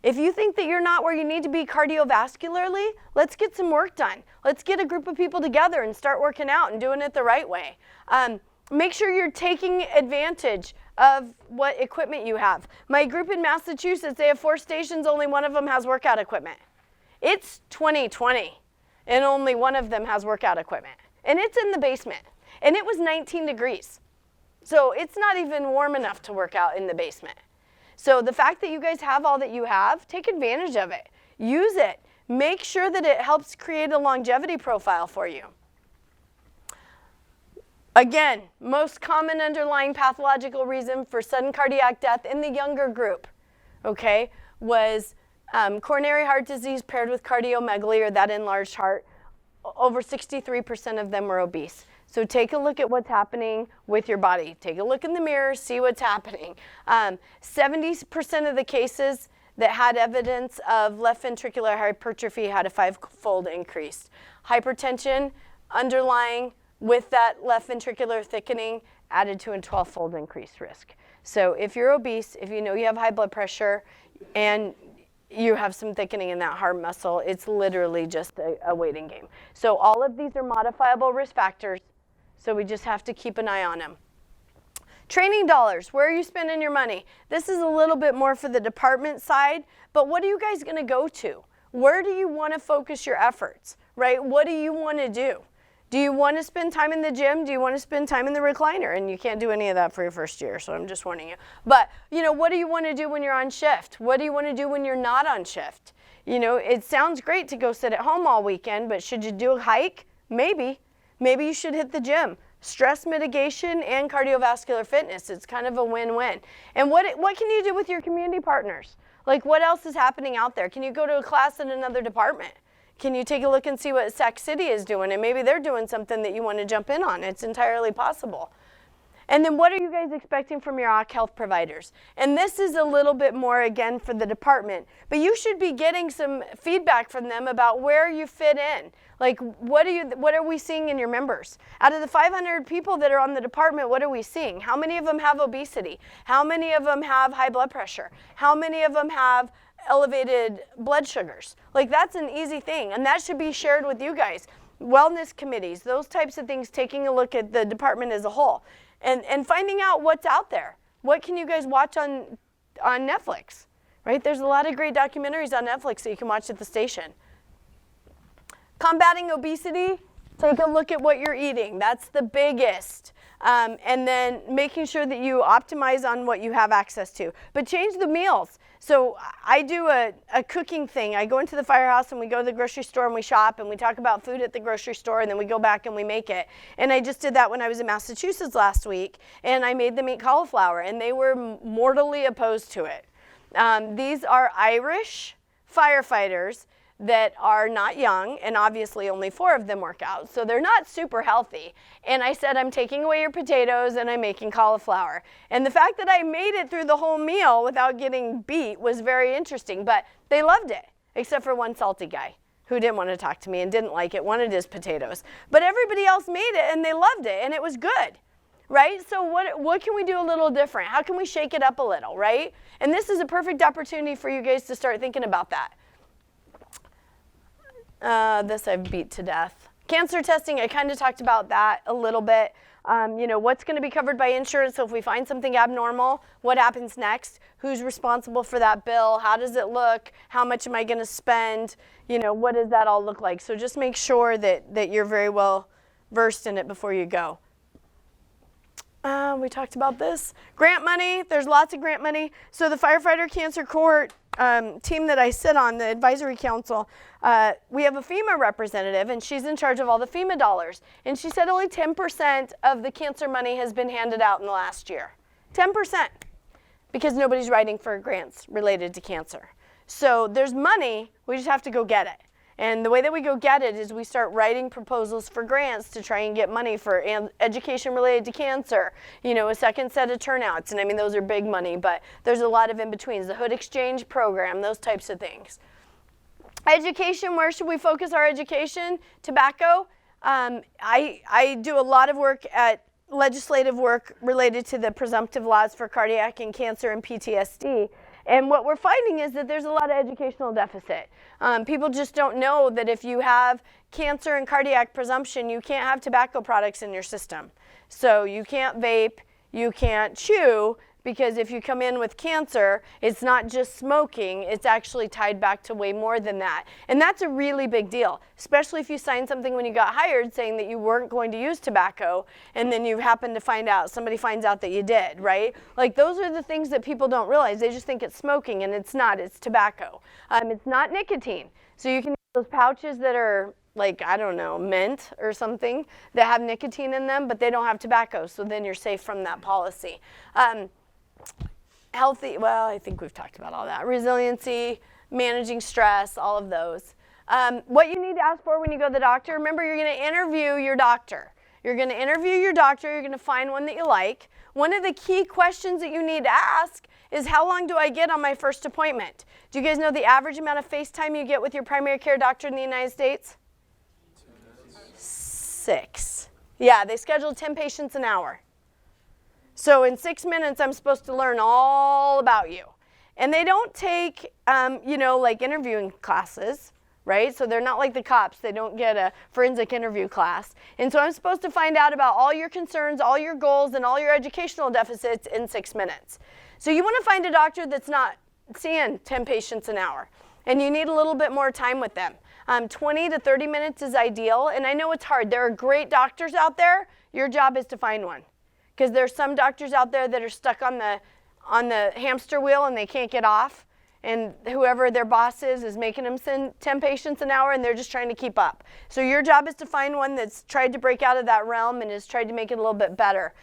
If you think that you're not where you need to be cardiovascularly, let's get some work done. Let's get a group of people together and start working out and doing it the right way. Make sure you're taking advantage of what equipment you have. My group in Massachusetts, they have 4 stations, only one of them has workout equipment. It's 2020, and only one of them has workout equipment. And it's in the basement, and it was 19 degrees. So it's not even warm enough to work out in the basement. So the fact that you guys have all that you have, take advantage of it. Use it. Make sure that it helps create a longevity profile for you. Again, most common underlying pathological reason for sudden cardiac death in the younger group, okay, was coronary heart disease paired with cardiomegaly, or that enlarged heart. Over 63% of them were obese. So take a look at what's happening with your body. Take a look in the mirror, see what's happening. 70% of the cases that had evidence of left ventricular hypertrophy had a 5-fold increase. Hypertension underlying with that left ventricular thickening added to a 12-fold increased risk. So if you're obese, if you know you have high blood pressure, and you have some thickening in that heart muscle, it's literally just a waiting game. So all of these are modifiable risk factors, so we just have to keep an eye on them. Training dollars, where are you spending your money? This is a little bit more for the department side, but what are you guys gonna go to? Where do you wanna focus your efforts, right? What do you wanna do? Do you want to spend time in the gym? Do you want to spend time in the recliner? And you can't do any of that for your first year, so I'm just warning you. But, what do you want to do when you're on shift? What do you want to do when you're not on shift? It sounds great to go sit at home all weekend, but should you do a hike? Maybe. Maybe you should hit the gym. Stress mitigation and cardiovascular fitness, it's kind of a win-win. And what can you do with your community partners? Like, what else is happening out there? Can you go to a class in another department? Can you take a look and see what Sac City is doing? And maybe they're doing something that you want to jump in on. It's entirely possible. And then what are you guys expecting from your OC health providers? And this is a little bit more, again, for the department. But you should be getting some feedback from them about where you fit in. Like, what are we seeing in your members? Out of the 500 people that are on the department, what are we seeing? How many of them have obesity? How many of them have high blood pressure? How many of them have elevated blood sugars? Like, that's an easy thing, and that should be shared with you guys. Wellness committees, those types of things, taking a look at the department as a whole, and finding out what's out there. What can you guys watch on Netflix, right? There's a lot of great documentaries on Netflix that you can watch at the station. Combating obesity, take a look at what you're eating. That's the biggest. And then making sure that you optimize on what you have access to. But change the meals. So I do a cooking thing. I go into the firehouse and we go to the grocery store and we shop and we talk about food at the grocery store, and then we go back and we make it. And I just did that when I was in Massachusetts last week, and I made them eat cauliflower, and they were mortally opposed to it. These are Irish firefighters that are not young, and obviously only 4 of them work out, so they're not super healthy. And I said, I'm taking away your potatoes and I'm making cauliflower. And the fact that I made it through the whole meal without getting beat was very interesting, but they loved it, except for one salty guy who didn't want to talk to me and didn't like it, wanted his potatoes. But everybody else made it and they loved it, and it was good, right? So what can we do a little different? How can we shake it up a little, right? And this is a perfect opportunity for you guys to start thinking about that. This I've beat to death. Cancer testing, I kind of talked about that a little bit. What's going to be covered by insurance? So if we find something abnormal, what happens next? Who's responsible for that bill? How does it look? How much am I going to spend? What does that all look like? So just make sure that you're very well versed in it before you go. We talked about this. Grant money, there's lots of grant money. So the firefighter cancer cohort team that I sit on, the advisory council, we have a FEMA representative, and she's in charge of all the FEMA dollars. And she said only 10% of the cancer money has been handed out in the last year. 10%, because nobody's writing for grants related to cancer. So there's money, we just have to go get it. And the way that we go get it is we start writing proposals for grants to try and get money for education related to cancer, a second set of turnouts. And I mean, those are big money, but there's a lot of in-betweens. The Hood Exchange program, those types of things. Education, where should we focus our education? Tobacco. I do a lot of work at legislative work related to the presumptive laws for cardiac and cancer and PTSD. And what we're finding is that there's a lot of educational deficit. People just don't know that if you have cancer and cardiac presumption, you can't have tobacco products in your system. So you can't vape, you can't chew, because if you come in with cancer, it's not just smoking, it's actually tied back to way more than that. And that's a really big deal, especially if you signed something when you got hired saying that you weren't going to use tobacco, and then you happen to find out, somebody finds out that you did, right? Like, those are the things that people don't realize. They just think it's smoking, and it's not, it's tobacco. It's not nicotine. So you can use those pouches that are like, I don't know, mint or something that have nicotine in them, but they don't have tobacco, so then you're safe from that policy. Healthy, well, I think we've talked about all that. Resiliency, managing stress, all of those. What you need to ask for when you go to the doctor, remember, you're going to interview your doctor. You're going to interview your doctor. You're going to find one that you like. One of the key questions that you need to ask is, how long do I get on my first appointment? Do you guys know the average amount of face time you get with your primary care doctor in the United States? 6. Yeah, they schedule 10 patients an hour. So in 6 minutes, I'm supposed to learn all about you. And they don't take, like interviewing classes, right? So they're not like the cops. They don't get a forensic interview class. And so I'm supposed to find out about all your concerns, all your goals, and all your educational deficits in 6 minutes. So you want to find a doctor that's not seeing 10 patients an hour. And you need a little bit more time with them. 20 to 30 minutes is ideal. And I know it's hard. There are great doctors out there. Your job is to find one. Because there's some doctors out there that are stuck on the hamster wheel and they can't get off. And whoever their boss is making them send 10 patients an hour, and they're just trying to keep up. So your job is to find one that's tried to break out of that realm and has tried to make it a little bit better.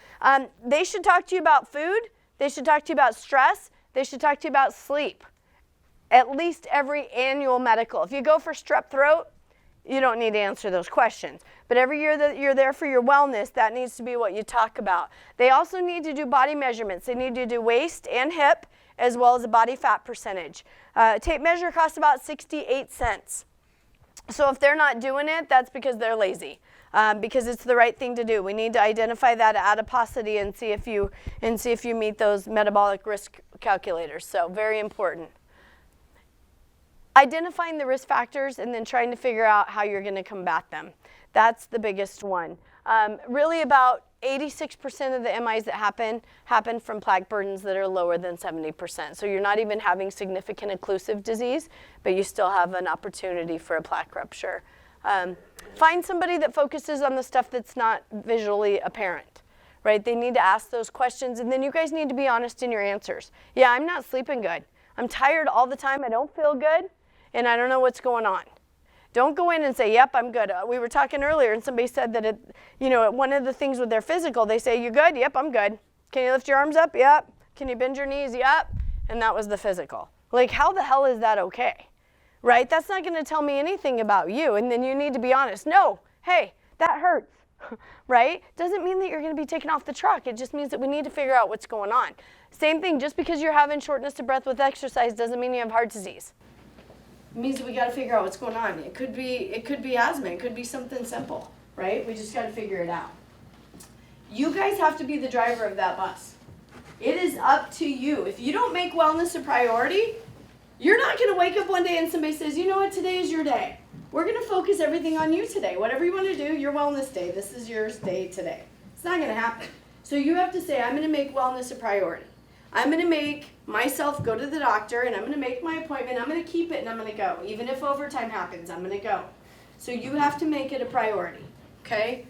They should talk to you about food. They should talk to you about stress. They should talk to you about sleep. At least every annual medical. If you go for strep throat, you don't need to answer those questions. But every year that you're there for your wellness, that needs to be what you talk about. They also need to do body measurements. They need to do waist and hip, as well as a body fat percentage. Tape measure costs about 68 cents. So if they're not doing it, that's because they're lazy. Because it's the right thing to do. We need to identify that adiposity and see if you meet those metabolic risk calculators. So very important. Identifying the risk factors and then trying to figure out how you're going to combat them. That's the biggest one. Really about 86% of the MIs that happen from plaque burdens that are lower than 70%. So you're not even having significant occlusive disease, but you still have an opportunity for a plaque rupture. Find somebody that focuses on the stuff that's not visually apparent, right? They need to ask those questions, and then you guys need to be honest in your answers. Yeah, I'm not sleeping good. I'm tired all the time. I don't feel good, and I don't know what's going on. Don't go in and say, yep, I'm good. We were talking earlier, and somebody said that, one of the things with their physical, they say, you good? Yep, I'm good. Can you lift your arms up? Yep. Can you bend your knees? Yep. And that was the physical. Like, how the hell is that okay? Right? That's not going to tell me anything about you, and then you need to be honest. No, hey, that hurts, right? Doesn't mean that you're going to be taken off the truck. It just means that we need to figure out what's going on. Same thing, just because you're having shortness of breath with exercise doesn't mean you have heart disease. It means that we got to figure out what's going on. It could be asthma. It could be something simple, right? We just got to figure it out. You guys have to be the driver of that bus. It is up to you. If you don't make wellness a priority, you're not going to wake up one day and somebody says, you know what, today is your day. We're going to focus everything on you today. Whatever you want to do, your wellness day. This is your day today. It's not going to happen. So you have to say, I'm going to make wellness a priority. I'm going to make myself go to the doctor, and I'm going to make my appointment. I'm going to keep it, and I'm going to go. Even if overtime happens, I'm going to go. So you have to make it a priority, okay?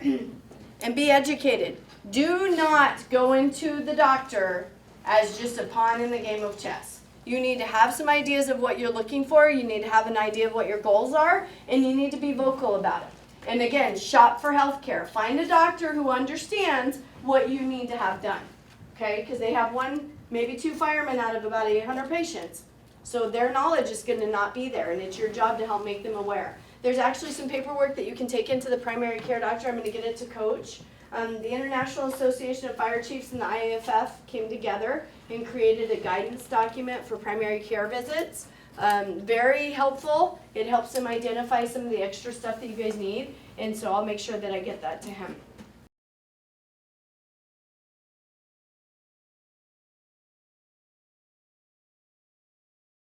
And be educated. Do not go into the doctor as just a pawn in the game of chess. You need to have some ideas of what you're looking for. You need to have an idea of what your goals are, and you need to be vocal about it. And again, shop for healthcare. Find a doctor who understands what you need to have done. Okay, because they have 1, maybe 2 firemen out of about 800 patients. So their knowledge is going to not be there, and it's your job to help make them aware. There's actually some paperwork that you can take into the primary care doctor. I'm going to get it to Coach. The International Association of Fire Chiefs and the IAFF came together and created a guidance document for primary care visits. Very helpful. It helps him identify some of the extra stuff that you guys need, and so I'll make sure that I get that to him.